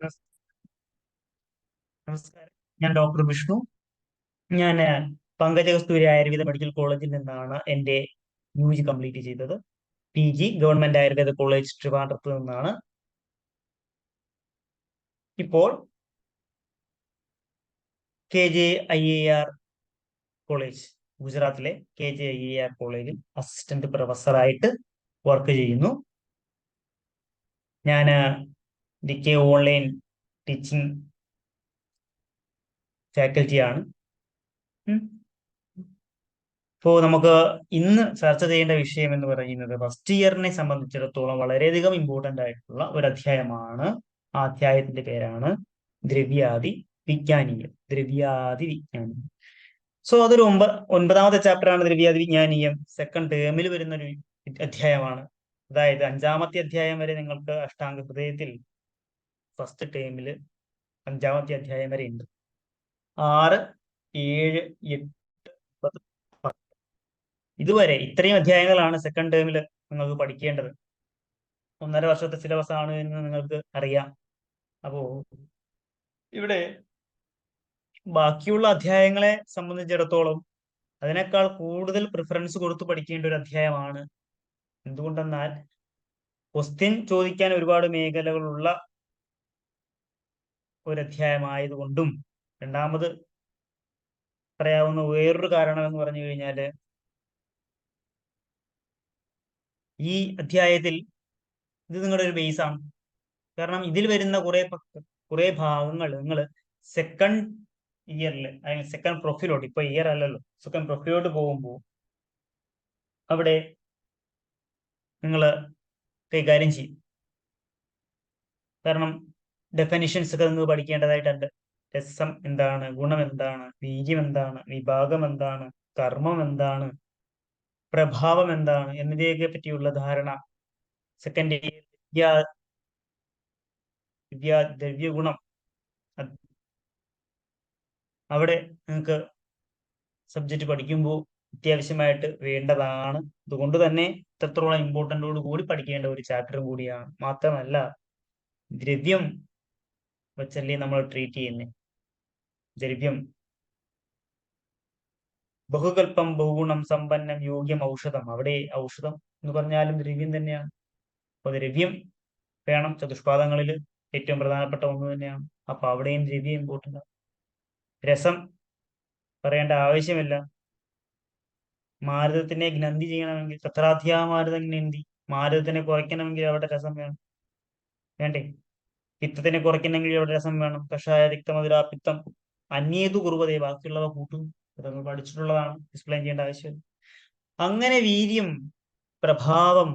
നമസ്- നമസ്കാരം. ഞാൻ ഡോക്ടർ വിഷ്ണു. ഞാൻ പങ്കജകസ്തൂരി ആയുർവേദ മെഡിക്കൽ കോളേജിൽ നിന്നാണ് എൻ്റെ UG കംപ്ലീറ്റ് ചെയ്തത്. PG ഗവൺമെന്റ് ആയുർവേദ കോളേജ് ട്രിവാൻഡ്രത്ത് നിന്നാണ്. ഇപ്പോൾ KJIAR കോളേജ്, ഗുജറാത്തിലെ KJIAR കോളേജിൽ അസിസ്റ്റന്റ് പ്രൊഫസറായിട്ട് വർക്ക് ചെയ്യുന്നു. ഞാൻ DK ഓൺലൈൻ ടീച്ചിങ് ഫാക്കൽറ്റിയാണ്. ഇപ്പോൾ നമുക്ക് ഇന്ന് ചർച്ച ചെയ്യേണ്ട വിഷയം എന്ന് പറയുന്നത് ഫസ്റ്റ് ഇയറിനെ സംബന്ധിച്ചിടത്തോളം വളരെയധികം ഇമ്പോർട്ടന്റ് ആയിട്ടുള്ള ഒരു അധ്യായമാണ്. ആ അധ്യായത്തിന്റെ പേരാണ് ദ്രവ്യാദി വിജ്ഞാനീയം. ദ്രവ്യാദി വിജ്ഞാനീയം. സോ അതൊരു ഒൻപതാമത്തെ ചാപ്റ്ററാണ് ദ്രവ്യാദി വിജ്ഞാനീയം. സെക്കൻഡ് ടേമിൽ വരുന്ന ഒരു അധ്യായമാണ്. അതായത് അഞ്ചാമത്തെ അധ്യായം വരെ നിങ്ങൾക്ക് അഷ്ടാംഗ ഹൃദയത്തിൽ ഫസ്റ്റ് ടേമിൽ അഞ്ചാമത്തെ അധ്യായം വരെ ഉണ്ട്. 6, 7, 8, 10, ഇതുവരെ ഇത്രയും അധ്യായങ്ങളാണ് സെക്കൻഡ് ടേമിൽ നിങ്ങൾക്ക് പഠിക്കേണ്ടത്. 1.5 വർഷത്തെ സിലബസ് ആണ് എന്ന് നിങ്ങൾക്ക് അറിയാം. അപ്പോ ഇവിടെ ബാക്കിയുള്ള അധ്യായങ്ങളെ സംബന്ധിച്ചിടത്തോളം അതിനേക്കാൾ കൂടുതൽ പ്രിഫറൻസ് കൊടുത്ത് പഠിക്കേണ്ട ഒരു അധ്യായമാണ്. എന്തുകൊണ്ടെന്നാൽ ക്വസ്റ്റ്യൻ ചോദിക്കാൻ ഒരുപാട് മേഖലകളുള്ള ഒരു അധ്യായമായതുകൊണ്ടും, രണ്ടാമത് പറയാവുന്ന വേറൊരു കാരണം എന്ന് പറഞ്ഞു കഴിഞ്ഞാൽ ഈ അധ്യായത്തിൽ ഇത് നിങ്ങളുടെ ഒരു ബേസ് ആണ്. കാരണം ഇതിൽ വരുന്ന കുറെ ഭാഗങ്ങൾ നിങ്ങൾ സെക്കൻഡ് ഇയറിൽ അല്ലെങ്കിൽ സെക്കൻഡ് പ്രൊഫൈലോട്ട്, ഇപ്പൊ ഇയർ അല്ലല്ലോ, സെക്കൻഡ് പ്രൊഫൈലോട്ട് പോകുമ്പോൾ അവിടെ നിങ്ങൾ കൈകാര്യം ചെയ്യും. കാരണം ഡെഫിനിഷൻസ് ഒക്കെ നിങ്ങൾ പഠിക്കേണ്ടതായിട്ടുണ്ട്. രസം എന്താണ്, ഗുണം എന്താണ്, വീര്യം എന്താണ്, വിഭാഗം എന്താണ്, കർമ്മം എന്താണ്, പ്രഭാവം എന്താണ് എന്നിവയൊക്കെ പറ്റിയുള്ള ധാരണ സെക്കൻഡ് ഇയർ ദ്രവ്യഗുണം അവിടെ നിങ്ങൾക്ക് സബ്ജക്റ്റ് പഠിക്കുമ്പോൾ അത്യാവശ്യമായിട്ട് വേണ്ടതാണ്. അതുകൊണ്ട് തന്നെ ഇത്രത്തോളം ഇമ്പോർട്ടൻറ്റോട് കൂടി പഠിക്കേണ്ട ഒരു ചാപ്റ്ററും കൂടിയാണ്. മാത്രമല്ല ദ്രവ്യം വെച്ചല്ലേ നമ്മൾ ട്രീറ്റ് ചെയ്യുന്നത്. ദ്രവ്യം ബഹുകൽപ്പം ബഹുഗുണം സമ്പന്നം യോഗ്യം ഔഷധം. അവിടെ ഔഷധം എന്ന് പറഞ്ഞാലും ദ്രവ്യം തന്നെയാണ്. അപ്പൊ ദ്രവ്യം വേണം. ചതുഷ്പാദങ്ങളിൽ ഏറ്റവും പ്രധാനപ്പെട്ട ഒന്ന് തന്നെയാണ്. അപ്പൊ അവിടെയും ദ്രവ്യം ഇമ്പോർട്ടൻ്റ് ആണ്. രസം പറയേണ്ട ആവശ്യമില്ല. മാരുതത്തിനെ ഗ്രന്ഥി ചെയ്യണമെങ്കിൽ തത്രാധ്യാമാരുതം ഗ്രന്ഥി. മാരുതത്തിനെ കുറയ്ക്കണമെങ്കിൽ അവിടെ രസം വേണം, വേണ്ടേ? പിത്തത്തിനെ കുറയ്ക്കണമെങ്കിൽ അവിടെ രസം വേണം. കഷായ തിക്തമധുര പിത്തം അന്യേതു കുറുവതേ, ബാക്കിയുള്ളവ കൂട്ടും. നമ്മൾ പഠിച്ചിട്ടുള്ളതാണ്, എക്സ്പ്ലെയിൻ ചെയ്യേണ്ട ആവശ്യമില്ല. അങ്ങനെ വീര്യം, പ്രഭാവം,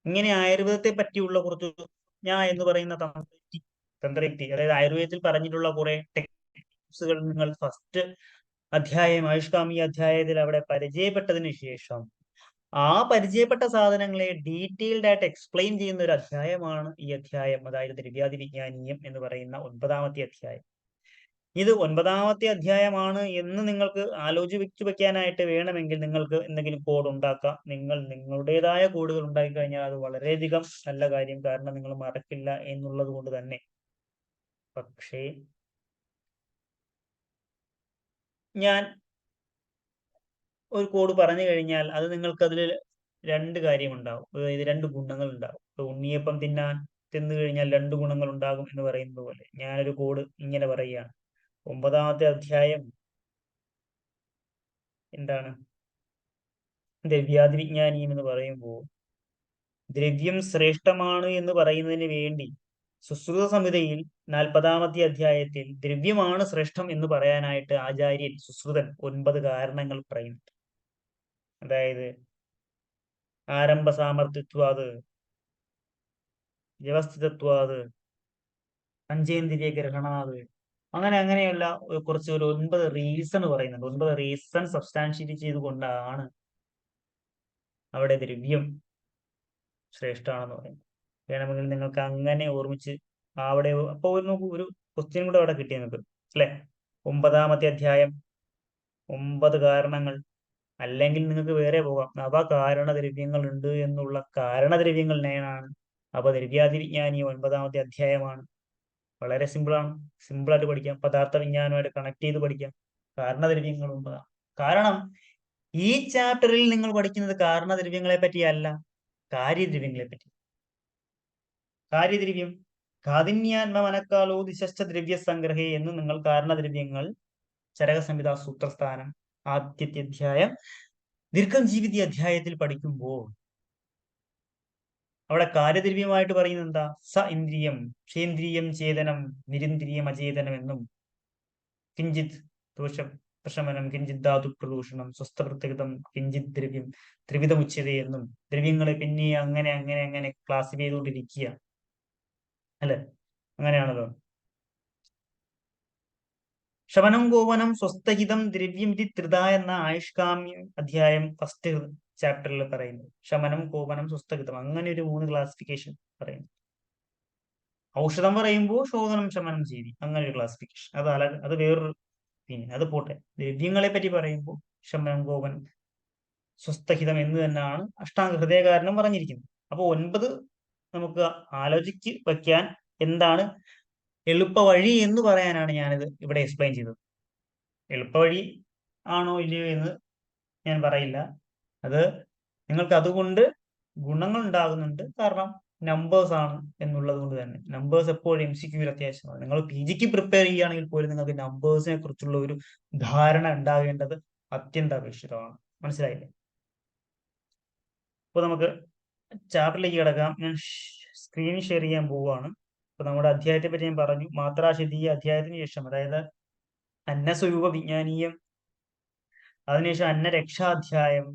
ഇങ്ങനെ ആയുർവേദത്തെ പറ്റിയുള്ള കുറച്ച് ഞാൻ എന്ന് പറയുന്ന തന്ത്രയുക്തി, അതായത് ആയുർവേദത്തിൽ പറഞ്ഞിട്ടുള്ള കുറെ ടെക്നിക്സുകൾ നിങ്ങൾ ഫസ്റ്റ് അധ്യായം ആയുഷ്കാമി അധ്യായത്തിൽ അവിടെ പരിചയപ്പെട്ടതിന് ശേഷം ആ പരിചയപ്പെട്ട സാധനങ്ങളെ ഡീറ്റെയിൽഡ് ആയിട്ട് എക്സ്പ്ലെയിൻ ചെയ്യുന്ന ഒരു അധ്യായമാണ് ഈ അധ്യായം. അതായത് ദ്രവ്യാദി വിജ്ഞാനീയം എന്ന് പറയുന്ന 9ാമത്തെ അധ്യായം. ഇത് 9ാമത്തെ അധ്യായമാണ് എന്ന് നിങ്ങൾക്ക് ആലോചിച്ച് വെക്കാനായിട്ട് വേണമെങ്കിൽ നിങ്ങൾക്ക് എന്തെങ്കിലും കോഡ് ഉണ്ടാക്കാം. നിങ്ങൾ നിങ്ങളുടേതായ കോഡുകൾ ഉണ്ടാക്കി കഴിഞ്ഞാൽ അത് വളരെയധികം നല്ല കാര്യം. കാരണം നിങ്ങൾ മറക്കില്ല എന്നുള്ളത് കൊണ്ട് തന്നെ. പക്ഷേ ഞാൻ ഒരു കോഡ് പറഞ്ഞു കഴിഞ്ഞാൽ അത് നിങ്ങൾക്ക് അതിൽ രണ്ട് കാര്യമുണ്ടാവും, അതായത് രണ്ട് ഗുണങ്ങൾ ഉണ്ടാവും. ഇപ്പൊ ഉണ്ണിയപ്പം തിന്നു കഴിഞ്ഞാൽ രണ്ട് ഗുണങ്ങൾ ഉണ്ടാകും എന്ന് പറയുന്നത് പോലെ ഞാനൊരു കോഡ് ഇങ്ങനെ പറയുകയാണ്. 9ാമത്തെ അധ്യായം എന്താണ്? ദ്രവ്യാദി വിജ്ഞാനീയം എന്ന് പറയുമ്പോൾ ദ്രവ്യം ശ്രേഷ്ഠമാണ് എന്ന് പറയുന്നതിന് വേണ്ടി സുശ്രുത സംഹിതയിൽ 40ാമത്തെ അധ്യായത്തിൽ ദ്രവ്യമാണ് ശ്രേഷ്ഠം എന്ന് പറയാനായിട്ട് ആചാര്യൻ സുശ്രുതൻ 9 കാരണങ്ങൾ പറയുന്നു. അതായത് ആരംഭ സാമർത്ഥ്യത്വാത്, വ്യവസ്ഥിതത്വാത്, പഞ്ചേന്ദ്രിയ ഗ്രഹണാത്, അങ്ങനെയുള്ള കുറച്ച് ഒരു 9 റീസൺ പറയുന്നുണ്ട്. 9 റീസൺ സബ്സ്റ്റാൻഷിയേറ്റ് ചെയ്തുകൊണ്ടാണ് അവിടെ ദ്രവ്യം ശ്രേഷ്ഠമാണെന്ന് പറയുന്നത്. വേണമെങ്കിൽ നിങ്ങൾക്ക് അങ്ങനെ ഓർമ്മിച്ച് അവിടെ അപ്പോൾ നോക്കൂ, ഒരു ക്വസ്റ്റ്യൻ കൂടെ അവിടെ കിട്ടി നിങ്ങൾക്ക്, അല്ലെ? 9ാമത്തെ അധ്യായം 9 കാരണങ്ങൾ, അല്ലെങ്കിൽ നിങ്ങൾക്ക് വേറെ പോകാം. നവകാരണദ്രവ്യങ്ങൾ ഉണ്ട് എന്നുള്ള കാരണദ്രവ്യങ്ങൾ നേനാണ്. അപ്പൊ ദ്രവ്യാദി വിജ്ഞാനി 9ാമത്തെ അധ്യായമാണ്. വളരെ സിമ്പിളാണ്. സിമ്പിളായിട്ട് പഠിക്കാം. പദാർത്ഥ വിജ്ഞാനമായിട്ട് കണക്ട് ചെയ്ത് പഠിക്കാം. കാരണദ്രവ്യങ്ങൾ ഒമ്പതാം. കാരണം ഈ ചാപ്റ്ററിൽ നിങ്ങൾ പഠിക്കുന്നത് കാരണദ്രവ്യങ്ങളെ പറ്റിയല്ല, കാര്യദ്രവ്യങ്ങളെ പറ്റി. കാര്യദ്രവ്യം കാഠിന്യാത്മനക്കാലോ ദിശശ്ച ദ്രവ്യ സംഗ്രഹേ എന്ന് നിങ്ങൾ കാരണദ്രവ്യങ്ങൾ ചരക സംഹിത സൂത്രസ്ഥാനം ആദ്യത്തെ അധ്യായം ദീർഘം ജീവിത അധ്യായത്തിൽ പഠിക്കുമ്പോൾ അവിടെ കാര്യദ്രവ്യമായിട്ട് പറയുന്നത് എന്താ? സ ഇന്ദ്രിയം, ക്ഷേന്ദ്രിയം ചേതനം, നിരിന്ദ്രിയം അചേതനം എന്നും കിഞ്ചിത് ദോഷം പ്രശമനം, കിഞ്ചിത് ധാതു പ്രദൂഷണം, സ്വസ്ഥപ്രത്യഗതം, കിഞ്ചിത് ദ്രവ്യം ത്രിവിധമുച്യത എന്നും ദ്രവ്യങ്ങളെ പിന്നെ അങ്ങനെ അങ്ങനെ അങ്ങനെ ക്ലാസിഫൈ ചെയ്തുകൊണ്ടിരിക്കുക അല്ലെ? അങ്ങനെയാണല്ലോ. ശമനം ഗോവനം സ്വസ്ഥഹിതം ദ്രവ്യം ഇത് ത്രിത എന്ന ആയുഷ്കാമ്യ അധ്യായം ഫസ്റ്റ് ചാപ്റ്ററിൽ പറയുന്നു. ശമനം കോപനം സ്വസ്ഥഹിതം അങ്ങനെ ഒരു 3 ക്ലാസിഫിക്കേഷൻ പറയുന്നു. ഔഷധം പറയുമ്പോൾ ശോധനം ശമനം ചെയ്തി അങ്ങനെ ഒരു ക്ലാസിഫിക്കേഷൻ. അത് വേറൊരു. പിന്നെ അത് പോട്ടെ. ദ്രവ്യങ്ങളെ പറ്റി പറയുമ്പോൾ ശമനം കോപനം സ്വസ്ഥഹിതം എന്ന് തന്നെയാണ് അഷ്ടാംഗ ഹൃദയകാരനും പറഞ്ഞിരിക്കുന്നത്. അപ്പൊ 9 നമുക്ക് ആലോചിച്ച് വയ്ക്കാൻ എന്താണ് എളുപ്പ വഴി എന്ന് പറയാനാണ് ഞാനിത് ഇവിടെ എക്സ്പ്ലെയിൻ ചെയ്തത്. എളുപ്പവഴി ആണോ ഇല്ലയോ എന്ന് ഞാൻ പറയില്ല. അത് നിങ്ങൾക്ക് അതുകൊണ്ട് ഗുണങ്ങൾ ഉണ്ടാകുന്നുണ്ട്. കാരണം നമ്പേഴ്സ് ആണ് എന്നുള്ളത് കൊണ്ട് തന്നെ. നമ്പേഴ്സ് എപ്പോഴും MCQ അത്യാവശ്യമാണ്. നിങ്ങൾ PGക്ക് പ്രിപ്പയർ ചെയ്യുകയാണെങ്കിൽ പോലും നിങ്ങൾക്ക് നമ്പേഴ്സിനെ കുറിച്ചുള്ള ഒരു ധാരണ ഉണ്ടാകേണ്ടത് അത്യന്താപേക്ഷിതമാണ്. മനസ്സിലായില്ലേ? അപ്പൊ നമുക്ക് ചാപ്റ്ററിലേക്ക് കിടക്കാം. ഞാൻ സ്ക്രീൻ ഷെയർ ചെയ്യാൻ പോവുകയാണ്. അപ്പൊ നമ്മുടെ അധ്യായത്തെ പറ്റി ഞാൻ പറഞ്ഞു. മാത്രാശുദ്ധി അധ്യായത്തിന് ശേഷം, അതായത് അന്നസ്വരൂപ വിജ്ഞാനീയം, അതിനുശേഷം അന്നരക്ഷാധ്യായം,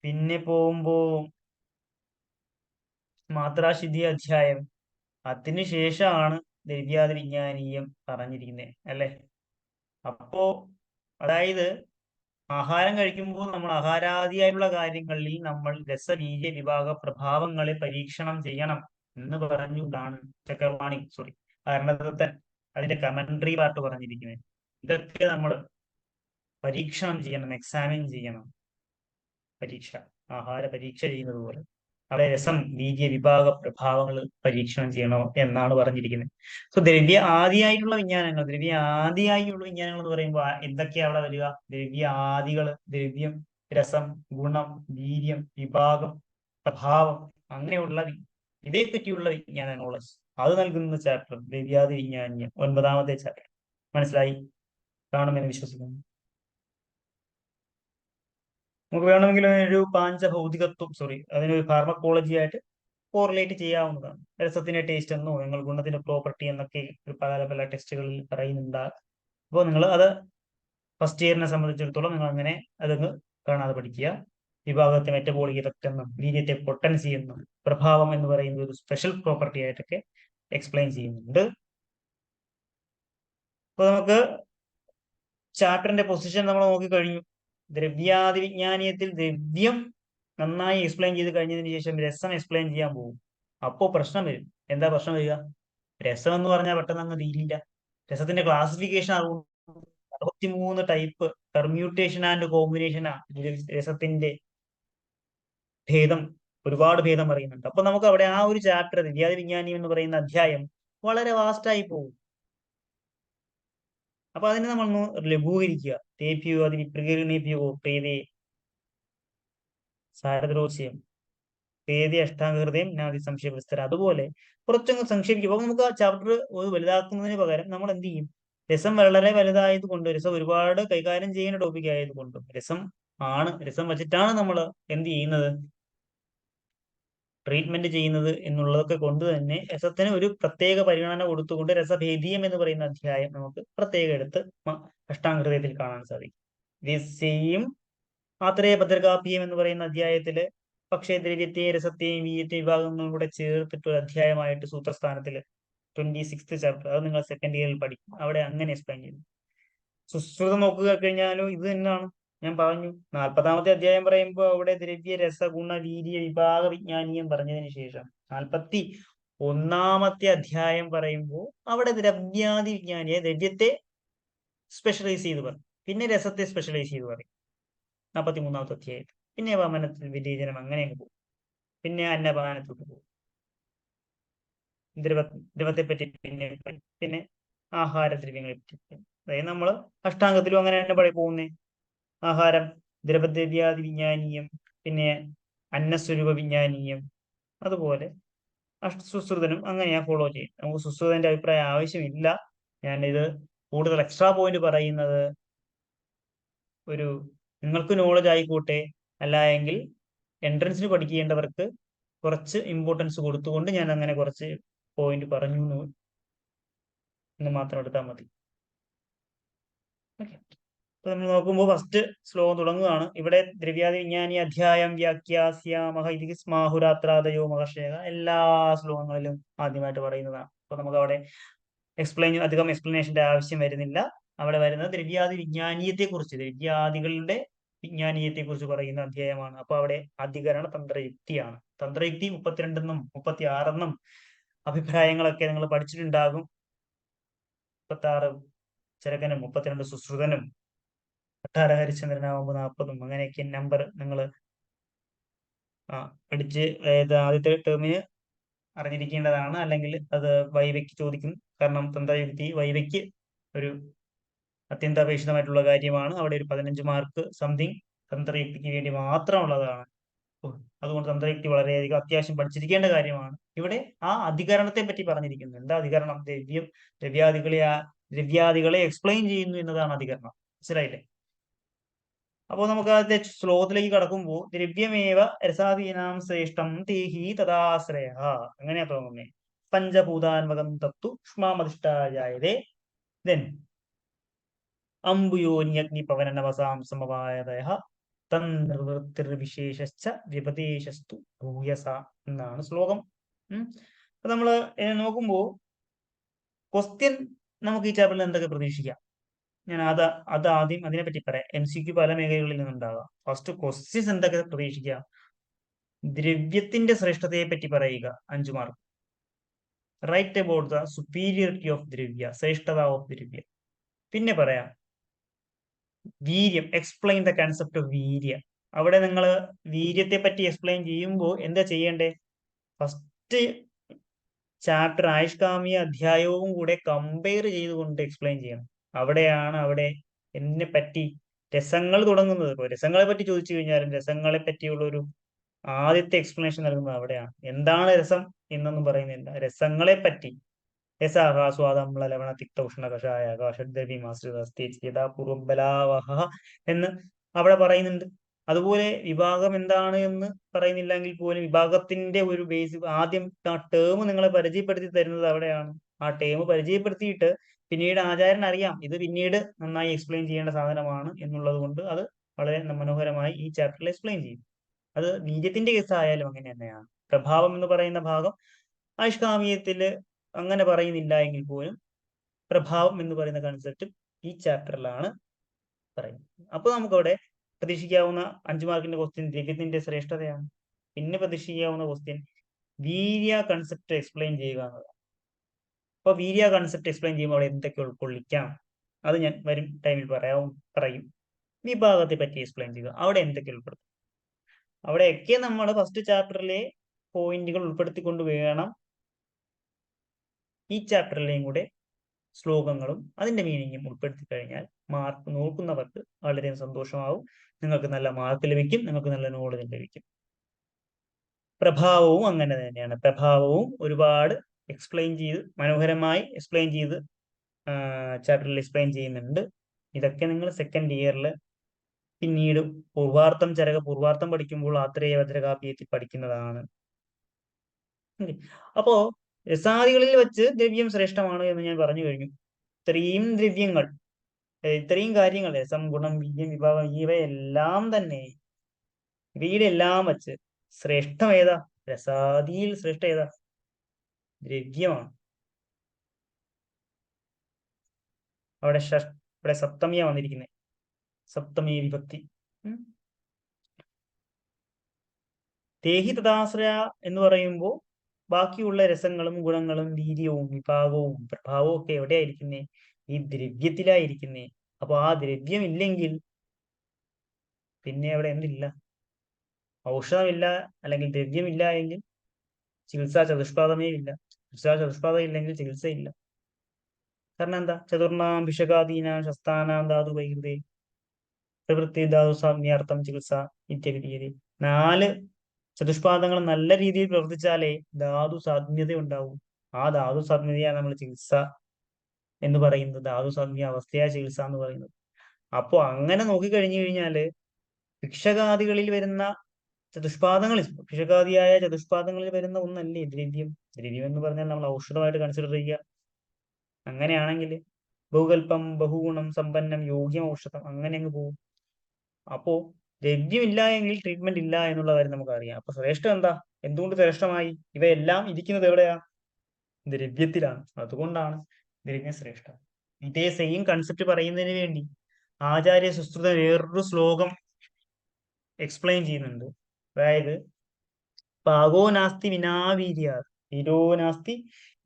പിന്നെ പോകുമ്പോ മാത്രാശുദ്ധി അധ്യായം, അതിനുശേഷമാണ് ദ്രവ്യാദി വിജ്ഞാനീയം പറഞ്ഞിരിക്കുന്നത് അല്ലെ? അപ്പോ അതായത് ആഹാരം കഴിക്കുമ്പോൾ നമ്മൾ ആഹാരാദിയായിട്ടുള്ള കാര്യങ്ങളിൽ നമ്മൾ രസബീജ വിഭാഗ പ്രഭാവങ്ങളെ പരീക്ഷണം ചെയ്യണം എന്ന് പറഞ്ഞുകൊണ്ടാണ് കാരണതത്തൻ അതിന്റെ കമന്ററി പാർട്ട് പറഞ്ഞിരിക്കുന്നത്. ഇതൊക്കെ നമ്മൾ പരീക്ഷണം ചെയ്യണം, എക്സാമിൻ ചെയ്യണം. പരീക്ഷ, ആഹാര പരീക്ഷ ചെയ്യുന്നത് പോലെ അവിടെ രസം ബീജ വിഭാഗ പ്രഭാവങ്ങൾ പരീക്ഷണം ചെയ്യണോ എന്നാണ് പറഞ്ഞിരിക്കുന്നത്. സോ ദ്രവ്യ ആദിയായിട്ടുള്ള വിജ്ഞാനങ്ങൾ, എന്ന് പറയുമ്പോൾ എന്തൊക്കെയാ അവിടെ വരിക? ദ്രവ്യ ആദികള്, ദ്രവ്യം, രസം, ഗുണം, വീര്യം, വിഭാഗം, പ്രഭാവം, അങ്ങനെയുള്ള ഇതേപ്പറ്റിയുള്ള വിജ്ഞാന നോളജ് അത് നൽകുന്ന ചാപ്റ്റർ ദ്രവ്യാദി വിജ്ഞാനീയം, 9ാമത്തെ ചാപ്റ്റർ. മനസ്സിലായി കാണുമെന്ന് വിശ്വസിക്കുന്നു. നമുക്ക് വേണമെങ്കിൽ ഒരു പാഞ്ചഭൗതികത്വം അതിനൊരു ഫാർമക്കോളജി ആയിട്ട് കോറിലേറ്റ് ചെയ്യാവുന്നതാണ്. രസത്തിന്റെ ടേസ്റ്റ് എന്നോ നിങ്ങൾ ഗുണത്തിന്റെ പ്രോപ്പർട്ടി എന്നൊക്കെ പല പല ടെസ്റ്റുകളിൽ പറയുന്നുണ്ട്. അപ്പോൾ നിങ്ങൾ അത് ഫസ്റ്റ് ഇയറിനെ സംബന്ധിച്ചിടത്തോളം നിങ്ങൾ അങ്ങനെ അതങ്ങ് കാണാതെ പഠിക്കുക. വിഭാഗത്തെ മെറ്റബോളിക് ഇഫക്റ്റ് എന്നും വീര്യത്തെ പൊട്ടൻസി എന്നും പ്രഭാവം എന്ന് പറയുന്ന ഒരു സ്പെഷ്യൽ പ്രോപ്പർട്ടി ആയിട്ടൊക്കെ എക്സ്പ്ലെയിൻ ചെയ്യുന്നുണ്ട്. അപ്പൊ നമുക്ക് ചാപ്റ്ററിന്റെ പൊസിഷൻ നമ്മൾ നോക്കിക്കഴിഞ്ഞു. ദ്രവ്യാദി വിജ്ഞാനീയത്തിൽ ദ്രവ്യം നന്നായി എക്സ്പ്ലെയിൻ ചെയ്ത് കഴിഞ്ഞതിന് ശേഷം രസം എക്സ്പ്ലെയിൻ ചെയ്യാൻ പോകും. അപ്പോ പ്രശ്നം വരും. എന്താ പ്രശ്നം വരിക? രസം എന്ന് പറഞ്ഞാൽ പെട്ടെന്ന് അങ്ങ് തീരില്ല. രസത്തിന്റെ classification 63 type permutation and combination രസത്തിന്റെ ഭേദം, ഒരുപാട് ഭേദം പറയുന്നുണ്ട്. അപ്പൊ നമുക്ക് അവിടെ ആ ഒരു ചാപ്റ്റർ ദ്രവ്യാദി വിജ്ഞാനീയം എന്ന് പറയുന്ന അധ്യായം വളരെ വാസ്റ്റായി പോകും. അപ്പൊ അതിനെ നമ്മൾ ലഘൂകരിക്കുക. തേഭ്യോ അതി വിപ്രകീർണേഭ്യോ പ്രീതി സാരദ്രോസ്യം പേതി അഷ്ടാംഗഹൃദയം നാദി സംശയ വിസ്തരം. അതുപോലെ കുറച്ചങ്ങ് സംക്ഷേപിക്കും. അപ്പൊ നമുക്ക് ആ ചാപ്റ്റർ വലുതാക്കുന്നതിന് പകരം നമ്മൾ എന്ത് ചെയ്യും? രസം വളരെ വലുതായത് കൊണ്ട്, രസം ഒരുപാട് കൈകാര്യം ചെയ്യുന്ന ടോപ്പിക് ആയതുകൊണ്ടും, രസം വെച്ചിട്ടാണ് നമ്മൾ എന്ത് ചെയ്യുന്നത്, ട്രീറ്റ്മെന്റ് ചെയ്യുന്നത് എന്നുള്ളതൊക്കെ കൊണ്ട് തന്നെ രസത്തിന് ഒരു പ്രത്യേക പരിഗണന കൊടുത്തുകൊണ്ട് രസഭേദീയം എന്ന് പറയുന്ന അധ്യായം നമുക്ക് പ്രത്യേകം എടുത്ത് അഷ്ടാംഗഹൃദയത്തിൽ കാണാൻ സാധിക്കും. സെയിം ആത്രേയ ഭദ്രകാപ്യം എന്ന് പറയുന്ന അധ്യായത്തില് പക്ഷേ ദ്രവ്യത്തെയും രസത്തെയും വീര്യത്തെയും വിഭാഗങ്ങളും കൂടെ ചേർത്തിട്ട് ഒരു അധ്യായമായിട്ട് സൂത്രസ്ഥാനത്തിൽ 26th ചാപ്റ്റർ, അത് നിങ്ങൾ സെക്കൻഡ് ഇയറിൽ പഠിക്കും. അവിടെ അങ്ങനെ എക്സ്പ്ലെയിൻ ചെയ്യുന്നു. സുശ്രുതം നോക്കുക കഴിഞ്ഞാലും ഇത് തന്നെയാണ് ഞാൻ പറഞ്ഞു. 40ാമത്തെ അധ്യായം പറയുമ്പോൾ അവിടെ ദ്രവ്യ രസ ഗുണ വീര്യ വിഭാഗ വിജ്ഞാനീയം പറഞ്ഞതിന് ശേഷം 41ാമത്തെ അധ്യായം പറയുമ്പോൾ അവിടെ ദ്രവ്യാദി വിജ്ഞാനിയെ ദ്രവ്യത്തെ സ്പെഷ്യലൈസ് ചെയ്ത് പറയും, പിന്നെ രസത്തെ സ്പെഷ്യലൈസ് ചെയ്ത് പറയും 43ാമത്തെ അധ്യായത്തിൽ. പിന്നെ വമനത്തിൽ വിരേചനം അങ്ങനെ പോകും, പിന്നെ അന്നപാനത്തോട്ട് പോകും. ദ്രവ ദ്രവത്തെ പറ്റി പിന്നെ ആഹാരദ്രവ്യങ്ങളെ പറ്റി. അതായത് നമ്മൾ അഷ്ടാംഗത്തിലും അങ്ങനെ തന്നെ പോകുന്നേ. ആഹാരം ദ്രവദ്രവ്യാദി വിജ്ഞാനീയം, പിന്നെ അന്നസ്വരൂപ വിജ്ഞാനീയം, അതുപോലെ സുശ്രുതനും അങ്ങനെയാ ഫോളോ ചെയ്യും. നമുക്ക് സുശ്രുതന്റെ അഭിപ്രായം ആവശ്യമില്ല. ഞാനിത് കൂടുതൽ എക്സ്ട്രാ പോയിന്റ് പറയുന്നത് ഒരു നിങ്ങൾക്ക് നോളജ് ആയിക്കോട്ടെ, അല്ല എങ്കിൽ എൻട്രൻസിന് പഠിക്കേണ്ടവർക്ക് കുറച്ച് ഇമ്പോർട്ടൻസ് കൊടുത്തുകൊണ്ട് ഞാൻ അങ്ങനെ കുറച്ച് പോയിന്റ് പറഞ്ഞു എന്ന് മാത്രം എടുത്താൽ മതി. ഓക്കെ, അപ്പൊ നമ്മൾ നോക്കുമ്പോൾ ഫസ്റ്റ് ശ്ലോകം തുടങ്ങുകയാണ്. ഇവിടെ ദ്രവ്യാദി വിജ്ഞാനി അധ്യായം വ്യാഖ്യാസ്യാമഹ ഇതി സ്മാഹുരാത്രാദയോ മഹർഷേക, എല്ലാ ശ്ലോകങ്ങളിലും ആദ്യമായിട്ട് പറയുന്നതാണ്. അപ്പൊ നമുക്ക് അവിടെ അധികം എക്സ്പ്ലനേഷന്റെ ആവശ്യം വരുന്നില്ല. അവിടെ വരുന്നത് ദ്രവ്യാദി വിജ്ഞാനീയത്തെ കുറിച്ച്, ദ്രവ്യാദികളുടെ വിജ്ഞാനീയത്തെ കുറിച്ച് പറയുന്ന അധ്യായമാണ്. അപ്പൊ അവിടെ അധികരണ തന്ത്രയുക്തിയാണ്. തന്ത്രയുക്തി 32 36 അഭിപ്രായങ്ങളൊക്കെ നിങ്ങൾ പഠിച്ചിട്ടുണ്ടാകും. 36 ചരകനും 32 സുശ്രുതനും 18 ഹരിശ്ചന്ദ്രനാവുമ്പോൾ 40 അങ്ങനെയൊക്കെ നമ്പർ നിങ്ങൾ പഠിച്ച് ആദ്യത്തെ ടേമിന് അറിഞ്ഞിരിക്കേണ്ടതാണ്. അല്ലെങ്കിൽ അത് വൈവയ്ക്ക് ചോദിക്കും. കാരണം തന്ത്രയുക്തി വൈവയ്ക്ക് ഒരു അത്യന്താപേക്ഷിതമായിട്ടുള്ള കാര്യമാണ്. അവിടെ ഒരു 15 മാർക്ക് സംതിങ് തന്ത്രയുക്തിക്ക് വേണ്ടി മാത്രമുള്ളതാണ്. അതുകൊണ്ട് തന്ത്രയുക്തി വളരെയധികം അത്യാവശ്യം പഠിച്ചിരിക്കേണ്ട കാര്യമാണ്. ഇവിടെ ആ അധികരണത്തെ പറ്റി പറഞ്ഞിരിക്കുന്നു. എന്താ അധികരണം? ദ്രവ്യാദികളെ എക്സ്പ്ലെയിൻ ചെയ്യുന്നു എന്നതാണ് അധികരണം. മനസ്സിലായില്ലേ? അപ്പോൾ നമുക്ക് ആദ്യത്തെ ശ്ലോകത്തിലേക്ക് കടക്കുമ്പോൾ ദ്രവ്യമേവ രസാദീനാം ശ്രേഷ്ഠം തേഹി തഥാശ്രയ, അങ്ങനെയാ തോന്നുന്നേ. പഞ്ചഭൂതാത്മകം തത്തു ക്ഷ്മാമധിഷ്ഠായതേ ദെൻ അംബുയോന്യഗ്നിപവനനവസാം സമവായതയ തൻനിർവൃത്തിർവിശേഷശ്ച വ്യപദേശസ്തു ഭൂയസ എന്നാണ് ശ്ലോകം. അപ്പൊ നമ്മള് നോക്കുമ്പോ ക്വസ്റ്റ്യൻ നമുക്ക് ഈ ചാപ്റ്ററിൽ എന്തൊക്കെ പ്രതീക്ഷിക്കാം? ഞാൻ അത് ആദ്യം അതിനെപ്പറ്റി പറയാം. MCQ പല മേഖലകളിൽ നിന്നുണ്ടാകാം. ഫസ്റ്റ് ക്വസ്റ്റ്യൻസ് എന്തൊക്കെ പ്രതീക്ഷിക്കാം? ദ്രവ്യത്തിന്റെ ശ്രേഷ്ഠതയെ പറ്റി പറയുക, 5 mark. Write about the superiority of dravya, shreshthata of dravya. പിന്നെ പറയാം വീര്യം, explain the concept of veerya. അവിടെ നിങ്ങൾ വീര്യത്തെ പറ്റി എക്സ്പ്ലെയിൻ ചെയ്യുമ്പോൾ എന്താ ചെയ്യേണ്ടേ? ഫസ്റ്റ് ചാപ്റ്റർ ആയുഷ്കാമിക അധ്യായവും കൂടെ കമ്പയർ ചെയ്തുകൊണ്ട് എക്സ്പ്ലെയിൻ ചെയ്യണം. അവിടെ എന്നെ പറ്റി രസങ്ങൾ തുടങ്ങുന്നത്. ഇപ്പോൾ രസങ്ങളെ പറ്റി ചോദിച്ചു കഴിഞ്ഞാലും രസങ്ങളെ പറ്റിയുള്ള ഒരു ആദ്യത്തെ എക്സ്പ്ലനേഷൻ നൽകുന്നത് അവിടെയാണ്. എന്താണ് രസം എന്നൊന്നും പറയുന്നില്ല, രസങ്ങളെ പറ്റി. രസാഹാസ്വാദം ലവണ തിക്ത ഉഷ്ണ കഷായ യഥാപൂർവം ബലാവഹ എന്ന് അവിടെ പറയുന്നുണ്ട്. അതുപോലെ വിഭാഗം എന്താണ് എന്ന് പറയുന്നില്ലെങ്കിൽ പോലും വിഭാഗത്തിന്റെ ഒരു ബേസ് ആദ്യം ആ ടേം നിങ്ങളെ പരിചയപ്പെടുത്തി തരുന്നത് അവിടെയാണ്. ആ ടേം പരിചയപ്പെടുത്തിയിട്ട് പിന്നീട് ആചാര്യൻ അറിയാം ഇത് പിന്നീട് നന്നായി എക്സ്പ്ലെയിൻ ചെയ്യേണ്ട സാധനമാണ് എന്നുള്ളത് കൊണ്ട് അത് വളരെ മനോഹരമായി ഈ ചാപ്റ്ററിൽ എക്സ്പ്ലെയിൻ ചെയ്യും. അത് വീര്യത്തിന്റെ കേസ് ആയാലും അങ്ങനെ തന്നെയാണ്. പ്രഭാവം എന്ന് പറയുന്ന ഭാഗം ആയുഷ്കാമീയത്തില് അങ്ങനെ പറയുന്നില്ല എങ്കിൽ പോലും പ്രഭാവം എന്ന് പറയുന്ന കൺസെപ്റ്റ് ഈ ചാപ്റ്ററിലാണ് പറയുന്നത്. അപ്പൊ നമുക്കവിടെ പ്രതീക്ഷിക്കാവുന്ന 5 മാർക്കിന്റെ ക്വസ്റ്റ്യൻ ദ്രവ്യത്തിന്റെ ശ്രേഷ്ഠതയാണ്. പിന്നെ പ്രതീക്ഷിക്കാവുന്ന ക്വസ്റ്റ്യൻ വീര്യ കൺസെപ്റ്റ് എക്സ്പ്ലെയിൻ ചെയ്യുക എന്നതാണ്. അപ്പൊ വീര്യ കൺസെപ്റ്റ് എക്സ്പ്ലെയിൻ ചെയ്യുമ്പോൾ അവിടെ എന്തൊക്കെ ഉൾക്കൊള്ളിക്കാം അത് ഞാൻ വരും ടൈമിൽ പറയും. വിഭാഗത്തെ പറ്റി എക്സ്പ്ലെയിൻ ചെയ്യുക, അവിടെ എന്തൊക്കെ ഉൾപ്പെടുത്തും. അവിടെയൊക്കെ നമ്മൾ ഫസ്റ്റ് ചാപ്റ്ററിലെ പോയിന്റുകൾ ഉൾപ്പെടുത്തിക്കൊണ്ട് വേണം ഈ ചാപ്റ്ററിലെയും കൂടെ ശ്ലോകങ്ങളും അതിന്റെ മീനിങ്ങും ഉൾപ്പെടുത്തി കഴിഞ്ഞാൽ മാർക്ക് നോക്കുന്നവർക്ക് വളരെ സന്തോഷമാവും. നിങ്ങൾക്ക് നല്ല മാർക്ക് ലഭിക്കും, നിങ്ങൾക്ക് നല്ല നോളജ് ലഭിക്കും. പ്രഭാവവും അങ്ങനെ തന്നെയാണ്. പ്രഭാവവും ഒരുപാട് എക്സ്പ്ലെയിൻ ചെയ്ത് മനോഹരമായി എക്സ്പ്ലെയിൻ ചെയ്ത് ചാപ്റ്ററിൽ എക്സ്പ്ലെയിൻ ചെയ്യുന്നുണ്ട്. ഇതൊക്കെ നിങ്ങൾ സെക്കൻഡ് ഇയറിൽ പിന്നീട് പൂർവാർത്ഥം പഠിക്കുമ്പോൾ ആത്രേയ ഭദ്രകാവ്യത്തിൽ പഠിക്കുന്നതാണ്. അപ്പോ രസാദികളിൽ വെച്ച് ദ്രവ്യം ശ്രേഷ്ഠമാണ് എന്ന് ഞാൻ പറഞ്ഞു കഴിഞ്ഞു. ഇത്രയും കാര്യങ്ങൾ രസം, ഗുണം, വീര്യം, വിഭാഗം ഇവയെല്ലാം തന്നെ ഇവയുടെ എല്ലാം വെച്ച് ശ്രേഷ്ഠം ഏതാ? രസാദിയിൽ ശ്രേഷ്ഠ ഏതാ? ദ്രവ്യമാണ്. അവിടെ സപ്തമിയാ വന്നിരിക്കുന്നത്, സപ്തമി വിഭക്തി. തേഹി തഥാശ്രയ എന്ന് പറയുമ്പോൾ ബാക്കിയുള്ള രസങ്ങളും ഗുണങ്ങളും വീര്യവും വിഭാഗവും പ്രഭാവവും ഒക്കെ എവിടെയായിരിക്കുന്നേ? ഈ ദ്രവ്യത്തിലായിരിക്കുന്നേ. അപ്പൊ ആ ദ്രവ്യം ഇല്ലെങ്കിൽ പിന്നെ അവിടെ എന്തില്ല? ഔഷധമില്ല, അല്ലെങ്കിൽ ദ്രവ്യമില്ല എങ്കിൽ ചികിത്സാ ചതുഷ്പാദമേ ഇല്ല. ചതുഷ്പാദം ഇല്ലെങ്കിൽ ചികിത്സയില്ല. കാരണം എന്താ? ചതുർണാം ഭിഷകാദീനാം ശസ്താനാം ധാതു വൈകൃതേ പ്രവൃത്തി ധാതു സാമ്യാർത്ഥം ചികിത്സ ഇത്യവിധീയതേ. 4 ചതുഷ്പാദങ്ങൾ നല്ല രീതിയിൽ പ്രവർത്തിച്ചാലേ ധാതു സാധ്യത ഉണ്ടാവും. ആ ധാതു സാധ്യതയാണ് നമ്മൾ ചികിത്സ എന്ന് പറയുന്നത്, ധാതു സാധ്യ അവസ്ഥയായ ചികിത്സ എന്ന് പറയുന്നത്. അപ്പോ അങ്ങനെ നോക്കിക്കഴിഞ്ഞു കഴിഞ്ഞാല് ഭിക്ഷകാദികളിൽ വരുന്ന ചതുഷ്പാദങ്ങളിൽ, ഭിഷകാദിയായ ചതുഷ്പാദങ്ങളിൽ വരുന്ന ഒന്നല്ലേ ദ്രവ്യം. ദ്രവ്യം എന്ന് പറഞ്ഞാൽ നമ്മൾ ഔഷധമായിട്ട് കൺസിഡർ ചെയ്യുക. അങ്ങനെയാണെങ്കിൽ ബഹുകൽപ്പം, ബഹുഗുണം, സമ്പന്നം, യോഗ്യം, ഔഷധം അങ്ങനെ അങ്ങ് പോകും. അപ്പോ ദ്രവ്യം ഇല്ല എങ്കിൽ ട്രീറ്റ്മെന്റ് ഇല്ല എന്നുള്ള കാര്യം നമുക്കറിയാം. അപ്പൊ ശ്രേഷ്ഠം എന്താ? എന്തുകൊണ്ട് ശ്രേഷ്ഠമായി? ഇവയെല്ലാം ഇരിക്കുന്നത് എവിടെയാ? ദ്രവ്യത്തിലാണ്. അതുകൊണ്ടാണ് ദ്രവ്യം ശ്രേഷ്ഠം. ഇതേ സെയിം കൺസെപ്റ്റ് പറയുന്നതിന് വേണ്ടി ആചാര്യ സുശ്രുത വേറൊരു ശ്ലോകം എക്സ്പ്ലെയിൻ ചെയ്യുന്നുണ്ട്. അതായത് പാകോ നാസ്തി വിനാ വീര്യാത്, വീരോ നാസ്തി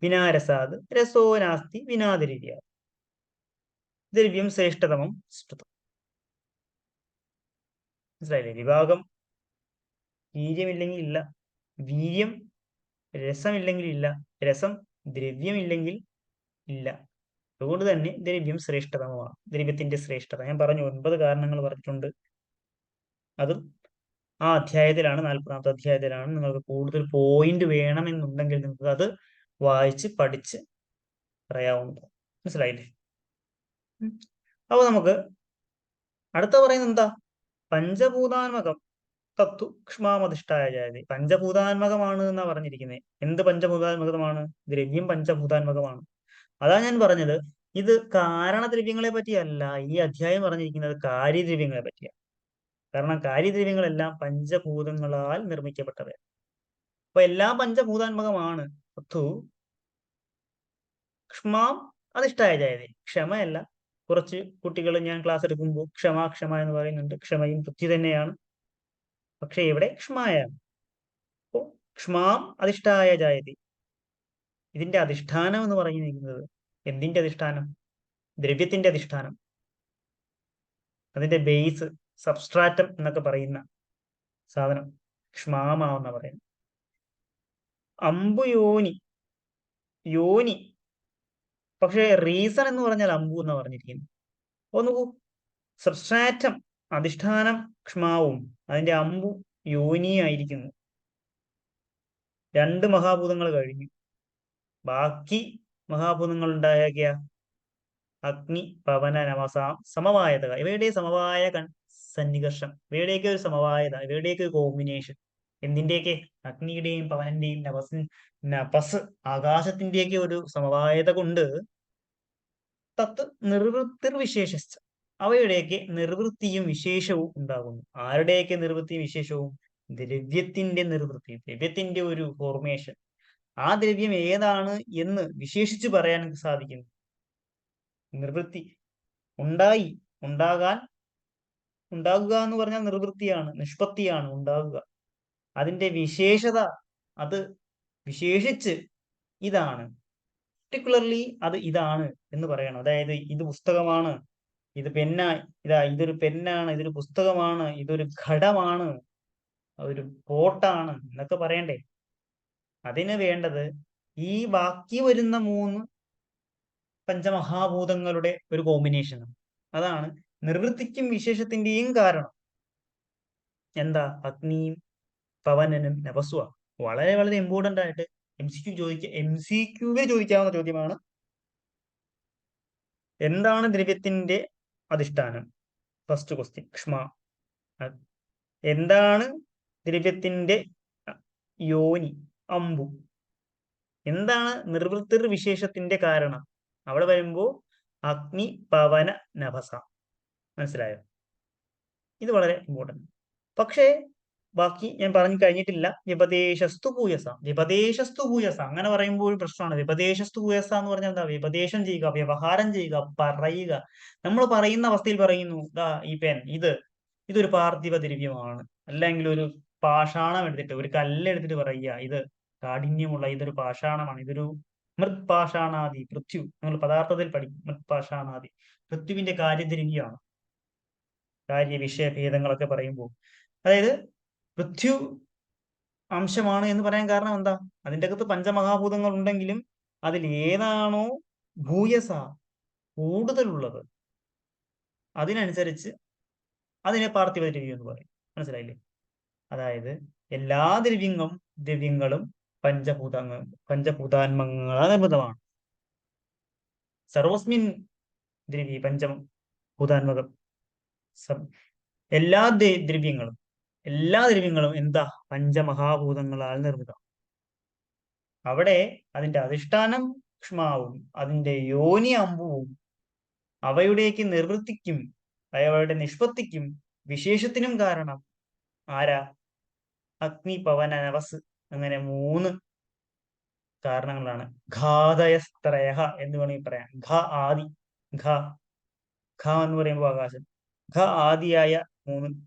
വിനാ രസാത്, രസോ നാസ്തി വിനാ ദ്രവ്യാത്, ദ്രവ്യം ശ്രേഷ്ഠതമം ശ്രുതം. മനസ്സിലായില്ലേ? വിഭാഗം വീര്യമില്ലെങ്കിൽ ഇല്ല, വീര്യം രസമില്ലെങ്കിൽ ഇല്ല, രസം ദ്രവ്യമില്ലെങ്കിൽ ഇല്ല. അതുകൊണ്ട് തന്നെ ദ്രവ്യം ശ്രേഷ്ഠതമമാണ്. ദ്രവ്യത്തിന്റെ ശ്രേഷ്ഠത ഞാൻ പറഞ്ഞു, 9 കാരണങ്ങൾ പറഞ്ഞിട്ടുണ്ട്. അതും ആ അധ്യായത്തിലാണ്, 40ാമത്തെ അധ്യായത്തിലാണ്. നിങ്ങൾക്ക് കൂടുതൽ പോയിന്റ് വേണമെന്നുണ്ടെങ്കിൽ നിങ്ങൾക്ക് അത് വായിച്ച് പഠിച്ച് പറയാവുന്നതാണ്. മനസ്സിലായില്ലേ? അപ്പൊ നമുക്ക് അടുത്ത പറയുന്നത് എന്താ? പഞ്ചഭൂതാത്മകം തത്തു ക്ഷ്മാമധിഷ്ഠായ ജായതേ. പഞ്ചഭൂതാത്മകമാണ് എന്നാ പറഞ്ഞിരിക്കുന്നത്. എന്ത് പഞ്ചഭൂതാത്മകമാണ്? ദ്രവ്യം പഞ്ചഭൂതാത്മകമാണ്. അതാ ഞാൻ പറഞ്ഞത്, ഇത് കാരണദ്രവ്യങ്ങളെ പറ്റിയല്ല ഈ അധ്യായം പറഞ്ഞിരിക്കുന്നത്, കാര്യദ്രവ്യങ്ങളെ പറ്റിയാണ്. കാരണം കാര്യദ്രവ്യങ്ങളെല്ലാം പഞ്ചഭൂതങ്ങളാൽ നിർമ്മിക്കപ്പെട്ടവയാണ്. അപ്പൊ എല്ലാം പഞ്ചഭൂതാത്മകമാണ്. തത്തു ക്ഷ്മാം അധിഷ്ഠായ ജായതേ. ക്ഷമയല്ല. കുറച്ച് കുട്ടികൾ ഞാൻ ക്ലാസ് എടുക്കുമ്പോൾ ക്ഷമ ക്ഷമ എന്ന് പറയുന്നുണ്ട്. ക്ഷമയും ബുദ്ധി തന്നെയാണ്. പക്ഷെ ഇവിടെ ക്ഷ്മായാണ്. അപ്പോ ക്ഷ്മാം അധിഷ്ഠായ ജായതേ. ഇതിന്റെ അധിഷ്ഠാനം എന്ന് പറഞ്ഞിരിക്കുന്നത് എന്തിന്റെ അധിഷ്ഠാനം? ദ്രവ്യത്തിന്റെ അധിഷ്ഠാനം. അതിന്റെ ബേസ്, സബ്സ്ട്രാറ്റം എന്നൊക്കെ പറയുന്ന സാധനം ക്ഷ്മാമാവെന്ന പറയുന്നത്. അമ്പുയോനി, യോനി, പക്ഷെ റീസൺ എന്ന് പറഞ്ഞാൽ അമ്പു എന്ന് പറഞ്ഞിരിക്കുന്നു. അപ്പൊ നോക്കൂ, സബ്സ്ട്രാറ്റം അധിഷ്ഠാനം ക്ഷ്മാവും അതിന്റെ അമ്പു യോനിയായിരിക്കുന്നു. 2 മഹാഭൂതങ്ങൾ കഴിഞ്ഞു. ബാക്കി മഹാഭൂതങ്ങൾ ഉണ്ടാക്കിയ അഗ്നി, പവന, നമസാം സമവായത. ഇവയുടെ സമവായ സന്നികർഷം, ഇവയുടെയൊക്കെ ഒരു സമവായത, ഇവയുടെയൊക്കെ ഒരു കോമ്പിനേഷൻ. എന്തിന്റെയൊക്കെ? അഗ്നിയുടെയും പവനന്റെയും നപസ് ആകാശത്തിന്റെയൊക്കെ ഒരു സമവായത കൊണ്ട് തത്ത് നിർവൃത്തിർവിശേഷ, അവയുടെയൊക്കെ നിർവൃത്തിയും വിശേഷവും ഉണ്ടാകുന്നു. ആരുടെയൊക്കെ നിർവൃത്തിയും വിശേഷവും? ദ്രവ്യത്തിന്റെ നിർവൃത്തി, ദ്രവ്യത്തിന്റെ ഒരു ഫോർമേഷൻ. ആ ദ്രവ്യം ഏതാണ് എന്ന് വിശേഷിച്ച് പറയാൻ സാധിക്കുന്നു. നിർവൃത്തി ഉണ്ടായി, ഉണ്ടാകാൻ, ഉണ്ടാകുക എന്ന് പറഞ്ഞാൽ നിർവൃത്തിയാണ്, നിഷ്പത്തിയാണ് ഉണ്ടാകുക. അതിന്റെ വിശേഷത, അത് വിശേഷിച്ച് ഇതാണ്, പർട്ടിക്കുലർലി അത് ഇതാണ് എന്ന് പറയണം. അതായത് ഇത് പുസ്തകമാണ്, ഇത് ഇതൊരു പെന്നാണ്, ഇതൊരു പുസ്തകമാണ്, ഇതൊരു ഘടമാണ്, ഒരു പോട്ടാണ് എന്നൊക്കെ പറയണ്ടേ? അതിന് വേണ്ടത് ഈ ബാക്കി വരുന്ന 3 പഞ്ചമഹാഭൂതങ്ങളുടെ ഒരു കോമ്പിനേഷനാണ്. അതാണ് നിർവൃത്തിക്കും വിശേഷത്തിന്റെയും കാരണം. എന്താ? അഗ്നിയും പവനനും നപസ്വ. വളരെ വളരെ ഇമ്പോർട്ടന്റ് ആയിട്ട് MCQവിൽ ചോദിക്കാവുന്ന ചോദ്യമാണ്. എന്താണ് ദ്രവ്യത്തിന്റെ അധിഷ്ഠാനം? First question ക്ഷ്മ. എന്താണ് ദ്രവ്യത്തിന്റെ യോനി? അമ്പു. എന്താണ് നിർവൃത്തിർ വിശേഷത്തിന്റെ കാരണം? അവിടെ വരുമ്പോ അഗ്നി, പവന, നഭസ. മനസ്സിലായോ? ഇത് വളരെ ഇമ്പോർട്ടന്റ്. പക്ഷേ ബാക്കി ഞാൻ പറഞ്ഞു കഴിഞ്ഞിട്ടില്ല. വിപദേശസ്തു പൂയസ, വിപദേശസ്തു പൂയസ അങ്ങനെ പറയുമ്പോൾ ഒരു പ്രശ്നമാണ്. വിപദേശസ്തു പൂയസ എന്ന് പറഞ്ഞാൽ എന്താ? വിപദേശം ചെയ്യുക, വ്യവഹാരം ചെയ്യുക, പറയുക. നമ്മൾ പറയുന്ന അവസ്ഥയിൽ പറയുന്നു, ഈ പെൻ ഇതൊരു പാർത്ഥിവ ദ്രവ്യമാണ്, അല്ലെങ്കിൽ ഒരു പാഷാണം എടുത്തിട്ട്, ഒരു കല്ലെടുത്തിട്ട് പറയുക ഇത് കാഠിന്യമുള്ള ഇതൊരു പാഷാണമാണ്, ഇതൊരു മൃത് പാഷാണാദി പൃഥ്വി. നമ്മൾ പദാർത്ഥത്തിൽ പഠിക്കും മൃത് പാഷാണാദി പൃഥ്വിന്റെ കാര്യദ്രവ്യമാണ്. കാര്യവിഷയ ഭേദങ്ങളൊക്കെ പറയുമ്പോൾ, അതായത് പൃഥ്വി അംശമാണ് എന്ന് പറയാൻ കാരണം എന്താ? അതിൻ്റെ അകത്ത് പഞ്ചമഹാഭൂതങ്ങൾ ഉണ്ടെങ്കിലും അതിൽ ഏതാണോ ഭൂയസ കൂടുതലുള്ളത് അതിനനുസരിച്ച് അതിനെ പാർത്ഥിവ ദ്രവ്യം എന്ന് പറയും. മനസ്സിലായില്ലേ? അതായത് എല്ലാ ദ്രവ്യങ്ങളും പഞ്ചഭൂതാത്മങ്ങളാൽ നിർമ്മിതമാണ്. സർവസ്മിൻ ദ്രവ്യ പഞ്ചഭൂതാത്മകം. എല്ലാ ദ്രവ്യങ്ങളും എന്താ? പഞ്ചമഹാഭൂതങ്ങളാൽ നിർമ്മിതം. അവിടെ അതിന്റെ അധിഷ്ഠാനം ക്ഷ്മാവും അതിന്റെ യോനി അമ്പുവും അവയുടേക്ക് നിർവൃത്തിക്കും അവയുടെ നിഷ്പത്തിക്കും വിശേഷത്തിനും കാരണം ആരാ? അഗ്നി, പവന, നവസ് അങ്ങനെ 3 കാരണങ്ങളാണ്. ഘാതയസ്ത്രയ എന്ന് വേണമെങ്കിൽ പറയാം. ആദി, ഘ എന്ന് പറയുമ്പോൾ ആകാശം, ആദിയായ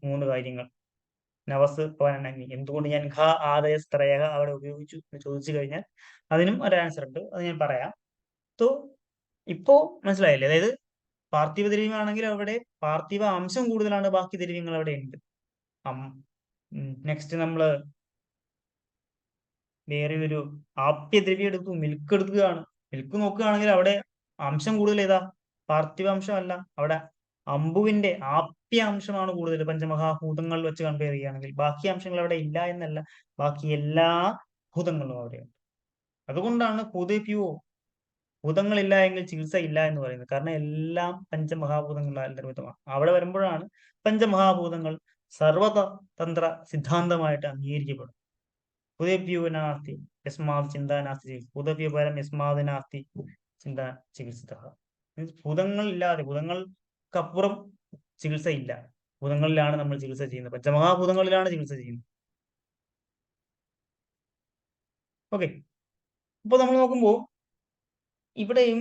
മൂന്ന് കാര്യങ്ങൾ, നവസ്, പവന, അഗ്നി. എന്തുകൊണ്ട് ഞാൻ ആദയസ്ത്രയ അവിടെ ഉപയോഗിച്ചു എന്ന് ചോദിച്ചു കഴിഞ്ഞാൽ അതിനും ഒരു ആൻസർ ഉണ്ട്, അത് ഞാൻ പറയാം. ഇപ്പോ മനസ്സിലായില്ലേ? അതായത് പാർത്ഥിവ ദ്രവ്യമാണെങ്കിൽ അവിടെ പാർത്ഥിവ അംശം കൂടുതലാണ്, ബാക്കി ദ്രവ്യങ്ങൾ അവിടെ ഉണ്ട്. നെക്സ്റ്റ് നമ്മള് വേറെ ഒരു ആപ്യദ്രവ്യം എടുത്തു, മിൽക്ക് എടുക്കുകയാണ്. മിൽക്ക് നോക്കുകയാണെങ്കിൽ അവിടെ അംശം കൂടുതൽ ഏതാ? പാർത്ഥിവാംശം അല്ല, അവിടെ അമ്പുവിന്റെ ആപ്യ അംശമാണ് കൂടുതൽ പഞ്ചമഹാഭൂതങ്ങൾ വെച്ച് കമ്പയർ ചെയ്യുകയാണെങ്കിൽ. ബാക്കി അംശങ്ങൾ അവിടെ ഇല്ല എന്നല്ല, ബാക്കി എല്ലാ ഭൂതങ്ങളും അവിടെയുണ്ട്. അതുകൊണ്ടാണ് ഭൂതേഭ്യോ ഭൂതങ്ങളില്ല എങ്കിൽ ചികിത്സ ഇല്ല എന്ന് പറയുന്നത്. കാരണം എല്ലാം പഞ്ചമഹാഭൂതങ്ങളാൽ നിർമ്മിതമാണ്. അവിടെ വരുമ്പോഴാണ് പഞ്ചമഹാഭൂതങ്ങൾ സർവതന്ത്ര സിദ്ധാന്തമായിട്ട് അംഗീകരിക്കപ്പെടും. ഭൂതേഭ്യോ നാസ്തി യസ്മാത് ചിന്താ നാസ്തി, ഭൂതേഭ്യോ പരം യസ്മാത് നാസ്തി ചിന്താ ചികിത്സിത. ഭൂതങ്ങൾ ഇല്ലാതെ, ഭൂതങ്ങൾക്കപ്പുറം ചികിത്സ ഇല്ല. ഭൂതങ്ങളിലാണ് നമ്മൾ ചികിത്സ ചെയ്യുന്നത്, പഞ്ചമഹാഭൂതങ്ങളിലാണ് ചികിത്സ ചെയ്യുന്നത്. ഓക്കെ, ഇപ്പൊ നമ്മൾ നോക്കുമ്പോൾ ഇവിടെയും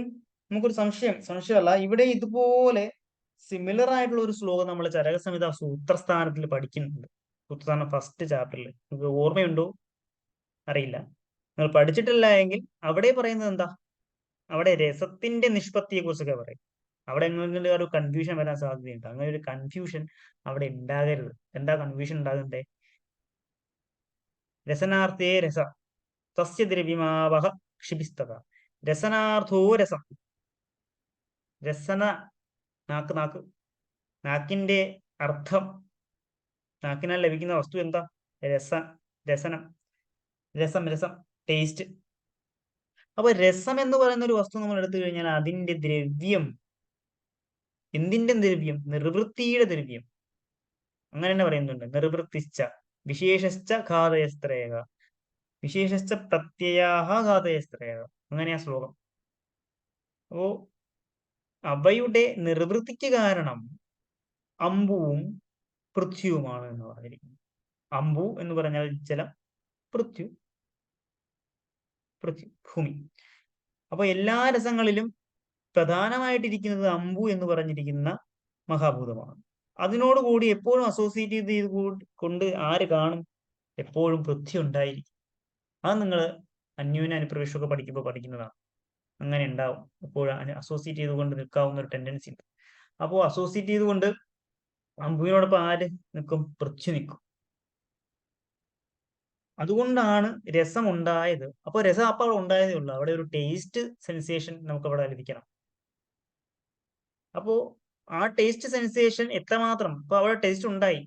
നമുക്കൊരു സംശയമല്ല, ഇവിടെ ഇതുപോലെ സിമിലർ ആയിട്ടുള്ള ഒരു ശ്ലോകം നമ്മൾ ചരകസംഹിത സൂത്രസ്ഥാനത്തിൽ പഠിക്കുന്നുണ്ട്. സൂത്രസ്ഥാനം ഫസ്റ്റ് ചാപ്റ്ററിൽ. നിങ്ങൾക്ക് ഓർമ്മയുണ്ടോ അറിയില്ല. നിങ്ങൾ പഠിച്ചിട്ടില്ല എങ്കിൽ അവിടെ പറയുന്നത് എന്താ? അവിടെ രസത്തിന്റെ നിഷ്പത്തിയെ കുറിച്ചൊക്കെ പറയും. അവിടെ എന്തെങ്കിലും ഒരു കൺഫ്യൂഷൻ വരാൻ സാധ്യതയുണ്ട്. അങ്ങനെ ഒരു കൺഫ്യൂഷൻ അവിടെ ഉണ്ടാകരുത്. എന്താ കൺഫ്യൂഷൻ ഉണ്ടാകണ്ടേ? രസനാർത്ഥേ രസ തസ്യ ദ്രവ്യമാവഹ ക്ഷിപിസ്തത. രസനാർത്ഥോ രസം. രസന നാക്കിന്റെ അർത്ഥം, നാക്കിനാൽ ലഭിക്കുന്ന വസ്തു എന്താ? രസനം, ടേസ്റ്റ്. അപ്പൊ രസം എന്ന് പറയുന്ന ഒരു വസ്തു നമ്മൾ എടുത്തു കഴിഞ്ഞാൽ അതിന്റെ ദ്രവ്യം, എന്തിന്റെ ദ്രവ്യം? നിർവൃത്തിയുടെ ദ്രവ്യം. അങ്ങനെ തന്നെ പറയുന്നുണ്ട്. നിർവൃത്തിശ്ച വിശേഷശ്ച ഘാതയസ്ത്രേക വിശേഷശ്ച പ്രത്യയാഹ ഘാതയസ്ത്രേക. അങ്ങനെയാ ശ്ലോകം. അപ്പോ അവയുടെ നിർവൃത്തിക്ക് കാരണം അമ്പുവും പൃഥ്വിയുമാണ് എന്ന് പറഞ്ഞിരിക്കുന്നു. അമ്പു എന്ന് പറഞ്ഞാൽ ജലം, പൃഥ്വി ഭൂമി. അപ്പൊ എല്ലാ രസങ്ങളിലും പ്രധാനമായിട്ടിരിക്കുന്നത് അമ്പു എന്ന് പറഞ്ഞിരിക്കുന്ന മഹാഭൂതമാണ്. അതിനോടുകൂടി എപ്പോഴും അസോസിയേറ്റ് ചെയ്ത് കൊണ്ട് ആര് കാണും? എപ്പോഴും പൃഥ്വി ഉണ്ടായിരിക്കും. അത് നിങ്ങൾ അന്യോന്യ അനുപ്രവേശമൊക്കെ പഠിക്കുമ്പോൾ പഠിക്കുന്നതാണ്. അങ്ങനെ ഉണ്ടാവും, എപ്പോഴും അസോസിയേറ്റ് ചെയ്തുകൊണ്ട് നിൽക്കാവുന്ന ഒരു ടെൻഡൻസി ഉണ്ട്. അപ്പോൾ അസോസിയേറ്റ് ചെയ്തുകൊണ്ട് അമ്പുവിനോടൊപ്പം ആര് നിൽക്കും? പൃഥ്വി നിൽക്കും. അതുകൊണ്ടാണ് രസം ഉണ്ടായത്. അപ്പോൾ രസം അപ്പോൾ അവിടെ ഉണ്ടായതേ ഉള്ളൂ. അവിടെ ഒരു ടേസ്റ്റ് സെൻസേഷൻ നമുക്ക് അവിടെ ലഭിക്കണം. അപ്പോ ആ ടേസ്റ്റ് സെൻസേഷൻ എത്രമാത്രം, ഇപ്പൊ അവിടെ ടേസ്റ്റ് ഉണ്ടായി,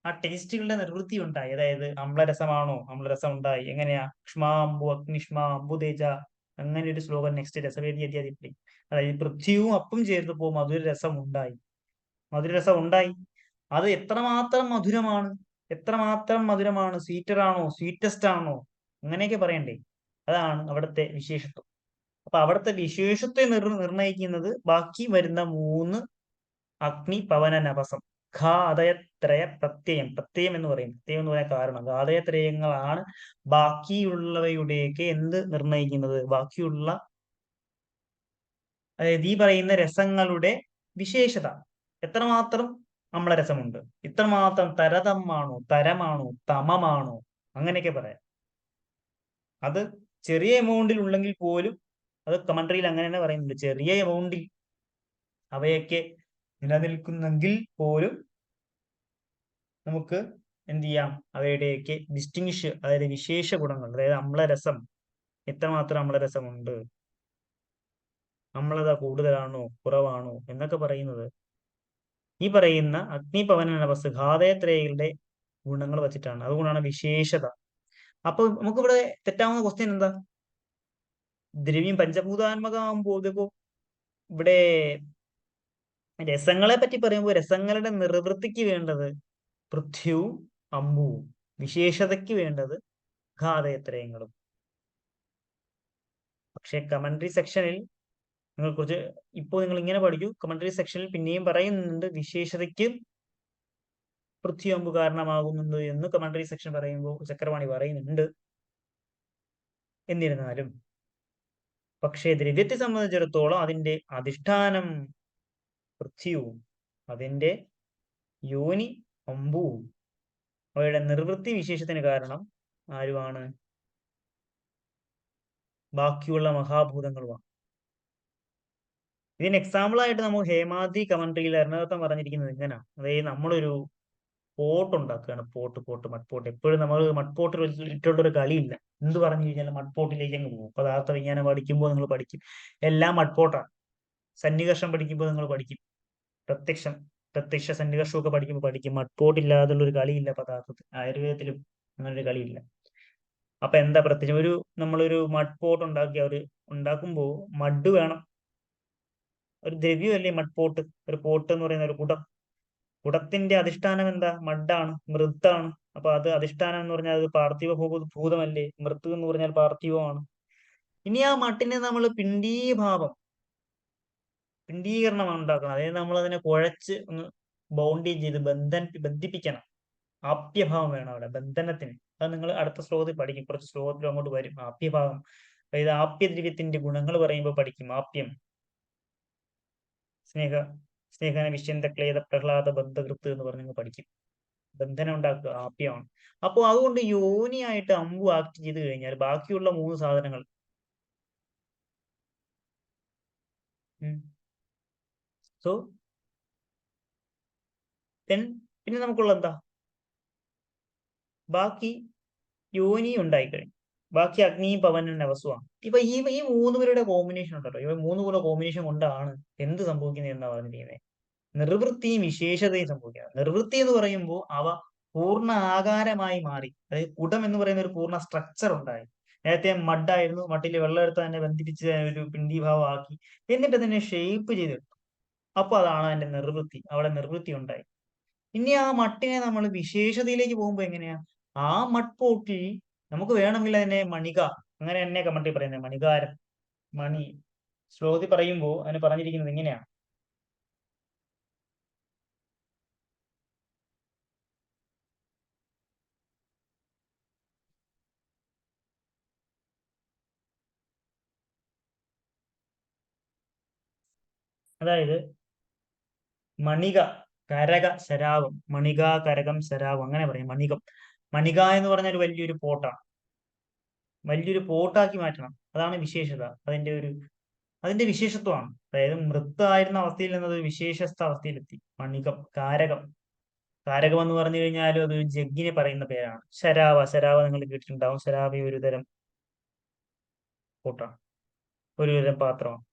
ആ ടേസ്റ്റുകളുടെ നിർവൃത്തി ഉണ്ടായി. അതായത് അമ്ലരസമാണോ? അമ്ലരസം ഉണ്ടായി. എങ്ങനെയാ? ക്ഷ്മാംബു അഗ്നിഷ്മ അമ്പുതേജ. അങ്ങനെ ഒരു ശ്ലോകം നെക്സ്റ്റ് രസവേദി അധ്യായത്തിൽ. അതായത് പൃഥ്വിയും അപ്പം ചേർത്തപ്പോ മധുരരസം ഉണ്ടായി. അത് എത്രമാത്രം മധുരമാണ്, സ്വീറ്റർ ആണോ, സ്വീറ്റസ്റ്റ് ആണോ, അങ്ങനെയൊക്കെ പറയണ്ടേ. അതാണ് അവിടുത്തെ വിശേഷത്വം. അപ്പൊ അവിടുത്തെ വിശേഷത്തെ നിർണയിക്കുന്നത് ബാക്കി വരുന്ന 3 അഗ്നി, പവന, നവസം, ഘാതയത്രയ പ്രത്യയം എന്ന് പറയും. പ്രത്യയം എന്ന് പറയാൻ കാരണം ഘാതയത്രയങ്ങളാണ് ബാക്കിയുള്ളവയുടെയൊക്കെ എന്ത് നിർണയിക്കുന്നത്? ബാക്കിയുള്ള, അതായത് ഈ പറയുന്ന രസങ്ങളുടെ വിശേഷത. എത്രമാത്രം അമ്ലരസമുണ്ട്, ഇത്രമാത്രം തരമാണോ, തമമാണോ, അങ്ങനെയൊക്കെ പറയാം. അത് ചെറിയ എമൗണ്ടിൽ ഉള്ളെങ്കിൽ പോലും, അത് കമന്ററിയിൽ അങ്ങനെ തന്നെ പറയുന്നുണ്ട്, ചെറിയ എമൗണ്ടിൽ അവയൊക്കെ നിലനിൽക്കുന്നെങ്കിൽ പോലും നമുക്ക് എന്ത് ചെയ്യാം, അവയുടെയൊക്കെ ഡിസ്റ്റിങ്ഷ്, അതായത് വിശേഷ ഗുണങ്ങൾ, അതായത് അമ്ലരസം എത്രമാത്രം അമ്ലരസമുണ്ട്, അമ്ലത കൂടുതലാണോ കുറവാണോ എന്നൊക്കെ പറയുന്നത് ഈ പറയുന്ന അഗ്നിപവന നവസ് ഘാതേത്രയകളുടെ ഗുണങ്ങൾ വെച്ചിട്ടാണ്. അതുകൊണ്ടാണ് വിശേഷത. അപ്പൊ നമുക്കിവിടെ തെറ്റാവുന്ന ക്വസ്റ്റ്യൻ എന്താ? ദ്രവ്യം പഞ്ചഭൂതാത്മകമാകുമ്പോൾ ഇതിപ്പോ ഇവിടെ രസങ്ങളെ പറ്റി പറയുമ്പോൾ രസങ്ങളുടെ നിർവൃത്തിക്ക് വേണ്ടത് പൃഥ്വിയും അമ്പുവും, വിശേഷതയ്ക്ക് വേണ്ടത് ഘാതേത്രയങ്ങളും. പക്ഷെ കമന്ററി സെക്ഷനിൽ നിങ്ങൾ കുറച്ച് ഇപ്പോൾ നിങ്ങൾ ഇങ്ങനെ പഠിക്കൂ. കമന്ററി സെക്ഷനിൽ പിന്നെയും പറയുന്നുണ്ട് വിശേഷതയ്ക്ക് പൃഥ്വി അമ്പ് കാരണമാകുന്നുണ്ട് എന്ന് കമന്ററി സെക്ഷൻ പറയുമ്പോൾ ചക്രവാണി പറയുന്നുണ്ട്. എന്നിരുന്നാലും പക്ഷേ ദ്രവ്യത്തെ സംബന്ധിച്ചിടത്തോളം അതിന്റെ അധിഷ്ഠാനം പൃഥ്വിയും അതിന്റെ യോനി അമ്പുവും അവയുടെ നിർവൃത്തി വിശേഷത്തിന് കാരണം ആരുമാണ്? ബാക്കിയുള്ള മഹാഭൂതങ്ങളുമാണ്. ഇതിന് എക്സാമ്പിൾ ആയിട്ട് നമ്മൾ ഹേമാദ്രി കമന്ററിയിൽ എറണാകുളം പറഞ്ഞിരിക്കുന്നത് എങ്ങനെയാണ്? അതായത് നമ്മളൊരു പോട്ട് ഉണ്ടാക്കുകയാണ്. മഡ്പോട്ട്. എപ്പോഴും നമ്മൾ മഡ്പോട്ടിൽ ഇട്ടുള്ളൊരു കളിയില്ല. എന്ത് പറഞ്ഞു കഴിഞ്ഞാൽ മഡ്പോട്ടിലേക്ക് അങ്ങ് പോകും. പദാർത്ഥ വിജ്ഞാനം പഠിക്കുമ്പോൾ നിങ്ങൾ പഠിക്കും എല്ലാം മഡ്പോട്ടാണ്. സന്നികർഷം പഠിക്കുമ്പോൾ നിങ്ങൾ പഠിക്കും. പ്രത്യക്ഷ സന്നികർഷമൊക്കെ പഠിക്കുമ്പോൾ പഠിക്കും മഡ്പോട്ട് ഇല്ലാതുള്ള ഒരു കളിയില്ല പദാർത്ഥത്തിൽ. ആയുർവേദത്തിലും അങ്ങനെ ഒരു കളിയില്ല. അപ്പൊ എന്താ പ്രത്യേകം? നമ്മളൊരു മഡ്പോട്ട് ഉണ്ടാക്കുമ്പോൾ മഡ് വേണം. ഒരു ദ്രവ്യമല്ലേ മഡ്പോട്ട്. ഒരു പോട്ട് എന്ന് പറയുന്ന ഒരു കുടത്തിന്റെ അധിഷ്ഠാനം എന്താ? മഡാണ്, മൃത്താണ്. അപ്പൊ അത് അധിഷ്ഠാനം എന്ന് പറഞ്ഞാൽ അത് പാർത്ഥിവ ഭൂതമല്ലേ? മൃത്ത് എന്ന് പറഞ്ഞാൽ പാർത്ഥിവമാണ്. ഇനി ആ മട്ടിനെ നമ്മൾ പിണ്ടീകരണമാണ് ഉണ്ടാക്കണം. അതായത് നമ്മൾ അതിനെ കുഴച്ച് ഒന്ന് ബൗണ്ടിങ് ചെയ്ത് ബന്ധിപ്പിക്കണം. ആപ്യഭാവം വേണം അവിടെ ബന്ധനത്തിന്. അത് നിങ്ങൾ അടുത്ത ശ്ലോകത്തിൽ പഠിക്കും. കുറച്ച് ശ്ലോകത്തിൽ അങ്ങോട്ട് വരും ആപ്യഭാവം. അതായത് ആപ്യദ്രവ്യത്തിന്റെ ഗുണങ്ങൾ പറയുമ്പോൾ പഠിക്കും. ആപ്യം, സ്നേഹന വിഷ്യന്ത ക്ലേദ പ്രഹ്ലാദ ബന്ധകൃത്ത് എന്ന് പറഞ്ഞ് പഠിക്കും. ബന്ധനം ഉണ്ടാക്കുക ആപ്യമാണ്. അപ്പോൾ അതുകൊണ്ട് യോനിയായിട്ട് അമ്പു ആക്ട് ചെയ്ത് കഴിഞ്ഞാൽ ബാക്കിയുള്ള 3 സാധനങ്ങൾ സോ പിന്നെ നമുക്കുള്ള എന്താ? ബാക്കി യോനി ഉണ്ടായിക്കഴിഞ്ഞു. ബാക്കി അഗ്നിയും പവനും നവസുമാണ്. ഇപ്പൊ ഈ 3 പേരുടെ കോമ്പിനേഷൻ ഉണ്ടല്ലോ, ഇവ 3 പേരുടെ കോമ്പിനേഷൻ കൊണ്ടാണ് എന്ത് സംഭവിക്കുന്നത് എന്നാ പറഞ്ഞിരിക്കുന്നത്? നിർവൃത്തിയും വിശേഷതയും സംഭവിക്കുന്നത്. നിർവൃത്തി എന്ന് പറയുമ്പോൾ അവ പൂർണ്ണ ആകാരമായി മാറി. അതായത് കുടം എന്ന് പറയുന്ന ഒരു പൂർണ്ണ സ്ട്രക്ചർ ഉണ്ടായി. നേരത്തെ മഡായിരുന്നു, മട്ടിൽ വെള്ളം എടുത്ത് തന്നെ ബന്ധിപ്പിച്ച് ഒരു പിണ്ഡീഭാവം ആക്കി, എന്നിട്ട് അതിനെ ഷേപ്പ് ചെയ്തെടുത്തു. അപ്പൊ അതാണ് അതിന്റെ നിർവൃത്തി. അവിടെ നിർവൃത്തി ഉണ്ടായി. ഇനി ആ മട്ടിനെ നമ്മൾ വിശേഷതയിലേക്ക് പോകുമ്പോൾ എങ്ങനെയാ? ആ മട്പോട്ടിൽ നമുക്ക് വേണമെങ്കിൽ അതിനെ മണിക, അങ്ങനെ തന്നെ കമന്ററി പറയുന്നത് മണികാരം, മണി. ശ്ലോകത്തിൽ പറയുമ്പോൾ അതിന് പറഞ്ഞിരിക്കുന്നത് എങ്ങനെയാണ്? അതായത് മണിക, കരക, ശരാവം. മണിക, കരകം, ശരാവം, അങ്ങനെ പറയും. മണിക എന്ന് പറഞ്ഞാൽ വലിയൊരു പോട്ടാണ്. വലിയൊരു പോട്ടാക്കി മാറ്റണം. അതാണ് വിശേഷത. അതിന്റെ വിശേഷത്വമാണ്. അതായത് മൃത്തായിരുന്ന അവസ്ഥയിൽ നിന്നത് വിശേഷസ്ഥ അവസ്ഥയിലെത്തി. കാരകം എന്ന് പറഞ്ഞു കഴിഞ്ഞാൽ അത് ജഗ്ഗിനെ പറയുന്ന പേരാണ്. ശരാവ നിങ്ങൾ കേട്ടിട്ടുണ്ടാവും. ശരാവ ഒരു തരം പോട്ടാണ്, ഒരു തരം പാത്രമാണ്.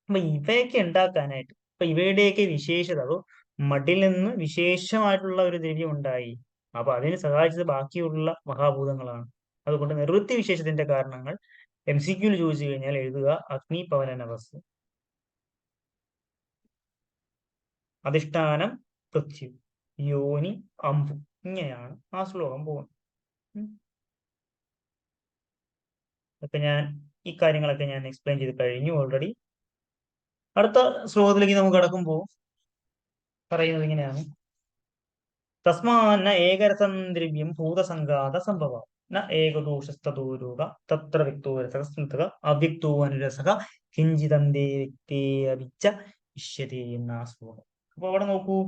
അപ്പൊ ഇവയൊക്കെ ഉണ്ടാക്കാനായിട്ട് ഇവയുടെയൊക്കെ വിശേഷത, അതോ മഡിൽ നിന്ന് വിശേഷമായിട്ടുള്ള ഒരു ദ്രവ്യം ഉണ്ടായി. അപ്പൊ അതിന് സഹായിച്ചത് ബാക്കിയുള്ള മഹാഭൂതങ്ങളാണ്. അതുകൊണ്ട് നിർവൃത്തി വിശേഷത്തിന്റെ കാരണങ്ങൾ MCQ ചോദിച്ചു കഴിഞ്ഞാൽ എഴുതുക അഗ്നി പവന നവസ്, അധിഷ്ഠാനം പൃഥ്വി, യോനി അമ്പു. ഇങ്ങനെയാണ് ആ ശ്ലോകം പോകുന്നത്. അപ്പൊ ഈ കാര്യങ്ങളൊക്കെ ഞാൻ എക്സ്പ്ലെയിൻ ചെയ്ത് കഴിഞ്ഞു ഓൾറെഡി. അടുത്ത ശ്ലോകത്തിലേക്ക് നമുക്ക് കടക്കുമ്പോൾ പറയുന്നത് ഇങ്ങനെയാണ്: തസ്മാന്ന ഏകരസം ദ്രവ്യം ഭൂതസംഘാത സംഭവം ന ഏകദോഷസ്തൂരൂപ തത്ര വ്യക്തോ രസക സ്മൃതക അവ്യക്തോ അനുരസക കിഞ്ചിതന്തേ വ്യക്തേ അവിച്ച ഇഷ്യതേ എന്ന ശ്ലോകം. അപ്പൊ അവിടെ നോക്കൂ.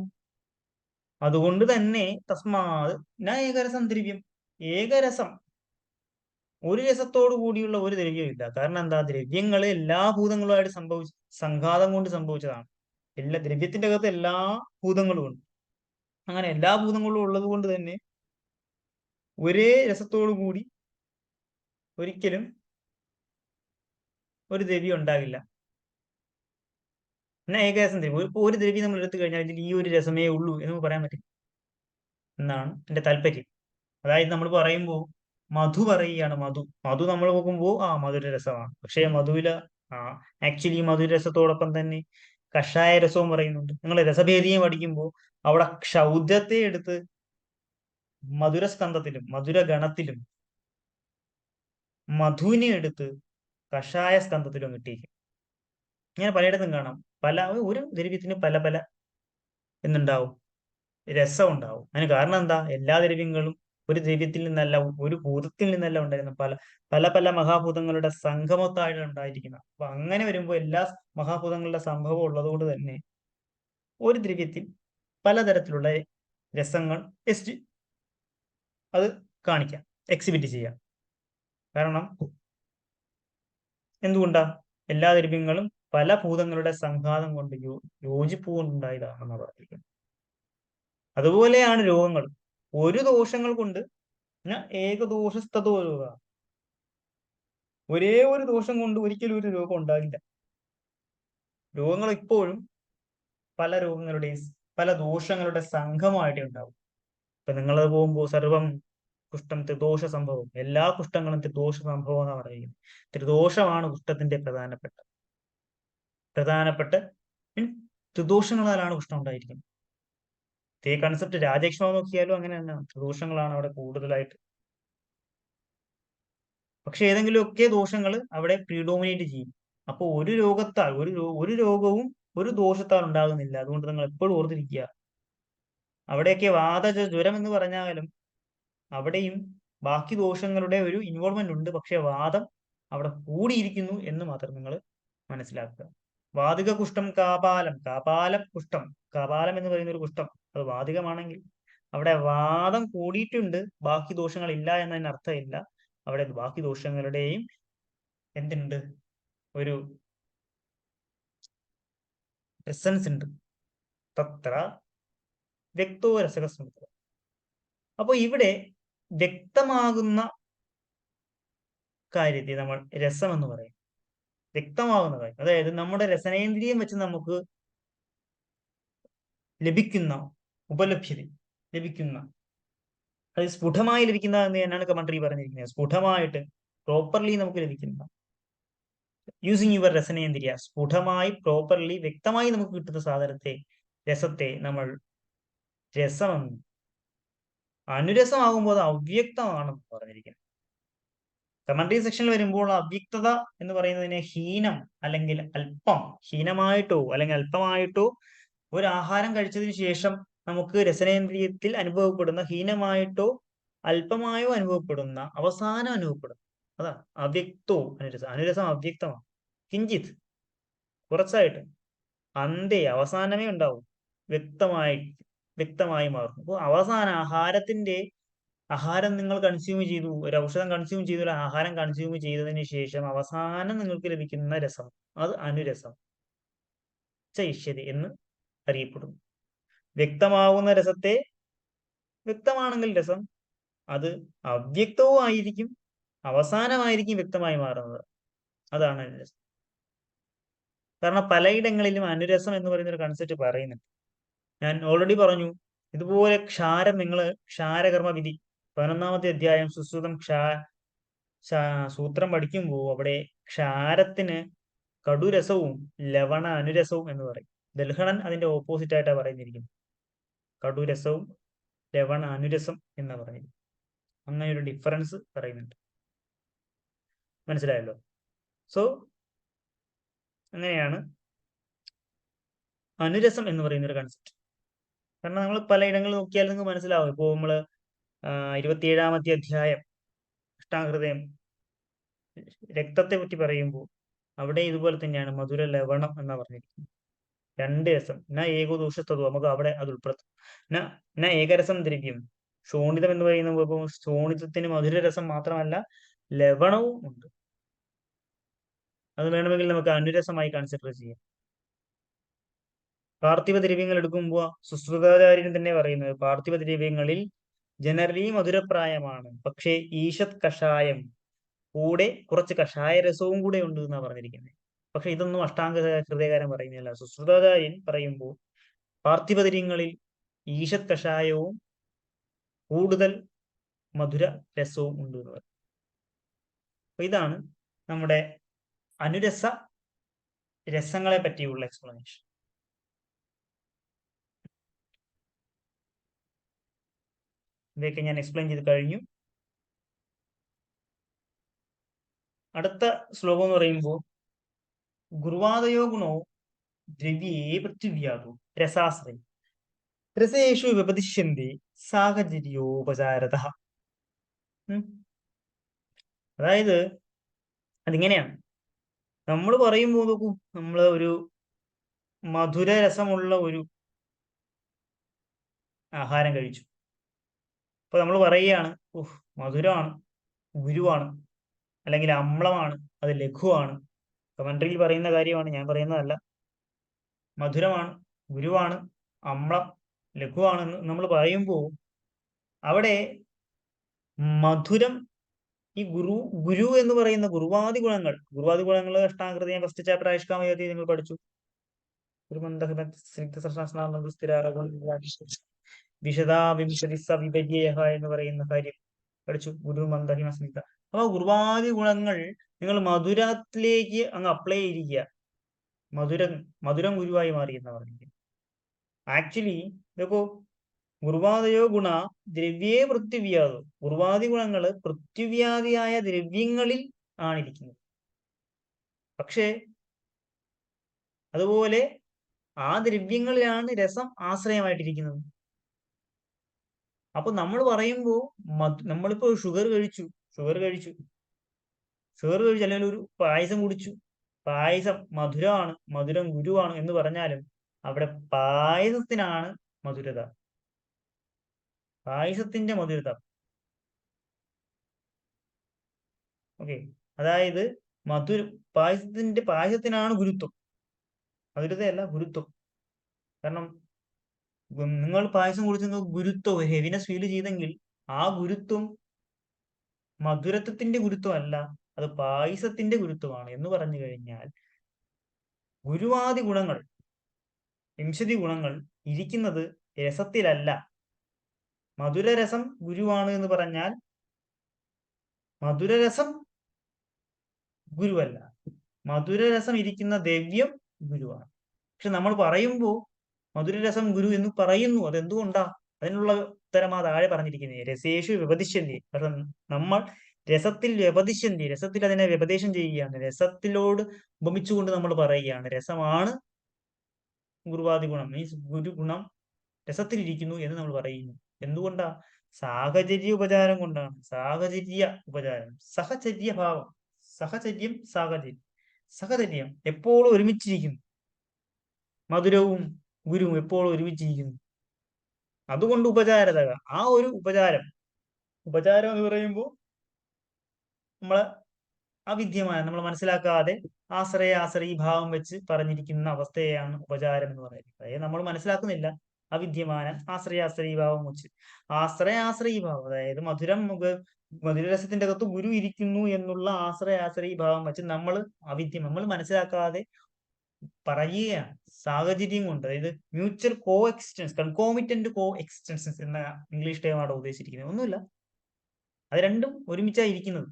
അതുകൊണ്ട് തന്നെ തസ്മാത് ന ഏകരസം ദ്രവ്യം, ഏകരസം, ഒരു രസത്തോടു കൂടിയുള്ള ഒരു ദ്രവ്യമില്ല. കാരണം എന്താ? ദ്രവ്യങ്ങൾ എല്ലാ ഭൂതങ്ങളുമായിട്ട് സംഘാതം കൊണ്ട് സംഭവിച്ചതാണ്. ദ്രവ്യത്തിന്റെ അകത്ത് എല്ലാ ഭൂതങ്ങളും ഉണ്ട്. അങ്ങനെ എല്ലാ ഭൂതങ്ങളും ഉള്ളത് കൊണ്ട് തന്നെ ഒരേ രസത്തോടു കൂടി ഒരിക്കലും ഒരു ദ്രവ്യം ഉണ്ടാകില്ല. എന്നാൽ ഏകരസം ദ്രവ്യം, ഇപ്പൊ ഒരു ദ്രവ്യം നമ്മൾ എടുത്തു കഴിഞ്ഞാൽ ഇതിൽ ഈ ഒരു രസമേ ഉള്ളൂ എന്ന് നമുക്ക് പറയാൻ പറ്റും എന്നാണ് എന്റെ താല്പര്യം. അതായത് നമ്മൾ പറയുമ്പോൾ മധു പറയുകയാണ്, മധു മധു നമ്മൾ നോക്കുമ്പോൾ മധുര രസമാണ്. പക്ഷേ മധുവില ആ ആക്ച്വലി മധുര രസത്തോടൊപ്പം തന്നെ കഷായ രസവും പറയുന്നുണ്ട്. നിങ്ങൾ രസഭേദിയും പഠിക്കുമ്പോൾ അവിടെ ക്ഷൗദ്രത്തെ എടുത്ത് മധുരസ്കന്ധത്തിലും മധുരഗണത്തിലും മധുവിനെ എടുത്ത് കഷായ സ്കന്ധത്തിലും കിട്ടിയിരിക്കും. ഇങ്ങനെ പലയിടത്തും കാണാം. പല ഒരു ദ്രവ്യത്തിന് പല പല എന്തുണ്ടാവും, രസം ഉണ്ടാവും. അതിന് കാരണം എന്താ? എല്ലാ ദ്രവ്യങ്ങളും ഒരു ദ്രവ്യത്തിൽ നിന്നല്ല, ഒരു ഭൂതത്തിൽ നിന്നല്ല ഉണ്ടായിരുന്നത്, പല പല പല മഹാഭൂതങ്ങളുടെ സംഗമത്തായാണ് ഉണ്ടായിരിക്കുന്നത്. അപ്പൊ അങ്ങനെ വരുമ്പോൾ എല്ലാ മഹാഭൂതങ്ങളുടെ സംഭവം ഉള്ളതുകൊണ്ട് തന്നെ ഒരു ദ്രവ്യത്തിൽ പലതരത്തിലുള്ള രസങ്ങൾ അത് കാണിക്കാം, എക്സിബിറ്റ് ചെയ്യാം. കാരണം എന്തുകൊണ്ടാ? എല്ലാ ദ്രവ്യങ്ങളും പല ഭൂതങ്ങളുടെ സംഘാതം കൊണ്ട് യോജിപ്പ് കൊണ്ടുണ്ടായതാണെന്ന് പറഞ്ഞിരിക്കുന്നത്. അതുപോലെയാണ് രോഗങ്ങൾ. ഒരു ദോഷങ്ങൾ കൊണ്ട് ഏകദോഷസ്തോ രോഗ, ഒരേ ഒരു ദോഷം കൊണ്ട് ഒരിക്കലും ഒരു രോഗം ഉണ്ടാകില്ല. രോഗങ്ങൾ ഇപ്പോഴും പല രോഗങ്ങളുടെയും പല ദോഷങ്ങളുടെ സംഘമായിട്ടേ ഉണ്ടാവും. ഇപ്പൊ നിങ്ങളത് പോകുമ്പോൾ സർവം കുഷ്ഠം ത്രിദോഷ സംഭവം, എല്ലാ കുഷ്ഠങ്ങളും ത്രിദോഷ സംഭവം എന്നാണ് പറയുന്നത്. ത്രിദോഷമാണ് കുഷ്ഠത്തിന്റെ പ്രധാനപ്പെട്ട ത്രിദോഷങ്ങളാലാണ് കുഷ്ഠം ഉണ്ടായിരിക്കുന്നത്. ഇതേ കൺസെപ്റ്റ് രാജേക്ഷ്മാവ് നോക്കിയാലും അങ്ങനെ തന്നെയാണ്. ത്രിദോഷങ്ങളാണ് അവിടെ കൂടുതലായിട്ട്. പക്ഷെ ഏതെങ്കിലുമൊക്കെ ദോഷങ്ങൾ അവിടെ പ്രീഡോമിനേറ്റ് ചെയ്യും. അപ്പോൾ ഒരു രോഗത്താൽ ഒരു രോഗവും ഒരു ദോഷത്താൽ ഉണ്ടാകുന്നില്ല. അതുകൊണ്ട് നിങ്ങൾ എപ്പോഴും ഓർത്തിരിക്കുക, അവിടെയൊക്കെ ജ്വരം എന്ന് പറഞ്ഞാലും അവിടെയും ബാക്കി ദോഷങ്ങളുടെ ഒരു ഇൻവോൾവ്മെന്റ് ഉണ്ട്. പക്ഷെ വാദം അവിടെ കൂടിയിരിക്കുന്നു എന്ന് മാത്രം നിങ്ങൾ മനസ്സിലാക്കുക. വാതിക കുഷ്ഠം കാപാലം, കാപാലം കുഷ്ഠം, കാപാലം എന്ന് പറയുന്ന ഒരു കുഷ്ഠം അത് വാതികമാണെങ്കിൽ അവിടെ വാദം കൂടിയിട്ടുണ്ട്, ബാക്കി ദോഷങ്ങൾ ഇല്ല എന്നതിന് അർത്ഥമില്ല. അവിടെ ബാക്കി ദോഷങ്ങളുടെയും എന്തുണ്ട്, ഒരു പ്രസൻസ് ഉണ്ട്. തത്ര വ്യക്തോ രസകസ്മൃത. അപ്പൊ ഇവിടെ വ്യക്തമാകുന്ന കാര്യത്തെ നമ്മൾ രസം എന്ന് പറയും. വ്യക്തമാകുന്ന കാര്യം, അതായത് നമ്മുടെ രസനേന്ദ്രിയം വെച്ച് നമുക്ക് ലഭിക്കുന്ന ഉപലഭ്യത, ലഭിക്കുന്ന അത് സ്ഫുടമായി ലഭിക്കുന്ന എന്ന് തന്നെയാണ് കമന്ററി പറഞ്ഞിരിക്കുന്നത്. സ്ഫുടമായിട്ട് പ്രോപ്പർലി നമുക്ക് ലഭിക്കുന്ന, യൂസിങ് യുവർ രസനേന്ദ്രിയ, സ്ഫുടമായി പ്രോപ്പർലി വ്യക്തമായി നമുക്ക് കിട്ടുന്ന സാധനത്തെ, രസത്തെ നമ്മൾ രസമെന്ന്. അനുരസമാകുമ്പോൾ അത് അവ്യക്തമാണെന്ന് പറഞ്ഞിരിക്കുന്നത്. കമന്ററി സെക്ഷനിൽ വരുമ്പോൾ അവ്യക്തത എന്ന് പറയുന്നതിനെ ഹീനം അല്ലെങ്കിൽ അല്പം, ഹീനമായിട്ടോ അല്ലെങ്കിൽ അല്പമായിട്ടോ ഒരു ആഹാരം കഴിച്ചതിന് ശേഷം നമുക്ക് രസനേന്ദ്രിയത്തിൽ അനുഭവപ്പെടുന്ന, ഹീനമായിട്ടോ അല്പമായോ അനുഭവപ്പെടുന്ന, അവസാനം അനുഭവപ്പെടുന്ന അതാണ് അവ്യക്തോ അനുരസം. അനുരസം അവ്യക്തമാണ്. കിഞ്ചിത്, കുറച്ചായിട്ട്, അന്തേ, അവസാനമേ ഉണ്ടാവും, വ്യക്തമായി മാറും. അപ്പോൾ അവസാന ആഹാരം നിങ്ങൾ കൺസ്യൂം ചെയ്തു, ഒരു ഔഷധം കൺസ്യൂം ചെയ്തു, ഒരു ആഹാരം കൺസ്യൂം ചെയ്തതിന് ശേഷം അവസാനം നിങ്ങൾക്ക് ലഭിക്കുന്ന രസം അത് അനുരസം, ചൈഷ്യതി എന്ന് അറിയപ്പെടുന്നു. വ്യക്തമാവുന്ന രസത്തെ, വ്യക്തമാണെങ്കിൽ രസം അത് അവ്യക്തവും ആയിരിക്കും, അവസാനമായിരിക്കും വ്യക്തമായി മാറുന്നത്. അതാണ് അനുരസം. കാരണം പലയിടങ്ങളിലും അനുരസം എന്ന് പറയുന്ന ഒരു കൺസെപ്റ്റ് പറയുന്നുണ്ട്. ഞാൻ ഓൾറെഡി പറഞ്ഞു, ഇതുപോലെ ക്ഷാരം, നിങ്ങൾ ക്ഷാരകർമ്മ വിധി 11ാമത്തെ അധ്യായം സുശ്രുതം സൂത്രം പഠിക്കുമ്പോൾ അവിടെ ക്ഷാരത്തിന് കടുരസവും ലവണ അനുരസവും എന്ന് പറയും. ദൽഹണൻ അതിന്റെ ഓപ്പോസിറ്റ് ആയിട്ടാണ് പറയുന്നിരിക്കുന്നത്. കടുരസവും ലവണ അനുരസം എന്ന് പറഞ്ഞിരിക്കും. അങ്ങനെ ഒരു ഡിഫറൻസ് പറയുന്നുണ്ട്. മനസ്സിലായല്ലോ? സോ അങ്ങനെയാണ് അനുരസം എന്ന് പറയുന്ന ഒരു കൺസെപ്റ്റ്. കാരണം നമ്മൾ പലയിടങ്ങളിൽ നോക്കിയാൽ നിങ്ങൾക്ക് മനസ്സിലാവും. ഇപ്പോൾ നമ്മള് 27ാമത്തെ അധ്യായം അഷ്ടാഹൃദയം രക്തത്തെ പറ്റി പറയുമ്പോൾ അവിടെ ഇതുപോലെ തന്നെയാണ് മധുര ലവണം എന്നാ പറഞ്ഞിരിക്കുന്നത്. രണ്ട് രസം. ഏകദോഷത്വം നമുക്ക് അവിടെ അത് ഉൾപ്പെടുത്തും. ഏകരസം ദ്രവ്യം ശോണിതം എന്ന് പറയുന്ന ശോണിതത്തിന് മധുരരസം മാത്രമല്ല ലവണവും ഉണ്ട്. അത് വേണമെങ്കിൽ നമുക്ക് അനുരസമായി കൺസിഡർ ചെയ്യാം. പാർത്ഥിവ ദ്രവ്യങ്ങൾ എടുക്കുമ്പോൾ സുശ്രുതാചാര്യൻ തന്നെ പറയുന്നത് പാർത്ഥിവ ദ്രവ്യങ്ങളിൽ ജനറലി മധുരപ്രായമാണ്, പക്ഷേ ഈഷത് കഷായം കൂടെ കുറച്ച് കഷായ രസവും കൂടെ ഉണ്ട് എന്നാണ് പറഞ്ഞിരിക്കുന്നത്. പക്ഷെ ഇതൊന്നും അഷ്ടാംഗ ഹൃദയകാരൻ പറയുന്നില്ല. സുശ്രുതാചാര്യൻ പറയുമ്പോൾ പാർത്ഥിവ ഈഷത് കഷായവും കൂടുതൽ മധുര രസവും ഉണ്ട് എന്ന് പറയും. അപ്പൊ ഇതാണ് നമ്മുടെ അനുരസ രസങ്ങളെ പറ്റിയുള്ള എക്സ്പ്ലനേഷൻ. ഇതൊക്കെ ഞാൻ എക്സ്പ്ലെയിൻ ചെയ്ത് കഴിഞ്ഞു. അടുത്ത ശ്ലോകം എന്ന് പറയുമ്പോൾ ഗുരുവാദയോ ഗുണോ ദ്രവ്യേ പൃഥിവ്യാദോ രസാശ്രയം രസേഷു വ്യപദിശ്യന്തി സാഹചര്യോപചാരത. അതായത് അതിങ്ങനെയാണ്. നമ്മൾ പറയുമ്പോൾ നോക്കൂ, നമ്മൾ ഒരു മധുരരസമുള്ള ഒരു ആഹാരം കഴിച്ചു. അപ്പൊ നമ്മൾ പറയുകയാണ്, മധുരമാണ്, ഗുരുവാണ്, അല്ലെങ്കിൽ അമ്ലമാണ്, അത് ലഘുവാണ്. കമന്ററിയിൽ പറയുന്ന കാര്യമാണ്, ഞാൻ പറയുന്നതല്ല. മധുരമാണ്, ഗുരുവാണ്, അമ്ളം, ലഘുവാണെന്ന് നമ്മൾ പറയുമ്പോൾ അവിടെ മധുരം, ഈ ഗുരു എന്ന് പറയുന്ന ഗുരുവാദി ഗുണങ്ങൾ അഷ്ടാംഗൃതി ഫസ്റ്റ് ചാപ്റ്റർ ആയിഷ്കാമയതി നിങ്ങൾ പഠിച്ചു. വിശദാവിംശതി സവിപര്യേഹ എന്ന് പറയുന്ന കാര്യം പഠിച്ചു. ഗുരു മന്ദഹിമ സ്നിഗ്ധ. അപ്പൊ ഗുരുവാദി ഗുണങ്ങൾ നിങ്ങൾ മധുരത്തിലേക്ക് അങ്ങ് അപ്ലൈ ചെയ്തിരിക്കുക. മധുരം ഗുരുവായി മാറി എന്ന് പറഞ്ഞിരിക്കുന്നത്. ആക്ച്വലി ഇതൊക്കെ ഗുരുവാദയോ ഗുണ ദ്രവ്യേ പൃഥ്വിവ്യാദോ. ഗുരുവാദി ഗുണങ്ങൾ പൃഥ്വിവ്യാദിയായ ദ്രവ്യങ്ങളിൽ ആണിരിക്കുന്നത്. പക്ഷേ അതുപോലെ ആ ദ്രവ്യങ്ങളിലാണ് രസം ആശ്രയമായിട്ടിരിക്കുന്നത്. അപ്പൊ നമ്മൾ പറയുമ്പോൾ നമ്മളിപ്പോ ഷുഗർ കഴിച്ചു, അല്ലെങ്കിൽ ഒരു പായസം കുടിച്ചു, പായസം മധുരമാണ്, മധുരം ഗുരുവാണ് എന്ന് പറഞ്ഞാലും അവിടെ പായസത്തിനാണ് മധുരത, പായസത്തിന്റെ മധുരത. ഓക്കെ, അതായത് പായസത്തിനാണ് ഗുരുത്വം, മധുരതയല്ല ഗുരുത്വം. കാരണം നിങ്ങൾ പായസം കുടിച്ച ഗുരുത്വം, ഹെവിനെസ് ഫീൽ ചെയ്തെങ്കിൽ ആ ഗുരുത്വം മധുരത്വത്തിന്റെ ഗുരുത്വമല്ല, അത് പായസത്തിന്റെ ഗുരുത്വമാണ്. എന്ന് പറഞ്ഞു കഴിഞ്ഞാൽ ഗുരുവാദി ഗുണങ്ങൾ, വിംശതി ഗുണങ്ങൾ ഇരിക്കുന്നത് രസത്തിലല്ല. മധുരരസം ഗുരുവാണ് എന്ന് പറഞ്ഞാൽ മധുരരസം ഗുരുവല്ല, മധുരരസം ഇരിക്കുന്ന ദ്രവ്യം ഗുരുവാണ്. പക്ഷെ നമ്മൾ പറയുമ്പോൾ മധുരരസം ഗുരു എന്ന് പറയുന്നു. അതെന്തുകൊണ്ടാ? അതിനുള്ള ഉത്തരമാ താഴെ പറഞ്ഞിരിക്കുന്നത്. രസേഷു വ്യപദിശ്യന്തി. കാരണം നമ്മൾ രസത്തിൽ വ്യപദിശ്യന്തി, രസത്തിൽ അതിനെ വ്യപദേശം ചെയ്യുകയാണ്. രസത്തിലോട് ഉപമിച്ചുകൊണ്ട് നമ്മൾ പറയുകയാണ് രസമാണ് ഗുരുവാദി ഗുണം, മീൻസ് ഗുരു ഗുണം രസത്തിലിരിക്കുന്നു എന്ന് നമ്മൾ പറയുന്നു. എന്തുകൊണ്ടാ? സാഹചര്യ ഉപചാരം കൊണ്ടാണ്. സാഹചര്യ ഉപചാരം, സഹചര്യഭാവം, സാഹചര്യം സഹചര്യം എപ്പോഴും ഒരുമിച്ചിരിക്കുന്നു. മധുരവും ഗുരുവും എപ്പോഴും ഒരുമിച്ചിരിക്കുന്നു. അതുകൊണ്ട് ഉപചാരത, ആ ഒരു ഉപചാരം എന്ന് പറയുമ്പോൾ നമ്മളെ അവിദ്യമായ, നമ്മൾ മനസ്സിലാക്കാതെ ആശ്രയി ഭാവം വെച്ച് പറഞ്ഞിരിക്കുന്ന അവസ്ഥയെയാണ് ഉപചാരം എന്ന് പറയുന്നത്. അതായത് നമ്മൾ മനസ്സിലാക്കുന്നില്ല, അവിദ്യമാന ആശ്രയി ഭാവം വെച്ച് ആശ്രയി ഭാവം, അതായത് മധുരരസത്തിന്റെ അകത്ത് ഗുരു ഇരിക്കുന്നു എന്നുള്ള ആശ്രയി ഭാവം വെച്ച് നമ്മൾ മനസ്സിലാക്കാതെ പറയുകയാണ്. സാഹചര്യം കൊണ്ട്, അതായത് mutual coexistence, concomitant coexistence എന്ന ഇംഗ്ലീഷ് ടേമാണ് ഉദ്ദേശിച്ചിരിക്കുന്നത്. ഒന്നുമില്ല, അത് രണ്ടും ഒരുമിച്ചായിരിക്കുന്നത്.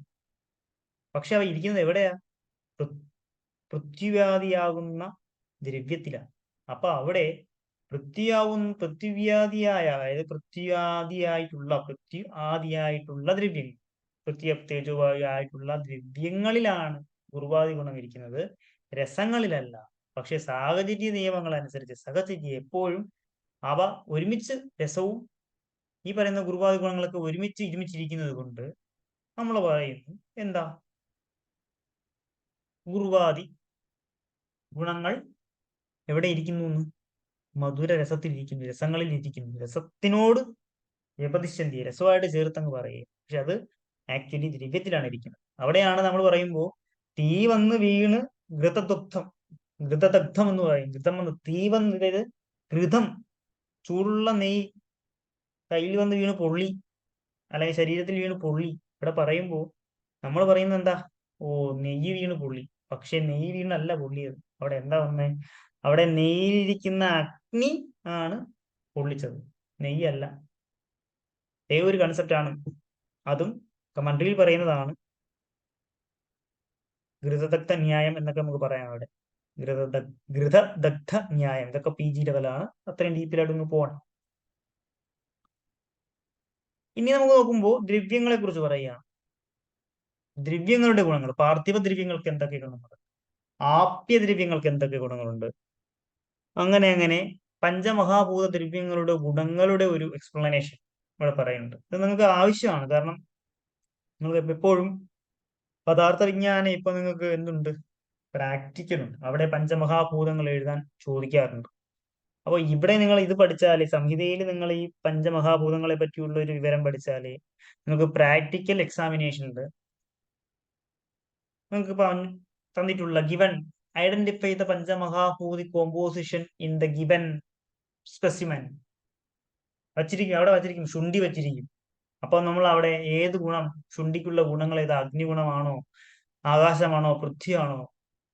പക്ഷെ അവ ഇരിക്കുന്നത് എവിടെയാ? പൃഥ്വിവ്യാദിയാകുന്ന ദ്രവ്യത്തിലാണ്. അപ്പൊ അവിടെ പൃഥ്വിവ്യാദിയായ, അതായത് പൃഥ്വിയാദിയായിട്ടുള്ള ദ്രവ്യങ്ങൾ, തേജോവാദിയായിട്ടുള്ള ദ്രവ്യങ്ങളിലാണ് ഗുരുവാദി ഗുണം ഇരിക്കുന്നത്, രസങ്ങളിലല്ല. പക്ഷെ സാഹചര്യ നിയമങ്ങൾ അനുസരിച്ച് സഹചര്യ എപ്പോഴും അവ ഒരുമിച്ച്, രസവും ഈ പറയുന്ന ഗുരുവാദി ഗുണങ്ങളൊക്കെ ഒരുമിച്ചിരിക്കുന്നത് കൊണ്ട് നമ്മൾ പറയുന്നു എന്താ? ഗുരുവാദി ഗുണങ്ങൾ എവിടെ ഇരിക്കുന്നു? മധുര രസത്തിലിരിക്കുന്നു, രസങ്ങളിൽ ഇരിക്കുന്നു. രസത്തിനോട് വ്യപദിശ്യന്തി, രസമായിട്ട് ചേർത്തങ്ങ് പറയുക. പക്ഷെ അത് ആക്ച്വലി ദ്രവ്യത്തിലാണ് ഇരിക്കുന്നത്. അവിടെയാണ് നമ്മൾ പറയുമ്പോൾ തീ വന്ന് വീണ് ഘൃതദഗ്ധം എന്ന് പറയും. തീ വന്ന്, അതായത് ഘൃതം, ചൂടുള്ള നെയ്യ് കയ്യിൽ വന്ന് വീണ് പൊള്ളി, അല്ലെങ്കിൽ ശരീരത്തിൽ വീണ് പൊള്ളി. ഇവിടെ പറയുമ്പോൾ നമ്മൾ പറയുന്നത് എന്താ? ഓ, നെയ്യ് വീണ് പൊള്ളി. പക്ഷെ നെയ്യ് വീണല്ല പൊള്ളിയത്. അവിടെ എന്താ വന്നേ? അവിടെ നെയ്യിലിരിക്കുന്ന അഗ്നി ആണ് പൊള്ളിച്ചത്, നെയ്യല്ല. ഒരു കൺസെപ്റ്റ് ആണ്. അതും കമന്ററിയിൽ പറയുന്നതാണ്. ഘൃതദഗ്ധ ന്യായം എന്നൊക്കെ നമുക്ക് പറയാം. അവിടെ ഘൃതദഗ്ധ ന്യായം, ഇതൊക്കെ PG ലെവലാണ്. അത്രയും ഡീപ്പിലായിട്ട് ഒന്ന് പോകണം. ഇനി നമുക്ക് നോക്കുമ്പോൾ ദ്രവ്യങ്ങളെ കുറിച്ച് പറയുകയാണ്. ദ്രവ്യങ്ങളുടെ ഗുണങ്ങൾ, പാർത്ഥിവ ദ്രവ്യങ്ങൾക്ക് എന്തൊക്കെ ഗുണങ്ങൾ, ആപ്യ ദ്രവ്യങ്ങൾക്ക് എന്തൊക്കെ ഗുണങ്ങളുണ്ട്, അങ്ങനെ അങ്ങനെ പഞ്ചമഹാഭൂത ദ്രവ്യങ്ങളുടെ ഗുണങ്ങളുടെ ഒരു എക്സ്പ്ലനേഷൻ ഇവിടെ പറയുന്നുണ്ട്. ഇത് നിങ്ങൾക്ക് ആവശ്യമാണ്. കാരണം നിങ്ങൾക്ക് എപ്പോഴും പദാർത്ഥ വിജ്ഞാനം ഇപ്പൊ നിങ്ങൾക്ക് എന്തുണ്ട്, പ്രാക്ടിക്കൽ ഉണ്ട്. അവിടെ പഞ്ചമഹാഭൂതങ്ങൾ എഴുതാൻ ചോദിക്കാറുണ്ട്. അപ്പോൾ ഇവിടെ നിങ്ങൾ ഇത് പഠിച്ചാൽ, സംഹിതയിൽ നിങ്ങൾ ഈ പഞ്ചമഹാഭൂതങ്ങളെ പറ്റിയുള്ള ഒരു വിവരം പഠിച്ചാൽ നിങ്ങൾക്ക് പ്രാക്ടിക്കൽ എക്സാമിനേഷനിൽ നിങ്ങൾക്ക് തന്നിട്ടുള്ള given identify the panchamahabhuti composition in the given specimen വച്ചിരിക്കും. അവിടെ വച്ചിരിക്കും, ശുണ്ഠി വച്ചിരിക്കും. അപ്പൊ നമ്മൾ അവിടെ ഏത് ഗുണം, ശുണ്ഠിക്കുള്ള ഗുണങ്ങൾ ഏത്, അഗ്നിഗുണമാണോ, ആകാശമാണോ, പൃഥ്വിയാണോ?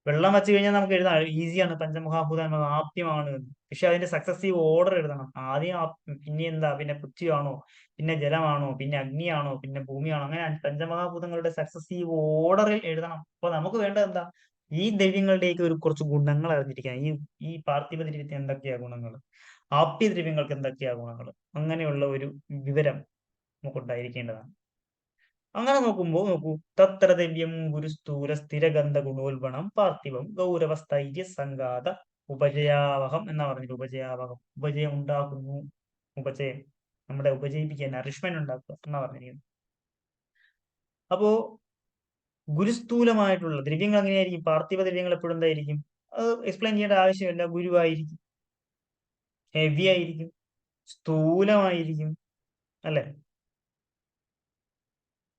വെള്ളം വെച്ച് കഴിഞ്ഞാൽ നമുക്ക് എഴുതാം, ഈസിയാണ്. പഞ്ചമഹാഭൂതം ആപ്യമാണ്. പക്ഷെ അതിന്റെ സക്സസീവ് ഓർഡർ എഴുതണം. ആദ്യം പിന്നെ എന്താ, പിന്നെ പൃഥ്വിയാണോ, പിന്നെ ജലമാണോ, പിന്നെ അഗ്നിയാണോ, പിന്നെ ഭൂമിയാണോ, അങ്ങനെ പഞ്ചമഹാഭൂതങ്ങളുടെ സക്സസീവ് ഓർഡറിൽ എഴുതണം. അപ്പൊ നമുക്ക് വേണ്ടത് എന്താ? ഈ ദ്രവ്യങ്ങളുടെയൊക്കെ ഒരു കുറച്ച് ഗുണങ്ങൾ അറിഞ്ഞിരിക്കാൻ. ഈ പാർത്ഥിവ ദ്രവ്യത്തിന് എന്തൊക്കെയാ ഗുണങ്ങൾ, ആപ്യ ദ്രവ്യങ്ങൾക്ക് എന്തൊക്കെയാ ഗുണങ്ങൾ, അങ്ങനെയുള്ള ഒരു വിവരം നമുക്കുണ്ടായിരിക്കേണ്ടതാണ്. അങ്ങനെ നോക്കൂ, തത്ര ദ്രവ്യം ഗുരുസ്ഥൂല സ്ഥിരഗന്ധ ഗുണോൽബണം പാർത്ഥിവം ഗൗരവ സ്ഥൈര്യ സംഘാത ഉപജയാവഹം എന്നാ പറഞ്ഞിട്ട്. ഉപജയാവഹം, ഉപജയം ഉണ്ടാക്കുന്നു. ഉപജയം, നമ്മുടെ ഉപജയിപ്പിക്കുക, നറിഷ്മെന്റ് ഉണ്ടാക്കുക എന്നാ പറഞ്ഞിരിക്കുന്നത്. അപ്പോ ഗുരുസ്ഥൂലമായിട്ടുള്ള ദ്രവ്യങ്ങൾ എങ്ങനെയായിരിക്കും? പാർത്ഥിവ ദ്രവ്യങ്ങൾ എപ്പോഴും എന്തായിരിക്കും? അത് എക്സ്പ്ലെയിൻ ചെയ്യേണ്ട ആവശ്യമില്ല. ഗുരുവായിരിക്കും, ഹെവി ആയിരിക്കും, സ്ഥൂലമായിരിക്കും, അല്ലെ?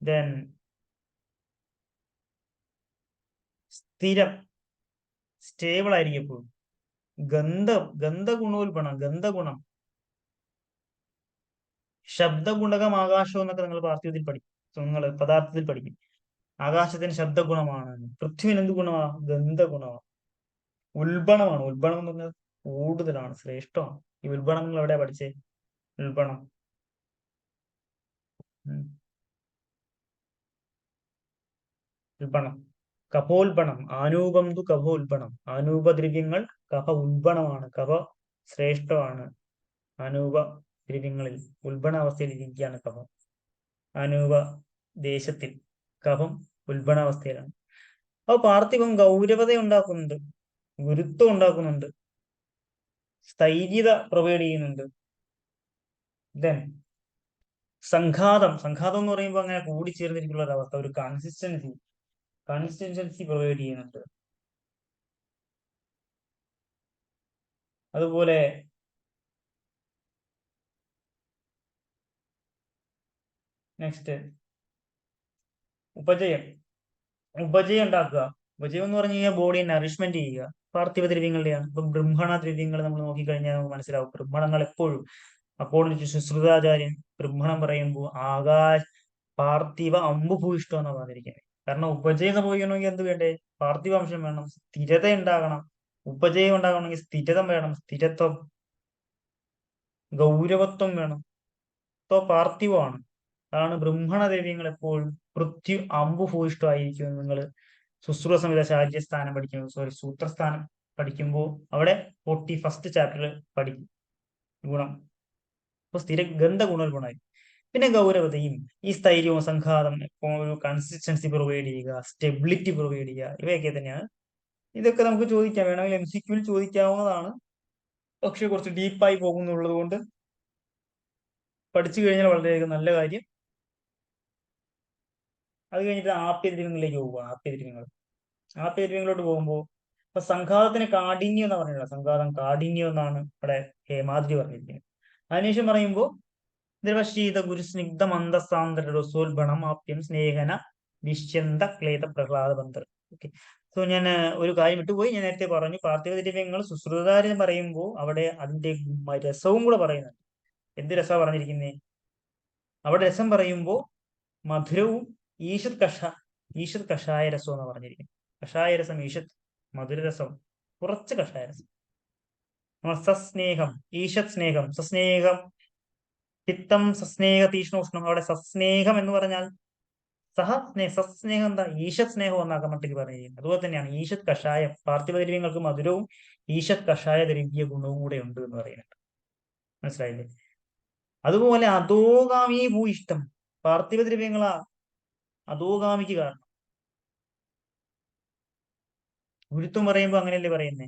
ദെൻ സ്ഥിരം, സ്റ്റേബിൾ ആയിരിക്കും എപ്പോഴും. ഗന്ധഗുണോൽപണം, ഗന്ധഗുണം, ശബ്ദഗുണകം ആകാശം എന്നൊക്കെ നിങ്ങൾ പാർത്ഥിവത്തിൽ പഠിക്കും, നിങ്ങൾ പദാർത്ഥത്തിൽ പഠിക്കും. ആകാശത്തിന് ശബ്ദഗുണമാണ്. പൃഥ്വിന് എന്ത് ഗുണമാണ്? ഗന്ധഗുണമാണ്. ഉൽബണമാണ്. ഉൽബണം എന്ന് പറഞ്ഞാൽ കൂടുതലാണ്, ശ്രേഷ്ഠമാണ്. ഈ ഉൽബണം നിങ്ങൾ എവിടെയാ പഠിച്ചേ? ഉൽബണം, ഉൽബണം, കഫോൽബണം, ആനൂപം തു കഫോൽബണം. ആനൂപദ്രവ്യങ്ങൾ കഫ ഉൽബണമാണ്, കഫ ശ്രേഷ്ഠമാണ്. ആനൂപ ദ്രവ്യങ്ങളിൽ ഉൽബണ അവസ്ഥയിൽ ഇരിക്കുകയാണ് കഫം. ആനൂപ ദേശത്തിൽ കഫം ഉൽബണാവസ്ഥയിലാണ്. അപ്പൊ പാർത്ഥിവം ഗൗരവത ഉണ്ടാക്കുന്നുണ്ട്, ഗുരുത്വം ഉണ്ടാക്കുന്നുണ്ട്, സ്ഥൈര്യത പ്രൊവൈഡ് ചെയ്യുന്നുണ്ട്. ദെൻ സംഘാതം, സംഘാതം എന്ന് പറയുമ്പോൾ അങ്ങനെ കൂടിച്ചേർന്നിരിക്കുന്ന ഒരു അവസ്ഥ, ഒരു കൺസിസ്റ്റൻസി പ്രൊവൈഡ് ചെയ്യുന്നുണ്ട്. അതുപോലെ നെക്സ്റ്റ് ഉപജയം, ഉപജയം ഉണ്ടാക്കുക. ഉപജയം എന്ന് പറഞ്ഞു കഴിഞ്ഞാൽ ബോഡിയെ നറിഷ്മെന്റ് ചെയ്യുക. പാർത്ഥിവ ദ്രവ്യങ്ങളുടെയാണ്. ഇപ്പൊ ബ്രഹ്മണ ദ്രവ്യങ്ങൾ നമ്മൾ നോക്കിക്കഴിഞ്ഞാൽ നമുക്ക് മനസ്സിലാവും. ബ്രഹ്മണങ്ങൾ എപ്പോഴും, അക്കോർഡിംഗ് ടു ശ്രുതാചാര്യൻ, ബ്രഹ്മണം പറയുമ്പോൾ പാർത്ഥിവ അമ്പുഭൂയിഷ്ടം എന്നാണ് പറഞ്ഞിരിക്കുന്നത്. കാരണം ഉപജയം സംഭവിക്കണമെങ്കിൽ എന്ത് വേണ്ടേ? പാർത്ഥിവാംശം വേണം, സ്ഥിരത ഉണ്ടാകണം. ഉപജയം ഉണ്ടാകണമെങ്കിൽ സ്ഥിരത വേണം, സ്ഥിരത്വം, ഗൗരവത്വം വേണം. ഇപ്പൊ പാർത്ഥിവമാണ്. അതാണ് ബ്രഹ്മണ ദ്രവ്യങ്ങൾ എപ്പോഴും പൃഥ്വി അമ്പുഭൂയിഷ്ടമായിരിക്കും. നിങ്ങൾ ശുശ്രൂഷ സംഹിത ശാരീരസ്ഥാനം പഠിക്കുമ്പോൾ, സൂത്രസ്ഥാനം പഠിക്കുമ്പോൾ അവിടെ 41st ചാപ്റ്ററിൽ പഠിക്കും ഗുണം. അപ്പൊ സ്ഥിര ഗന്ധ ഗുണമായി. പിന്നെ ഗൗരവതയും ഈ സ്ഥൈര്യവും സംഘാതം, ഒരു കൺസിസ്റ്റൻസി പ്രൊവൈഡ് ചെയ്യുക, സ്റ്റെബിലിറ്റി പ്രൊവൈഡ് ചെയ്യുക, ഇവയൊക്കെ തന്നെയാണ്. ഇതൊക്കെ നമുക്ക് ചോദിക്കാം, വേണമെങ്കിൽ MCQൽ ചോദിക്കാവുന്നതാണ്. പക്ഷെ കുറച്ച് ഡീപ്പായി പോകുന്നുള്ളത് കൊണ്ട് പഠിച്ചു കഴിഞ്ഞാൽ വളരെയധികം നല്ല കാര്യം. അത് കഴിഞ്ഞിട്ട് ആപ്യദ്രവ്യങ്ങളിലേക്ക് പോകുക. ആപ്യദ്രവ്യങ്ങളോട്ട് പോകുമ്പോൾ ഇപ്പൊ സംഘാതത്തിന് കാഠിന്യം എന്ന് പറഞ്ഞില്ല, സംഘാതം കാഠിന്യം എന്നാണ് ഇവിടെ മാധുരി പറഞ്ഞിരിക്കുന്നത്. അതിനുശേഷം പറയുമ്പോൾ ദ്രവശീത ഗുരുസ്നിഗ്ധ മന്ദസാന്ദ്ര രസോത്ഭണം ആപ്യം സ്നേഹന നിശ്ചന്ത ക്ലേദ പ്രഹ്ലാദ ബന്ധർ. ഓക്കെ, സോ ഞാൻ ഒരു കാര്യം വിട്ടുപോയി. ഞാൻ നേരത്തെ പറഞ്ഞു പാർത്ഥിവ ദ്രവ്യങ്ങൾ സുശ്രുതധാര പറയുമ്പോൾ അവിടെ അതിന്റെ രസവും കൂടെ പറയുന്നുണ്ട്. എന്ത് രസമാണ് പറഞ്ഞിരിക്കുന്നേ? അവിടെ രസം പറയുമ്പോൾ മധുരവും ഈഷത് കഷായ രസം എന്നാണ് പറഞ്ഞിരിക്കുന്നത്. കഷായ രസം ഈഷത്, മധുരരസം, കുറച്ച് കഷായ രസം. നമ്മൾ സസ്നേഹം, ഈഷത് സ്നേഹം, സസ്നേഹം, ചിത്തം സസ്നേഹ തീഷ്ണോഷ്ണം. അവിടെ സസ്നേഹം എന്ന് പറഞ്ഞാൽ സസ്നേഹം എന്താ? ഈഷത് സ്നേഹം എന്നാക്കാൻ മട്ടിക്ക് പറഞ്ഞിരിക്കുന്നത്. അതുപോലെ തന്നെയാണ് ഈഷത് കഷായം. പാർത്ഥിവ ദ്രവ്യങ്ങൾക്ക് മധുരവും ഈഷത് കഷായ ദ്രവ്യ ഗുണവും കൂടെ ഉണ്ട് എന്ന് പറയുന്നുണ്ട്. മനസ്സിലായില്ലേ? അതുപോലെ അധോഗാമി ഭൂയിഷ്ടം. പാർത്ഥിവ ദ്രവ്യങ്ങളാ അധോഗാമിക്ക് കാരണം. ഗുരുത്വം പറയുമ്പോ അങ്ങനെയല്ലേ പറയുന്നേ?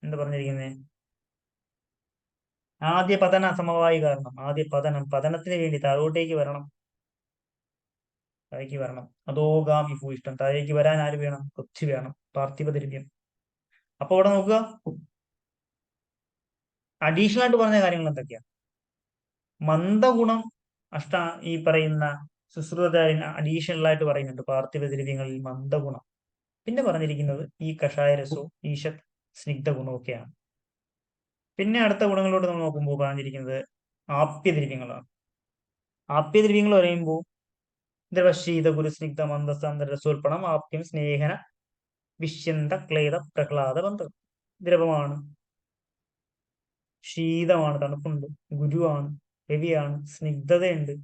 എന്താ പറഞ്ഞിരിക്കുന്നേ? ആദ്യ പതന സമവായി കാരണം. ആദ്യ പതനത്തിന് വേണ്ടി താഴോട്ടേക്ക് വരണം, താഴേക്ക് വരണം. അധോഗാമി ഭൂയിഷ്ടം. താഴേക്ക് വരാൻ ആര് വേണം? പൃഥ്വി വേണം, പാർത്ഥിവ ദ്രവ്യം. അപ്പൊ ഇവിടെ നോക്കുക, അഡീഷണൽ ആയിട്ട് പറഞ്ഞ കാര്യങ്ങൾ എന്തൊക്കെയാ? മന്ദഗുണം ഈ പറയുന്ന സുശ്രുതധാരൻ അഡീഷണൽ ആയിട്ട് പറയുന്നുണ്ട് പാർത്ഥിവ ദ്രവ്യങ്ങളിൽ മന്ദഗുണം. പിന്നെ പറഞ്ഞിരിക്കുന്നത് ഈ കഷായ രസവും ഈഷത് സ്നിഗ്ധ ഗുണവും ഒക്കെയാണ്. പിന്നെ അടുത്ത ഗുണങ്ങളോട് നമ്മൾ നോക്കുമ്പോൾ പറഞ്ഞിരിക്കുന്നത് ആപ്യദ്രവ്യങ്ങളാണ്. ആപ്യദ്രവ്യങ്ങൾ പറയുമ്പോൾ ദ്രവശീത ഗുരുസ്നിഗ്ധ മന്ദസാന്തര രസോൽപ്പണം ആപ്യം സ്നേഹന വിശ്യന്ത ക്ലേദ പ്രഹ്ലാദ ബന്ധം. ദ്രവമാണ്, ശീതമാണ്, തണുപ്പുണ്ട്, ഗുരുവാണ്, ഹെവിയാണ്, സ്നിഗ്ധതയുണ്ട്,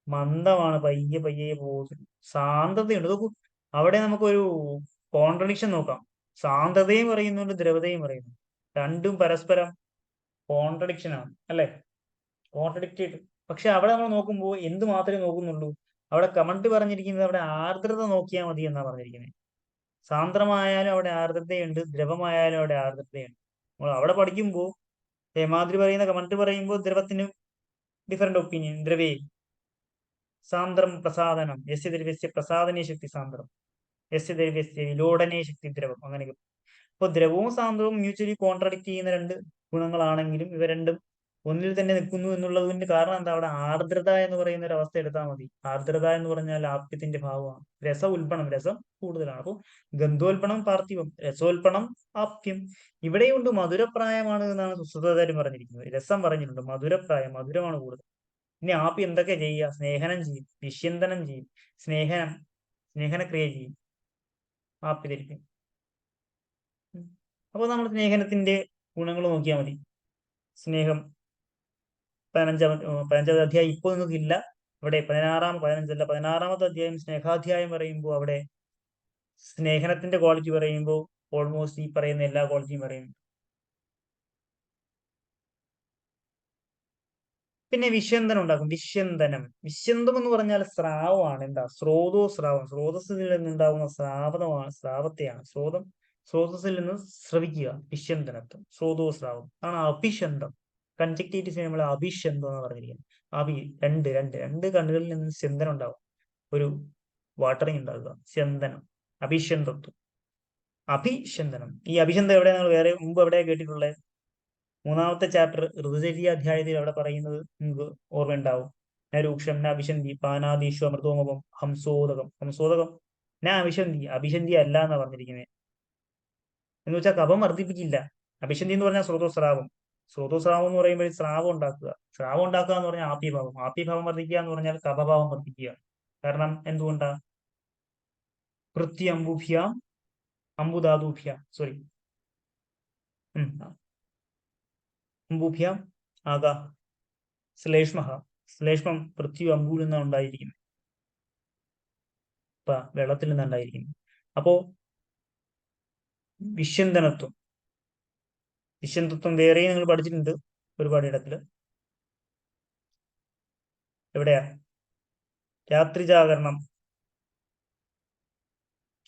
മന്ദമാണ്, പയ്യെ പയ്യെ പോകുന്നു, ശാന്തതയുണ്ട്. നോക്കൂ, അവിടെ നമുക്കൊരു കോൺട്രഡിക്ഷൻ നോക്കാം. ശാന്തതയും പറയുന്നുണ്ട്, ദ്രവതയും പറയുന്നു. രണ്ടും പരസ്പരം കോൺട്രഡിക്ഷൻ ആണ്, അല്ലെ? കോൺട്രഡിക്റ്റഡ്. പക്ഷെ അവിടെ നമ്മൾ നോക്കുമ്പോൾ എന്ത് മാത്രമേ നോക്കുന്നുള്ളൂ? അവിടെ കമന്റ് പറഞ്ഞിരിക്കുന്നത് അവിടെ ആർദ്രത നോക്കിയാൽ മതി എന്നാ പറഞ്ഞിരിക്കുന്നത്. സാന്ദ്രമായാലും അവിടെ ആർദ്രതയുണ്ട്, ദ്രവമായാലും അവിടെ ആർദ്രതയുണ്ട്. നമ്മൾ അവിടെ പഠിക്കുമ്പോൾ ഹേമാദ്രി പറയുന്ന കമന്റ് പറയുമ്പോൾ ദ്രവത്തിന് ഡിഫറെന്റ് ഒപ്പീനിയൻ. ദ്രവേ സാന്ദ്രം പ്രസാദനം യസ്യ ദ്രവ്യസ്യ പ്രസാദനീയ ശക്തി സാന്ദ്രം യസ്യ ദ്രവ്യസ്യ വിലോടനീയ ശക്തി ദ്രവം. അങ്ങനെയൊക്കെ. അപ്പൊ ദ്രവവും സാന്ദ്രവും മ്യൂച്വലി കോൺട്രഡിക്ട് ചെയ്യുന്ന രണ്ട് ഗുണങ്ങളാണെങ്കിലും ഇവ രണ്ടും ഒന്നിൽ തന്നെ നിൽക്കുന്നു എന്നുള്ളതിന്റെ കാരണം എന്താ? അവിടെ ആർദ്രത എന്ന് പറയുന്ന ഒരു അവസ്ഥ എടുത്താൽ മതി. ആർദ്രത എന്ന് പറഞ്ഞാൽ ആപ്യത്തിന്റെ ഭാവമാണ്. രസ ഉൽപ്പണം, രസം കൂടുതലാണ്. അപ്പോൾ ഗന്ധോൽപ്പണം പാർത്ഥിവം, രസോൽപ്പണം ആപ്യം. ഇവിടെയുണ്ട് മധുരപ്രായമാണ് എന്നാണ് സുശ്രുതധാരൻ പറഞ്ഞിരിക്കുന്നത്. രസം പറഞ്ഞിട്ടുണ്ട്, മധുരപ്രായം, മധുരമാണ് കൂടുതൽ. ഇനി ആപ്യം എന്തൊക്കെ ചെയ്യുക? സ്നേഹനം ചെയ്യും, വിഷ്യന്തനം ചെയ്യും, സ്നേഹനക്രിയ ചെയ്യും, ആപ്യ ധരിക്കും. അപ്പൊ നമ്മൾ സ്നേഹനത്തിന്റെ ഗുണങ്ങൾ നോക്കിയാൽ മതി. സ്നേഹം 15 അധ്യായം ഇപ്പോൾ നിങ്ങൾക്ക് ഇല്ല. ഇവിടെ 16 അധ്യായം സ്നേഹാധ്യായം പറയുമ്പോൾ അവിടെ സ്നേഹനത്തിന്റെ ക്വാളിറ്റി പറയുമ്പോൾ ഓൾമോസ്റ്റ് ഈ പറയുന്ന എല്ലാ ക്വാളിറ്റിയും പറയുന്നു. പിന്നെ വിഷ്യന്തനം ഉണ്ടാക്കും. വിഷ്യന്തം എന്ന് പറഞ്ഞാൽ സ്രാവമാണ്. എന്താ? സ്രോതോസ്രാവം. സ്രോതസ്സിൽ നിന്നുണ്ടാകുന്ന സ്രാവത്തെയാണ് സ്രോതസ്സിൽ നിന്ന് സ്രവിക്കുക. വിഷ്യന്തനത്വം, സ്രോതോസ്രാവം ആണ് അഭിഷന്തം. കൺജക്റ്റീവ് നമ്മൾ അഭിഷന്തം എന്ന് പറഞ്ഞിരിക്കുന്നത്. അഭി രണ്ട് രണ്ട് രണ്ട് കണ്ണുകളിൽ നിന്ന് സ്യന്തനം ഉണ്ടാവും, ഒരു വാട്ടറിങ് ഉണ്ടാകുക, സ്യന്തനം, അഭിഷന്തത്വം, അഭിഷന്തനം. ഈ അഭിഷന്തം എവിടെ നിങ്ങൾ വേറെ മുമ്പ് എവിടെയാ കേട്ടിട്ടുള്ളത്? മൂന്നാമത്തെ ചാപ്റ്റർ ഋതുചര്യ അധ്യായത്തിൽ അവിടെ പറയുന്നത് നിങ്ങൾക്ക് ഓർമ്മയുണ്ടാവും. ന രൂക്ഷം ന അഭിഷന്തി പാനാദീഷു അമൃതോമപം ഹംസോദകം ന അഭിഷന്തി അല്ല എന്നാ പറഞ്ഞിരിക്കുന്നത്. എന്ന് വെച്ചാൽ കഫം വർദ്ധിപ്പിക്കില്ല. അഭിഷന്തി എന്ന് പറഞ്ഞാൽ സ്രോതോസ്രാവം എന്ന് പറയുമ്പോൾ സ്രാവം ഉണ്ടാക്കുക എന്ന് പറഞ്ഞാൽ ആപ്യഭാവം വർദ്ധിക്കുക എന്ന് പറഞ്ഞാൽ കഫഭാവം വർദ്ധിക്കുക. കാരണം എന്തുകൊണ്ടാ? പൃഥ്വി അംബുഭ്യാം അംബുധാതുഭ്യാം സോറി അംബുഭ്യാം ആകാ ശ്ലേഷ്മം പൃഥ്വി അമ്പൂരിൽ നിന്നാണ് ഉണ്ടായിരിക്കുന്നത്. വെള്ളത്തിൽ നിന്നാണ് ഉണ്ടായിരിക്കുന്നത്. അപ്പോ വിഷ്യന്തനത്വം വേറെയും നിങ്ങൾ പഠിച്ചിട്ടുണ്ട് ഒരുപാട് ഇടത്തില്. എവിടെയാ? രാത്രി ജാഗരണം,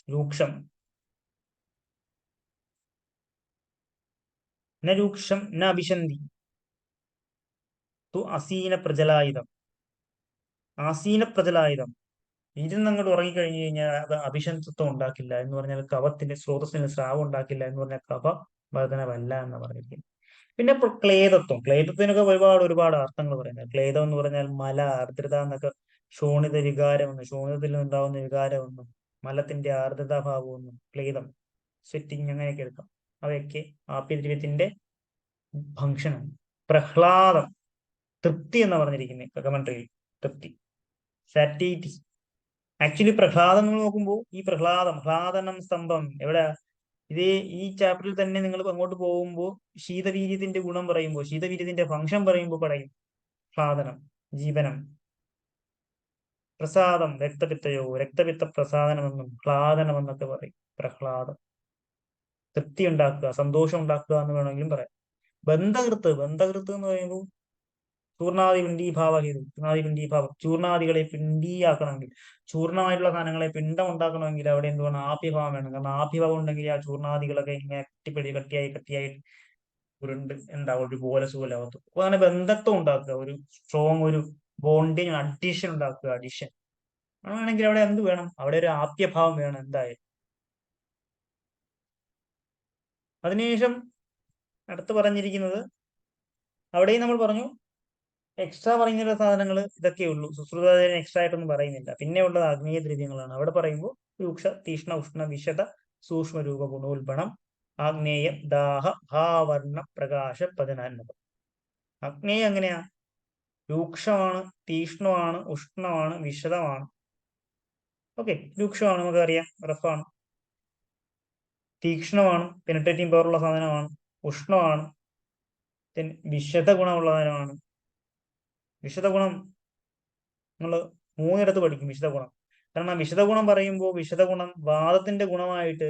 രൂക്ഷം ന രൂക്ഷം ന അഭിഷന്തി തു അസീന പ്രജലായുധം. ഇതിൽ അങ്ങോട്ട് ഉറങ്ങിക്കഴിഞ്ഞു കഴിഞ്ഞാൽ അത് അഭിഷന്തത്വം ഉണ്ടാക്കില്ല എന്ന് പറഞ്ഞാൽ കഫത്തിന്റെ സ്രോതസ്സിന് സ്രാവം ഉണ്ടാക്കില്ല എന്ന് പറഞ്ഞാൽ കഫ വർധനവല്ല എന്ന് പറഞ്ഞിരിക്കുന്നു. പിന്നെ ഇപ്പോൾ ക്ലേദത്തിനൊക്കെ ഒരുപാട് അർത്ഥങ്ങൾ പറയുന്നത്. ക്ലേദം എന്ന് പറഞ്ഞാൽ മല, ആർദ്രത എന്നൊക്കെ, ശോണിതത്തിൽ നിന്നുണ്ടാവുന്ന വികാരമെന്നും മലത്തിന്റെ ആർദ്രതാഭാവമൊന്നും, ക്ലേദം, സ്വെറ്റിങ്, അങ്ങനെയൊക്കെ എടുക്കാം. അവയൊക്കെ ആപ്യദ്രവ്യത്തിന്റെ ഫംഗ്ഷനാണ്. പ്രഹ്ലാദം, തൃപ്തി എന്ന് പറഞ്ഞിരിക്കുന്നത് കമന്ററിയിൽ. തൃപ്തി, സാറ്റിറ്റി. ആക്ച്വലി പ്രഹ്ലാദം നമ്മൾ നോക്കുമ്പോൾ ഈ ഹ്ലാദനം സ്തംഭം എവിടെ, ഇതേ ഈ ചാപ്റ്ററിൽ തന്നെ നിങ്ങൾ അങ്ങോട്ട് പോകുമ്പോൾ ശീതവീര്യത്തിന്റെ ഗുണം പറയുമ്പോൾ, ശീതവീര്യത്തിന്റെ ഫംഗ്ഷൻ പറയുമ്പോൾ പറയും ഹ്ലാദനം, ജീവനം. പ്രസാദം, രക്തപിത്തയോ, രക്തപിത്ത പ്രസാദനമെന്നും ഹ്ലാദനമെന്നൊക്കെ പറയും. പ്രഹ്ലാദം, തൃപ്തി ഉണ്ടാക്കുക, സന്തോഷം ഉണ്ടാക്കുക എന്ന് വേണമെങ്കിലും പറയാം. ബന്ധകൃത്ത് എന്ന് പറയുമ്പോൾ ചൂർണാദി പിണ്ഡീഭാവഹേതു, ചൂർണാദി പിണ്ഡീഭാവം, ചൂർണാദികളെ പിണ്ഡീയാക്കണമെങ്കിൽ, ചൂർണമായിട്ടുള്ള സാധനങ്ങളെ പിണ്ഡം ഉണ്ടാക്കണമെങ്കിൽ അവിടെ എന്ത് വേണം? ആപ്യഭാവം വേണം. കാരണം ആപ്യഭാവം ഉണ്ടെങ്കിൽ ആ ചൂർണാദികളൊക്കെ ഇങ്ങനെ കട്ടിയായി ഉരുണ്ട് എന്താ ഒരു പോലസുപോലാവത്തും. അപ്പൊ അങ്ങനെ ബന്ധത്വം ഉണ്ടാക്കുക, ഒരു സ്ട്രോങ് ഒരു ബോണ്ടിങ്, അഡീഷൻ ഉണ്ടാക്കുക. അഡീഷൻ ആണെങ്കിൽ അവിടെ എന്ത് വേണം? അവിടെ ഒരു ആപ്യഭാവം വേണം എന്തായാലും. അതിനുശേഷം അടുത്ത് പറഞ്ഞിരിക്കുന്നത്, അവിടെയും നമ്മൾ പറഞ്ഞു എക്സ്ട്രാ പറയുന്ന സാധനങ്ങൾ ഇതൊക്കെ ഉള്ളൂ. സുശ്രുതന് എക്സ്ട്രാ ആയിട്ടൊന്നും പറയുന്നില്ല. പിന്നെ ഉള്ളത് ആഗ്നേയ ദ്രവ്യങ്ങളാണ്. അവിടെ പറയുമ്പോൾ രൂക്ഷ, തീഷ്ണ, ഉഷ്ണ, വിശദ, സൂക്ഷ്മ രൂപ, ഗുണോൽബണം, ആഗ്നേയം, ദാഹ, ഭാവർണ്ണ, പ്രകാശ, പതനാത്മകം. ആഗ്നേയം എങ്ങനെയാ? രൂക്ഷമാണ്, തീഷ്ണമാണ്, ഉഷ്ണമാണ്, വിശദമാണ്. ഓക്കെ, രൂക്ഷമാണ്, നമുക്കറിയാം, റഫാണ്. തീക്ഷ്ണമാണ്, പെനിട്രേറ്റിംഗ് പവറുള്ള സാധനമാണ്. ഉഷ്ണമാണ്, വിശദ ഗുണമുള്ള സാധനമാണ്. വിശദ ഗുണം നമ്മൾ 3 പഠിക്കും വിശദ ഗുണം. കാരണം വിശദ ഗുണം പറയുമ്പോൾ വിശദ ഗുണം വാദത്തിന്റെ ഗുണമായിട്ട്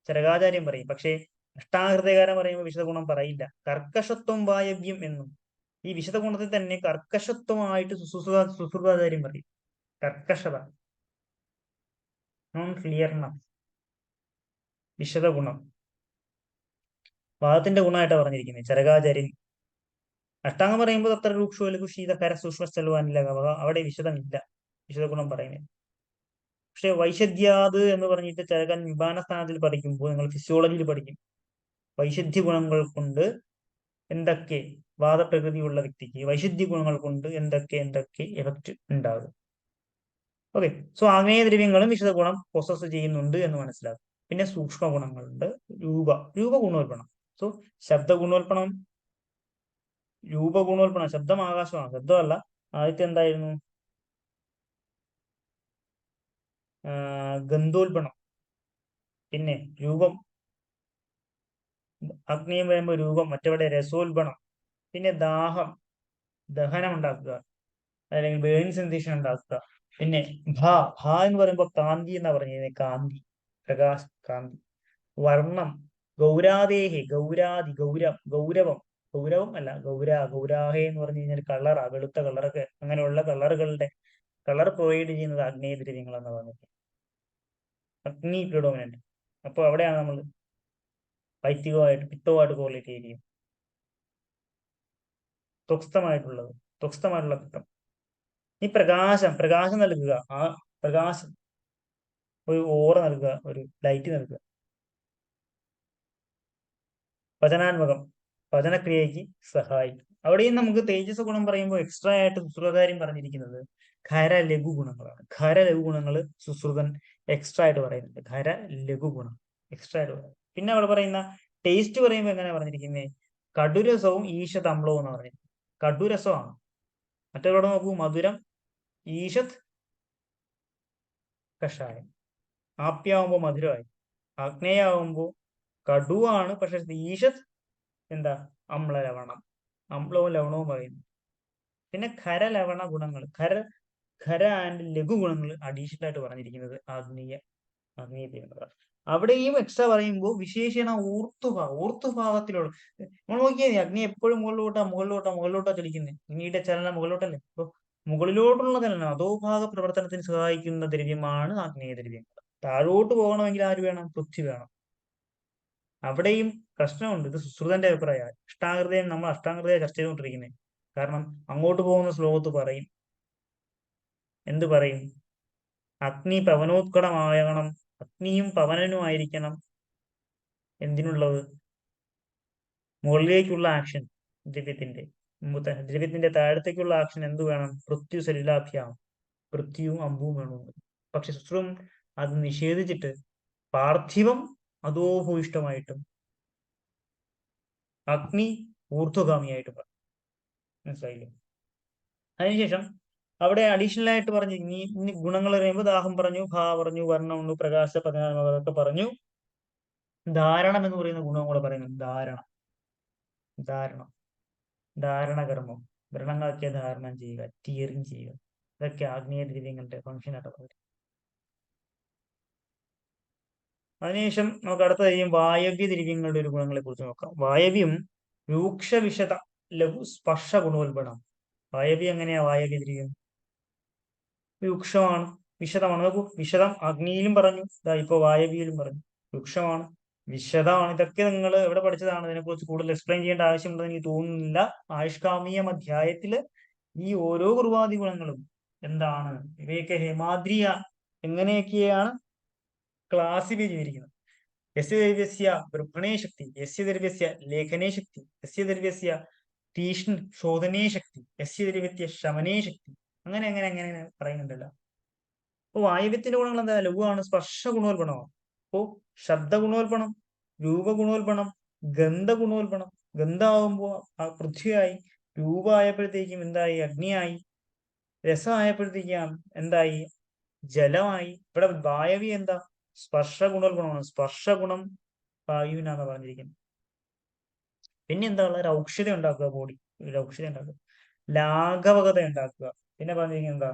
ചരകാചാര്യം പറയും. പക്ഷേ അഷ്ടാഹൃദയകാരം പറയുമ്പോൾ വിശദ ഗുണം പറയില്ല. കർക്കശത്വം വായവ്യം എന്നും ഈ വിശദ ഗുണത്തിൽ തന്നെ കർക്കശത്വമായിട്ട് സുശ്രുതാചാര്യം പറയും. കർക്കശത, നോൺ ക്ലിയർനെസ്, വിശദ ഗുണം വാദത്തിന്റെ ഗുണമായിട്ടാണ് പറഞ്ഞിരിക്കുന്നത് ചരകാചാര്യൻ. അഷ്ടാംഗം പറയുമ്പോൾ അത്ര രൂക്ഷ ശീതകര സൂക്ഷ്മ സ്ഥലവാനില്ല, അവിടെ വിശദമില്ല, വിശദ ഗുണം പറയുന്നത്. പക്ഷെ വൈശദ്യാത് എന്ന് പറഞ്ഞിട്ട് ചരകൻ വിമാന സ്ഥാനത്തിൽ പഠിക്കുമ്പോൾ നിങ്ങൾ ഫിസിയോളജിയിൽ പഠിക്കും. വൈശുദ്ധ്യ ഗുണങ്ങൾ കൊണ്ട് എന്തൊക്കെ വാദപ്രകൃതിയുള്ള വ്യക്തിക്ക് വൈശുദ്ധ്യ ഗുണങ്ങൾ കൊണ്ട് എന്തൊക്കെ എഫക്റ്റ് ഉണ്ടാകും. ഓക്കെ, സോ ആഗ്നേയ ദ്രവ്യങ്ങളും വിശദ ഗുണം പ്രോസസ് ചെയ്യുന്നുണ്ട് എന്ന് മനസ്സിലാക്കും. പിന്നെ സൂക്ഷ്മ ഗുണങ്ങളുണ്ട്. രൂപ ഗുണോൽപ്പണം. സോ ശബ്ദ ഗുണോൽപ്പണം, രൂപ ഗുണോൽപ്പണം. ശബ്ദം ആകാശമാണ്, ശബ്ദമല്ല. ആദ്യത്തെ എന്തായിരുന്നു? ഗന്ധോൽപ്പണം. പിന്നെ രൂപം, അഗ്നിയം വരുമ്പോൾ രൂപം, മറ്റവിടെ രസോൽബണം. പിന്നെ ദാഹം, ദഹനം ഉണ്ടാക്കുക, അല്ലെങ്കിൽ ബേൺ സെൻസേഷൻ ഉണ്ടാക്കുക. പിന്നെ ഭ എന്ന് പറയുമ്പോൾ കാന്തി എന്നാ പറഞ്ഞിരുന്നത്, കാന്തി, പ്രകാശ്, കാന്തി. വർണ്ണം, ഗൗരാദേഹി, ഗൗരവം, അല്ല ഗൗരാഹേ എന്ന് പറഞ്ഞു കഴിഞ്ഞാൽ കളറാ, വെളുത്ത കളറൊക്കെ. അങ്ങനെയുള്ള കളറുകളുടെ കളർ പ്രൊവൈഡ് ചെയ്യുന്നത് ആഗ്നേയ ദ്രവ്യങ്ങൾ എന്ന് പറഞ്ഞിട്ട്, അഗ്നി പ്രിഡോമിനന്റ്. അപ്പൊ അവിടെയാണ് നമ്മൾ വൈത്തികമായിട്ട് പിത്തവുമായിട്ട് കോറിലേറ്റ് ചെയ്തിരിക്കും. ത്വക്സ്ഥമായിട്ടുള്ള പിത്തം. ഈ പ്രകാശം നൽകുക, ആ പ്രകാശം ഒരു ഓറ നൽകുക, ഒരു ലൈറ്റ് നൽകുക. പചനാത്മകം, പചനക്രിയയ്ക്ക് സഹായിക്കും. അവിടെയും നമുക്ക് തേജസ് ഗുണം പറയുമ്പോൾ എക്സ്ട്രാ ആയിട്ട് സുശ്രുതകാര്യം പറഞ്ഞിരിക്കുന്നത് ഖര ലഘു ഗുണങ്ങളാണ്. ഖര ലഘു ഗുണങ്ങൾ സുശ്രുതൻ എക്സ്ട്രാ ആയിട്ട് പറയുന്നുണ്ട്. ഖര ലഘു ഗുണം എക്സ്ട്രാ ആയിട്ട് പറയുന്നത്. പിന്നെ അവിടെ പറയുന്ന ടേസ്റ്റ് പറയുമ്പോൾ എങ്ങനെയാ പറഞ്ഞിരിക്കുന്നത്? കടുരസവും ഈശത് അമ്ലവും എന്ന് പറഞ്ഞിരിക്കുന്നത്. കടുരസമാണ്. മറ്റൊരുവിടെ നോക്കൂ, മധുരം, ഈശത് കഷായം. ആപ്യാവുമ്പോൾ മധുരമായി, ആഗ്നേയാവുമ്പോൾ കടുവാണ്. പക്ഷെ ഈശത് എന്താ? അമ്ലലവണം, അമ്ലവും ലവണവും പറയുന്നു. പിന്നെ ഖരലവണ ഗുണങ്ങൾ, ഖര ആൻഡ് ലഘു ഗുണങ്ങൾ അഡീഷണൽ ആയിട്ട് പറഞ്ഞിരിക്കുന്നത് ആഗ്നേയ ദ്രവ്യങ്ങളാണ്. അവിടെയും എക്സ്ട്രാ പറയുമ്പോൾ വിശേഷണ ഊർത്തുഭാഗത്തിലുള്ള നമ്മൾ നോക്കിയാൽ അഗ്നി എപ്പോഴും മുകളിലോട്ടാ ചലിക്കുന്നത്. അഗ്നിയുടെ ചലനം മുകളിലോട്ടല്ലേ. അപ്പൊ മുകളിലോട്ടുള്ള ചലനം അധോഭാഗ പ്രവർത്തനത്തിന് സഹായിക്കുന്ന ദ്രവ്യമാണ് ആഗ്നേയ ദ്രവ്യങ്ങൾ. താഴോട്ട് പോകണമെങ്കിൽ ആര് വേണം? പൃഥ്വി വേണം. അവിടെയും പ്രശ്നമുണ്ട്. ഇത് സുശ്രുതന്റെ അഭിപ്രായമാണ്. നമ്മൾ അഷ്ടാംഗൃതയെ ചർച്ച ചെയ്തുകൊണ്ടിരിക്കുന്നത്. കാരണം അങ്ങോട്ട് പോകുന്ന ശ്ലോകത്ത് പറയും, എന്ത് പറയും? അഗ്നി പവനോത്കടമാകണം, അഗ്നിയും പവനനുമായിരിക്കണം. എന്തിനുള്ളത്? മുകളിലേക്കുള്ള ആക്ഷൻ ദ്രവ്യത്തിന്റെ താഴത്തേക്കുള്ള ആക്ഷൻ എന്ത് വേണം? പൃഥ്വി സലിലാഭ്യാം, പൃഥ്വിയും അമ്പും വേണം. പക്ഷെ സുശ്രുതം അത് നിഷേധിച്ചിട്ട് പാർത്ഥിവം അധോഭൂയിഷ്ടമായിട്ടും അഗ്നി ഊർധ്വഗാമിയായിട്ടും പറഞ്ഞു. മനസ്സിലായില്ലേ? അതിനുശേഷം അവിടെ അഡീഷണൽ ആയിട്ട് പറഞ്ഞു, ഇനി ഗുണങ്ങൾ പറയുമ്പോൾ ദാഹം പറഞ്ഞു, ഭാ പറഞ്ഞു, വർണ്ണം ഉണ്ട്, പ്രകാശ പതിനാത്മകതൊക്കെ പറഞ്ഞു. ധാരണം എന്ന് പറയുന്ന ഗുണവും കൂടെ പറയുന്നുണ്ട്. ധാരണം ധാരണകർമ്മം, വ്രണങ്ങളൊക്കെ ധാരണം ചെയ്യുക, ടിയറിങ് ചെയ്യുക, ഇതൊക്കെ ആഗ്നേയ ദ്രവ്യങ്ങളുടെ ഫംഗ്ഷൻ ആയിട്ട് പറയും. അതിനുശേഷം നമുക്ക് അടുത്ത കാര്യം വായവ്യ ദ്രവ്യങ്ങളുടെ ഒരു ഗുണങ്ങളെ കുറിച്ച് നോക്കാം. വായവ്യം രൂക്ഷ വിശദ ലഘു സ്പർശ ഗുണോൽബണം. വായവ്യം എങ്ങനെയാ? വായവ്യ ദ്രവ്യം രൂക്ഷമാണ്, വിശദമാണ്. നോക്കൂ, വിശദം അഗ്നിയിലും പറഞ്ഞു, ഇപ്പൊ വായവിയിലും പറഞ്ഞു. രൂക്ഷമാണ്, വിശദമാണ്. ഇതൊക്കെ നിങ്ങൾ എവിടെ പഠിച്ചതാണ്? ഇതിനെക്കുറിച്ച് കൂടുതൽ എക്സ്പ്ലെയിൻ ചെയ്യേണ്ട ആവശ്യമുണ്ടെന്ന് എനിക്ക് തോന്നുന്നില്ല. ആയുഷ്കാമീയം അധ്യായത്തില് ഈ ഓരോ കുർവാദി ഗുണങ്ങളും എന്താണ്, ഇവയൊക്കെ ഹേമാദ്രിയ എങ്ങനെയൊക്കെയാണ് ക്ലാസിഫൈ ചെയ്തിരിക്കുന്നത്. യസ്യ ദ്രവ്യസ്യ ബൃഹണേ ശക്തി, യസ്യ ദ്രവ്യസ്യ ലേഖനേ ശക്തി, യസ്യ ദ്രവ്യസ്യ തീഷ്ണ ശോധനേ ശക്തി, യസ്യ ദ്രവ്യസ്യ ശമനേ ശക്തി, അങ്ങനെ അങ്ങനെ അങ്ങനെ പറയുന്നുണ്ടല്ലോ. അപ്പൊ വായുവ്യത്തിന്റെ ഗുണങ്ങൾ എന്താ? ലഘുവാണ്, സ്പർശ ഗുണോൽപണമാണ്. അപ്പോ ശബ്ദ ഗുണോൽപണം, രൂപ ഗുണോൽപണം, ഗന്ധ ഗുണോൽപണം. ഗന്ധമാകുമ്പോ ആ പൃഥ്വിയായി, രൂപമായപ്പോഴത്തേക്കും എന്തായി? അഗ്നിയായി, രസമായപ്പോഴത്തേക്കും എന്തായി? ജലമായി. ഇവിടെ വായവി എന്താ? സ്പർശ ഗുണോൽപണമാണ്. സ്പർശ ഗുണം വായുവിനാന്ന് പറഞ്ഞിരിക്കുന്നത്. പിന്നെ എന്താ ഉള്ളത്? രൗക്ഷ്യത ഉണ്ടാക്കുക, ബോഡി രൗക്ഷ്യത ഉണ്ടാക്കുക, ലാഘവകത ഉണ്ടാക്കുക. പിന്നെ പറഞ്ഞിരിക്കുന്നത് എന്താ?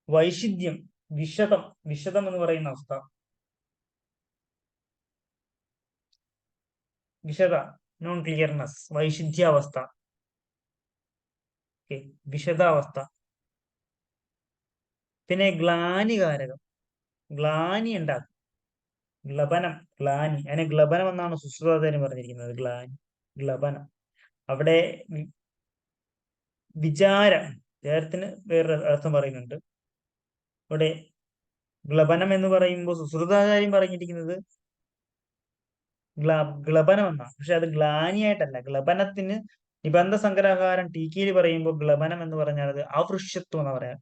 വൈശിദ്ധ്യം, വിശദം എന്ന് പറയുന്ന അവസ്ഥ. വിശദ, നോൺ ക്ലിയർനെസ്, വൈശിധ്യാവസ്ഥ. ഓക്കെ, വിശദാവസ്ഥ. പിന്നെ ഗ്ലാനികാരകം, ഗ്ലാനി ഉണ്ടാക്കും. ഗ്ലബനം, ഗ്ലാനി. അതിനെ ഗ്ലബനം എന്നാണ് സുശ്രുതാചാര്യൻ പറഞ്ഞിരിക്കുന്നത്. ഗ്ലബനം. അവിടെ വിചാരത്തിന് വേറൊരു അർത്ഥം പറയുന്നുണ്ട്. അവിടെ ഗ്ലബനം എന്ന് പറയുമ്പോൾ സുശ്രുതാചാര്യം പറഞ്ഞിരിക്കുന്നത് ഗ്ലബനം എന്നാണ്. പക്ഷെ അത് ഗ്ലാനിയായിട്ടല്ല. ഗ്ലബനത്തിന് നിബന്ധ സംഗ്രഹാരം ടീക്കയിൽ പറയുമ്പോൾ ഗ്ലബനം എന്ന് പറഞ്ഞാൽ അത് അവൃഷ്യത്വം എന്ന് പറയാം.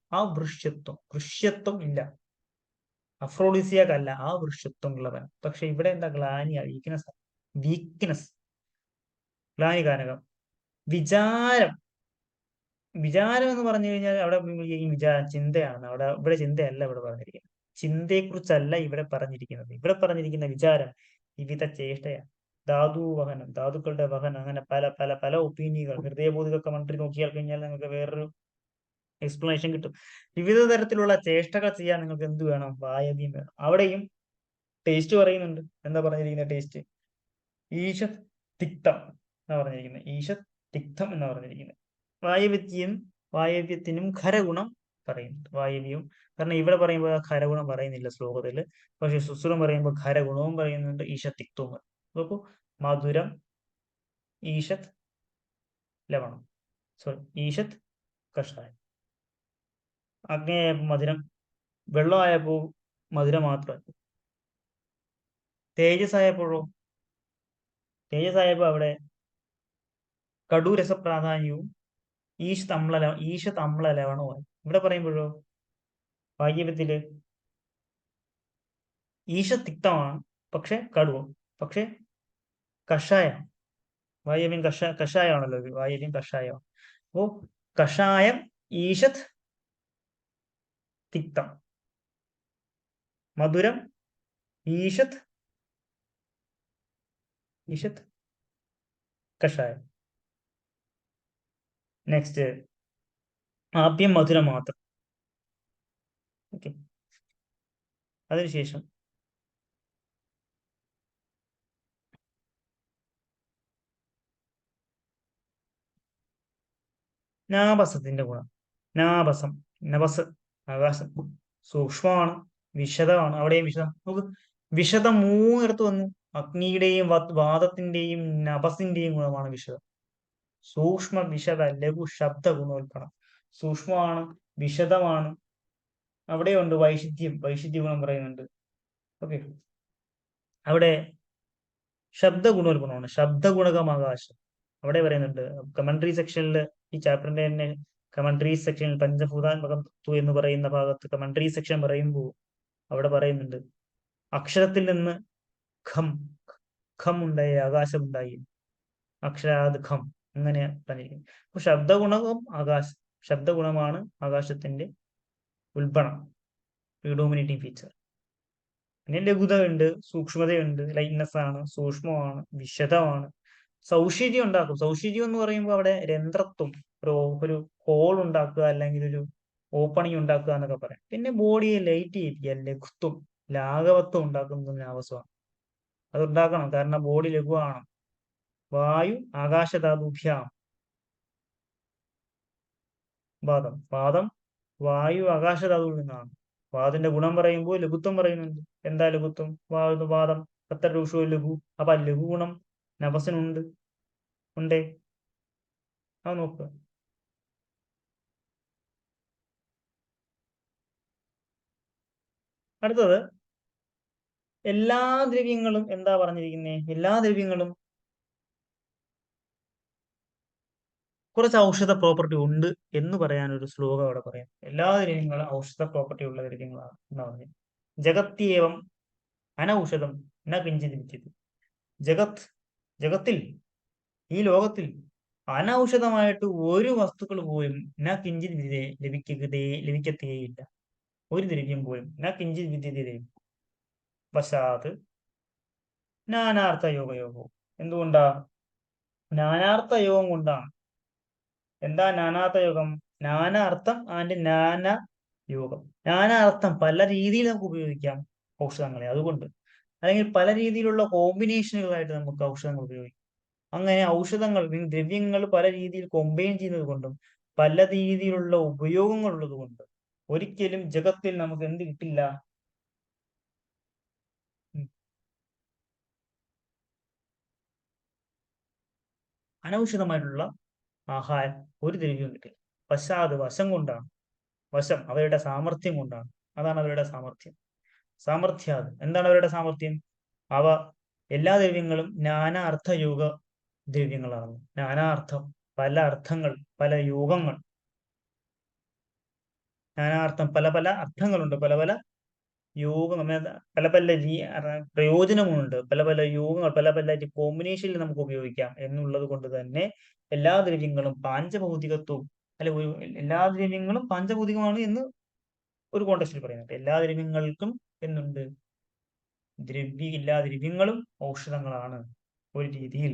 വൃഷ്യത്വം ഇല്ല, അഫ്രോഡിസിയാക്ക് അല്ല, വൃഷ്യത്വം ഗ്ലബനം. പക്ഷെ ഇവിടെ എന്താ? ഗ്ലാനിയ, വീക്ക്നെസ്, ഗ്ലാനി കാരകം. വിചാരം, വിചാരം എന്ന് പറഞ്ഞു കഴിഞ്ഞാൽ അവിടെ ചിന്തയാണ്. ഇവിടെ ചിന്തയല്ല ഇവിടെ പറഞ്ഞിരിക്കുന്നത്. ചിന്തയെക്കുറിച്ചല്ല ഇവിടെ പറഞ്ഞിരിക്കുന്നത്. ഇവിടെ പറഞ്ഞിരിക്കുന്ന വിചാരം വിവിധ ചേഷ്ടയാണ്. ധാതുവഹനം, ധാതുക്കളുടെ വഹനം, അങ്ങനെ പല പല പല ഒപ്പീനിയനുകൾ. ഹൃദയബോധികൊക്കെ മന്ത്രി നോക്കിയാൽ കഴിഞ്ഞാൽ നിങ്ങൾക്ക് വേറൊരു എക്സ്പ്ലനേഷൻ കിട്ടും. വിവിധ തരത്തിലുള്ള ചേഷ്ടകൾ ചെയ്യാൻ നിങ്ങൾക്ക് എന്ത് വേണം? വായവ്യം വേണം. അവിടെയും ടേസ്റ്റ് പറയുന്നുണ്ട്. എന്താ പറഞ്ഞിരിക്കുന്നത്? ടേസ്റ്റ് ഈശത് തിക്തം എന്നാ പറഞ്ഞിരിക്കുന്നത്. ഈശത് തിക്തം എന്നാ പറഞ്ഞിരിക്കുന്നത്. വായവ്യത്തിനും ഖരഗുണം പറയുന്നുണ്ട്. വായവ്യവും, കാരണം ഇവിടെ പറയുമ്പോൾ ഖരഗുണം പറയുന്നില്ല ശ്ലോകത്തിൽ. പക്ഷെ സുശ്രുതം പറയുമ്പോൾ ഖരഗുണവും പറയുന്നുണ്ട്, ഈശത് തിക്തവും. നോക്കൂ, മധുരം, ഈശത് ലവണം, സോറി, ഈശത് കഷായം. അഗ്നിയായപ്പോ മധുരം, വെള്ളമായപ്പോ മധുരം മാത്രമായി. തേജസ്സായപ്പോ അവിടെ കടുരസ പ്രാധാന്യവും ഈശത് അമ്ല ലവണവുമായി. ഇവിടെ പറയുമ്പോഴോ വാക്യത്തില് ഈശത് തിക്തമാണ്, പക്ഷെ കടുവം, പക്ഷെ കഷായം. വായവ്യം കഷായമാണല്ലോ. വായവ്യം കഷായമാണ്. അപ്പോ കഷായം ഈശത് തിക്തം, മധുരം ഈശത് കഷായം. നെക്സ്റ്റ് ആദ്യം മധുരം മാത്രം. ഓക്കെ, അതിനുശേഷം നാഭസത്തിന്റെ ഗുണം. നാഭസം, നഭസ്, ആകാശം സൂക്ഷ്മമാണ്, വിശദമാണ്. അവിടെയും വിശദം. നമുക്ക് വിശദം മൂന്നിടത്ത് വന്നു. അഗ്നിയുടെയും വാദത്തിന്റെയും നഭസിന്റെയും ഗുണമാണ് വിശദം. സൂക്ഷ്മ, വിശദ, ലഘു, ശബ്ദ ഗുണോൽപ്പണം. സൂക്ഷ്മമാണ്, വിശദമാണ്. അവിടെയുണ്ട് വൈശിധ്യ ഗുണം പറയുന്നുണ്ട്. ഓക്കെ, അവിടെ ശബ്ദ ഗുണോൽപ്പണമാണ്. ശബ്ദ ഗുണകം ആകാശം അവിടെ പറയുന്നുണ്ട്. കമന്ററി സെക്ഷനിൽ ഈ ചാപ്റ്ററിന്റെ തന്നെ കമൻട്രി സെക്ഷനിൽ പഞ്ചഭൂതാത്മകം തത്വം എന്ന് പറയുന്ന ഭാഗത്ത് കമൻട്രി സെക്ഷൻ പറയുമ്പോൾ അവിടെ പറയുന്നുണ്ട്, അക്ഷരത്തിൽ നിന്ന് ഖം ഖം ഉണ്ടായി, ആകാശമുണ്ടായി, അക്ഷരാത് ഖം, അങ്ങനെ പറഞ്ഞിരിക്കുന്നു. അപ്പൊ ശബ്ദഗുണവും ശബ്ദഗുണമാണ് ആകാശത്തിന്റെ ഉൽബണം, പ്രീഡോമിനേറ്റിംഗ് ഫീച്ചർ. പിന്നെ ലഘുതയുണ്ട്, സൂക്ഷ്മതയുണ്ട്, ലൈറ്റ്നെസ് ആണ്, സൂക്ഷ്മമാണ്, വിശദമാണ്, സൗശീര്യം ഉണ്ടാക്കും. സൗശീര്യം എന്ന് പറയുമ്പോൾ അവിടെ രന്ധ്രത്വം, ഒരു ഹോൾ ഉണ്ടാക്കുക അല്ലെങ്കിൽ ഒരു ഓപ്പണിംഗ് ഉണ്ടാക്കുക എന്നൊക്കെ പറയാം. പിന്നെ ബോഡിയെ ലൈറ്റ് ചെയ്യിപ്പിക്കുക, ലഘുത്വം, ലാഘവത്വം ഉണ്ടാക്കുന്നതിന് ആവശ്യമാണ്. അത് ഉണ്ടാക്കണം, കാരണം ബോഡി ലഘുവാണ്. വായു ആകാശധാതുഭ്യാം വാദം, വാദം വായു ആകാശധാതുവിൽ നിന്നാണ്. വാദത്തിന്റെ ഗുണം പറയുമ്പോൾ ലഘുത്വം പറയുന്നുണ്ട്. എന്താ ലഘുത്വം? വാദം എത്ര രൂക്ഷവും ലഘു. അപ്പൊ ലഘു ഗുണം നഭസിനുണ്ട്, ഉണ്ടേ? അത് നോക്കുക. അടുത്തത്, എല്ലാ ദ്രവ്യങ്ങളും എന്താ പറഞ്ഞിരിക്കുന്നേ? എല്ലാ ദ്രവ്യങ്ങളും കുറച്ച് ഔഷധ പ്രോപ്പർട്ടി ഉണ്ട് എന്ന് പറയാൻ ഒരു ശ്ലോകം അവിടെ പറയാം. എല്ലാ ദ്രവ്യങ്ങളും ഔഷധ പ്രോപ്പർട്ടി ഉള്ള ദ്രവ്യങ്ങളാണ് എന്ന് പറഞ്ഞു. ജഗത്യേവം അനൌഷധം ന കിഞ്ചിത് വിദ്യത്തെ. ജഗത്തിൽ, ഈ ലോകത്തിൽ അനൌഷധമായിട്ട് ഒരു വസ്തുക്കൾ പോലും ന കിഞ്ചിത് വിദ്യതേ ലഭിക്കത്തേയില്ല. ഒരു ദ്രവ്യം പോലും ന കിഞ്ചിത് വിദ്യതേ വശാത് നാനാർത്ഥ യോഗയോഗവും. എന്തുകൊണ്ടാ? നാനാർത്ഥ യോഗം കൊണ്ടാണ്. എന്താ നാനാർത്ഥ യോഗം? നാനാ അർത്ഥം ആൻഡ് നാനാ യോഗം. നാനാ അർത്ഥം, പല രീതിയിൽ നമുക്ക് ഉപയോഗിക്കാം ഔഷധങ്ങളെ, അതുകൊണ്ട്. അല്ലെങ്കിൽ പല രീതിയിലുള്ള കോമ്പിനേഷനുകളായിട്ട് നമുക്ക് ഔഷധങ്ങൾ ഉപയോഗിക്കാം. അങ്ങനെ ഔഷധങ്ങൾ, ദ്രവ്യങ്ങൾ പല രീതിയിൽ കോമ്പൈൻ ചെയ്യുന്നത് കൊണ്ടും പല രീതിയിലുള്ള ഉപയോഗങ്ങൾ ഉള്ളത് കൊണ്ട് ഒരിക്കലും ജഗത്തിൽ നമുക്ക് എന്ത് കിട്ടില്ല? അനൗഷധമായിട്ടുള്ള ആഹാരം ഒരു ദ്രവ്യവും കിട്ടില്ല. പശ്ചാത്, വശം കൊണ്ടാണ്. വശം അവരുടെ സാമർഥ്യം കൊണ്ടാണ്. അതാണ് അവരുടെ സാമർഥ്യം. സാമർഥ്യാത്, എന്താണ് അവരുടെ സാമർഥ്യം? അവ എല്ലാ ദ്രവ്യങ്ങളും നാനാ അർത്ഥയോഗ ദ്രവ്യങ്ങളാണ്. നാനാ അർത്ഥം, പല അർത്ഥങ്ങൾ, പല യോഗങ്ങൾ. നാനാർത്ഥം, പല പല അർത്ഥങ്ങളുണ്ട്, പല പല യോഗം, പല പല പ്രയോജനമുണ്ട്, പല പല യോഗങ്ങൾ, പല പല കോമ്പിനേഷനിൽ നമുക്ക് ഉപയോഗിക്കാം എന്നുള്ളത് കൊണ്ട് തന്നെ എല്ലാ ദ്രവ്യങ്ങളും പാഞ്ചഭൗതികത്വവും, അല്ലെ, എല്ലാ ദ്രവ്യങ്ങളും പാഞ്ചഭൗതികമാണ് എന്ന് ഒരു കോണ്ടെക്സ്റ്റിൽ പറയുന്നുണ്ട്. എല്ലാ ദ്രവ്യങ്ങൾക്കും എന്നുണ്ട്, എല്ലാ ദ്രവ്യങ്ങളും ഔഷധങ്ങളാണ് ഒരു രീതിയിൽ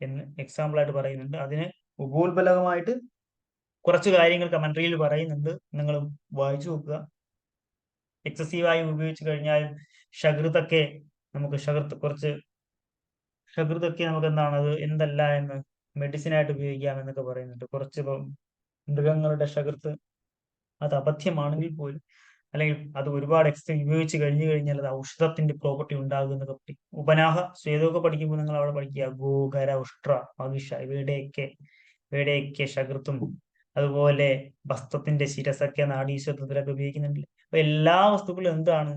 എന്ന് എക്സാമ്പിൾ ആയിട്ട് പറയുന്നുണ്ട്. അതിന് ഉപോത്ബലകമായിട്ട് കുറച്ച് കാര്യങ്ങൾ കമന്ററിയിൽ പറയുന്നുണ്ട്, നിങ്ങൾ വായിച്ചു നോക്കുക. എക്സസീവായി ഉപയോഗിച്ചു കഴിഞ്ഞാൽ ഷകൃതൊക്കെ കുറച്ച് ഷകൃതൊക്കെ നമുക്ക് എന്താണ്, അത് എന്തല്ല എന്ന് മെഡിസിൻ ആയിട്ട് ഉപയോഗിക്കാം എന്നൊക്കെ പറയുന്നുണ്ട്. കുറച്ച് മൃഗങ്ങളുടെ ഷകൃത്ത് അത് അപഥ്യമാണെങ്കിൽ പോലും, അല്ലെങ്കിൽ അത് ഒരുപാട് എക്സ്ട്രീം ഉപയോഗിച്ച് കഴിഞ്ഞാൽ അത് ഔഷധത്തിന്റെ പ്രോപ്പർട്ടി ഉണ്ടാകും എന്നൊക്കെ പഠിക്കും. ഉപനാഹ ശ്വേതമൊക്കെ പഠിക്കുമ്പോൾ നിങ്ങൾ അവിടെ പഠിക്കുക, ഗോകര ഉഷ്ട്ര മഹിഷ ഇവയുടെയൊക്കെ ഷകൃത്തും, അതുപോലെ ഭസ്തത്തിന്റെ ശിരസൊക്കെ നാഡീശ്വരത്തിലൊക്കെ ഉപയോഗിക്കുന്നുണ്ട്. അപ്പൊ എല്ലാ വസ്തുക്കളും എന്താണ്?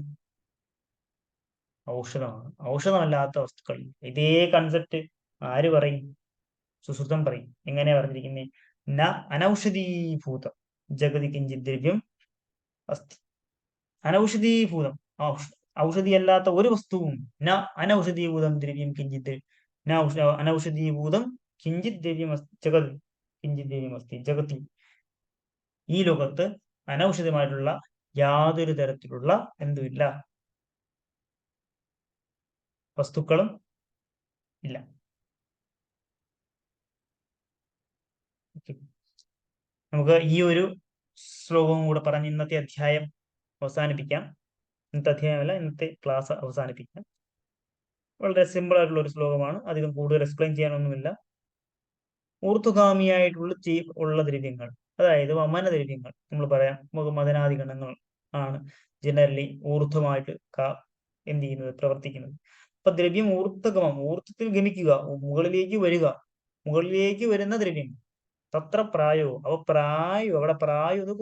ഔഷധമാണ്. ഔഷധമല്ലാത്ത വസ്തുക്കൾ ഇതേ കൺസെപ്റ്റ് ആര് പറയും? സുശ്രുതം പറയും. എങ്ങനെയാ പറഞ്ഞിരിക്കുന്നത്? ന അനൌഷധീഭൂതം ജഗതി കിഞ്ചിത് ദ്രവ്യം അസ്തി. അനൌഷധീഭൂതം, ഔഷധിയല്ലാത്ത ഒരു വസ്തുവും, ന അനൌഷധീഭൂതം ദ്രവ്യം കിഞ്ചിത്, അനൌഷധീഭൂതം കിഞ്ചിത് ദ്രവ്യം ജഗത് കിഞ്ചിത് ദ്രവ്യം അസ്തി. ജഗതി, ഈ ലോകത്ത് അനൌഷധമായിട്ടുള്ള യാതൊരു തരത്തിലുള്ള എന്തുമില്ല, വസ്തുക്കളും ഇല്ല. നമുക്ക് ഈ ഒരു ശ്ലോകവും കൂടെ പറഞ്ഞ് ഇന്നത്തെ അധ്യായം അവസാനിപ്പിക്കാം. ഇന്നത്തെ അധ്യായമല്ല, ഇന്നത്തെ ക്ലാസ് അവസാനിപ്പിക്കാം. വളരെ സിമ്പിൾ ആയിട്ടുള്ള ഒരു ശ്ലോകമാണ്, അധികം കൂടുതൽ എക്സ്പ്ലെയിൻ ചെയ്യാനൊന്നുമില്ല. ഊർധ്വഗാമിയായിട്ടുള്ള ദ്രവ്യങ്ങൾ, അതായത് വമന ദ്രവ്യങ്ങൾ, നമ്മൾ പറയാം മദനാദി ഗണങ്ങൾ ആണ് ജനറലി ഊർധ്വമായിട്ട് എന്ത് ചെയ്യുന്നത്, പ്രവർത്തിക്കുന്നത്. അപ്പൊ ദ്രവ്യം ഊർധ്വഗമം, ഊർധ്വത്തിൽ ഗമിക്കുക, മുകളിലേക്ക് വരുന്ന ദ്രവ്യങ്ങൾ. തത്ര പ്രായോ, അവിടെ പ്രായോ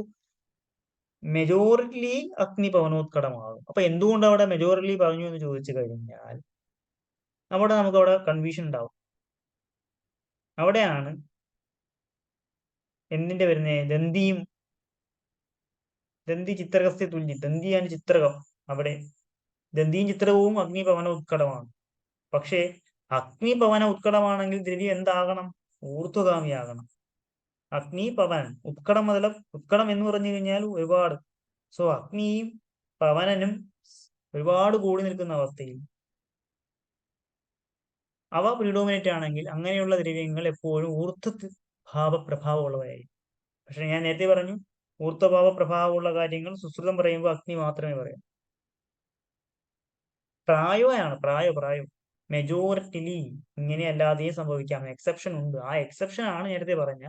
മെജോറിറ്റി അഗ്നിപവനോത്കടമാകും. അപ്പൊ എന്തുകൊണ്ട് അവിടെ മെജോറിറ്റി പറഞ്ഞു എന്ന് ചോദിച്ചു കഴിഞ്ഞാൽ നമുക്ക് അവിടെ കൺഫ്യൂഷൻ ഉണ്ടാവും. അവിടെയാണ് എന്തിന്റെ വരുന്നേ? ദന്തി ചിത്രകസ്യ തുല്യം. ദന്തിയാണ് ചിത്രകം. അവിടെ ദന്തിയും ചിത്രകവും അഗ്നിപവന ഉത്കടമാണ്. പക്ഷേ അഗ്നിപവന ഉത്കടമാണെങ്കിൽ ദ്രവ്യം എന്താകണം? ഊർധ്വഗാമിയാകണം. അഗ്നി പവൻ ഉത്കടം മുതൽ ഉത്കടം എന്ന് പറഞ്ഞു കഴിഞ്ഞാൽ ഒരുപാട്. സോ അഗ്നിയും പവനനും ഒരുപാട് കൂടി നിൽക്കുന്ന അവസ്ഥയിൽ അവ പ്രിഡോമിനേറ്റ് ആണെങ്കിൽ അങ്ങനെയുള്ള ദ്രവ്യങ്ങൾ എപ്പോഴും ഊർധ്വ പ്രഭാവമുള്ളവയായിരിക്കും. പക്ഷെ ഞാൻ നേരത്തെ പറഞ്ഞു, ഊർധ്വഭാവ പ്രഭാവമുള്ള കാര്യങ്ങൾ സുശ്രുതം പറയുമ്പോൾ അഗ്നി മാത്രമേ പറയാം. പ്രായോ മെജോറിറ്റിലി ഇങ്ങനെയല്ലാതെയും സംഭവിക്കാം. എക്സെപ്ഷൻ ഉണ്ട്. ആ എക്സെപ്ഷൻ ആണ് നേരത്തെ പറഞ്ഞ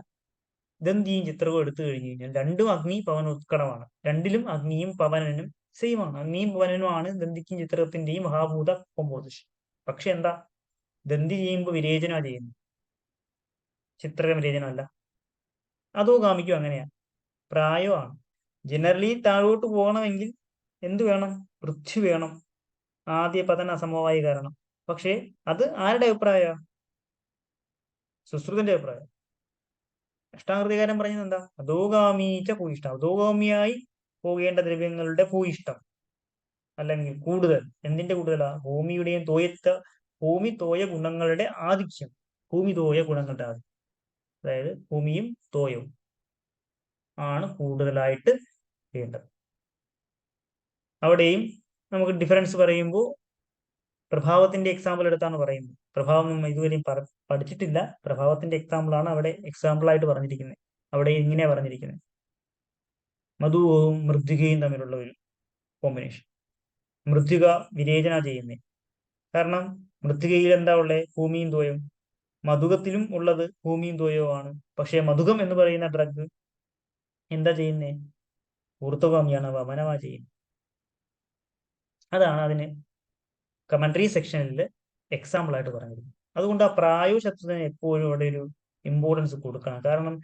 ദന്തിയും ചിത്രവും എടുത്തു കഴിഞ്ഞു കഴിഞ്ഞാൽ രണ്ടും അഗ്നി പവന ഉത്കടമാണ്. രണ്ടിലും അഗ്നിയും പവനനും സെയിം ആണ്. അഗ്നിയും പവനനുമാണ് ദന്തിക്കും ചിത്രകത്തിന്റെയും മഹാഭൂത കോമ്പോസിഷൻ. പക്ഷെ എന്താ, ദന്തി ചെയ്യുമ്പോൾ വിരേചന ചെയ്യുന്നു, ചിത്രകം വിരേചനമല്ല. അതോ കാമിക്കും അങ്ങനെയാ, പ്രായമാണ്. ജനറലി താഴോട്ട് പോകണമെങ്കിൽ എന്ത് വേണം? പൃഥ്വി വേണം, ആദ്യ പതന അസമവായി കാരണം. പക്ഷേ അത് ആരുടെ അഭിപ്രായ? സുശ്രുതന്റെ അഭിപ്രായം. അഷ്ടാംഗൃതികാരൻ പറഞ്ഞത് എന്താ? അധോഗാമീച്ച ഭൂയിഷ്ടം. അധോഗാമിയായി പോകേണ്ട ദ്രവ്യങ്ങളുടെ ഭൂയിഷ്ടം അല്ലെങ്കിൽ കൂടുതൽ. എന്തിന്റെ കൂടുതലാ? ഭൂമി തോയ ഗുണങ്ങളുടെ ആധിക്യം. ഭൂമി തോയ ഗുണങ്ങളുടെ ആധിക്യം, അതായത് ഭൂമിയും തോയവും ആണ് കൂടുതലായിട്ട് വേണ്ടത്. അവിടെയും നമുക്ക് ഡിഫറൻസ് പറയുമ്പോൾ പ്രഭാവത്തിന്റെ എക്സാമ്പിൾ എടുത്താണ് പറയുന്നത്. പ്രഭാവം നമ്മൾ ഇതുവരെയും പഠിച്ചിട്ടില്ല. പ്രഭാവത്തിന്റെ എക്സാമ്പിൾ ആണ് അവിടെ എക്സാമ്പിൾ ആയിട്ട് പറഞ്ഞിരിക്കുന്നത്. അവിടെ ഇങ്ങനെ പറഞ്ഞിരിക്കുന്നത് മധുവും മൃദ്ദികയും തമ്മിലുള്ള ഒരു കോമ്പിനേഷൻ. മൃദ്ദിക വിരേചന ചെയ്യുന്നേ. കാരണം മൃദ്ദികയിൽ എന്താ ഉള്ളത്? ഭൂമിയും തോയവും. മധുകത്തിലും ഉള്ളത് ഭൂമിയും തോയവുമാണ്. പക്ഷെ മധുകം എന്ന് പറയുന്ന ഡ്രഗ് എന്താ ചെയ്യുന്നേ? ഊർധ്വഗാമിയാണ്, വമനമാ ചെയ്യുന്നത്. അതാണ് അതിന് കമന്ററി സെക്ഷനിൽ എക്സാമ്പിൾ ആയിട്ട് പറഞ്ഞിരിക്കുന്നത്. അതുകൊണ്ട് ആ പ്രായോ ശത്രുവിന് എപ്പോഴും അവിടെ ഒരു ഇമ്പോർട്ടൻസ് കൊടുക്കണം. കാരണം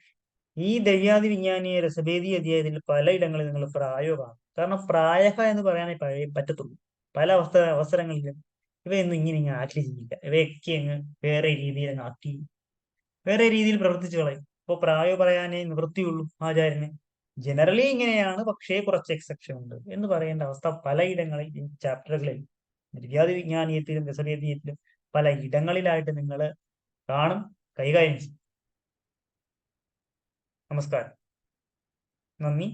ഈ ദൈവ്യാദി വിജ്ഞാനീയ രസഭേദി അധ്യായത്തിൽ പലയിടങ്ങളിൽ നിങ്ങൾ പ്രായോ കാണും. കാരണം പ്രായഹ എന്ന് പറയാനേ പറ്റത്തുള്ളൂ. പല അവസരങ്ങളിലും ഇവയൊന്നും ഇങ്ങനെ ആക്ട് ചെയ്യില്ല. ഇവയൊക്കെ അങ്ങ് വേറെ രീതിയിൽ അങ്ങ് ആക്ട് ചെയ്യും, വേറെ രീതിയിൽ പ്രവർത്തിച്ചു കളയും. അപ്പോൾ പ്രായോ പറയാനേ നിവൃത്തിയുള്ളൂ ആചാര്യന്. ജനറലി ഇങ്ങനെയാണ്, പക്ഷേ കുറച്ച് എക്സെപ്ഷൻ ഉണ്ട് എന്ന് പറയേണ്ട അവസ്ഥ പലയിടങ്ങളിൽ ഈ ചാപ്റ്ററുകളിൽ നിർവ്യാധി വിജ്ഞാനീയത്തിലും രസവേദീയത്തിലും പല ഇടങ്ങളിലായിട്ട് നിങ്ങൾ കാണും, കൈകാര്യം ചെയ്യും. നമസ്കാരം, നന്ദി.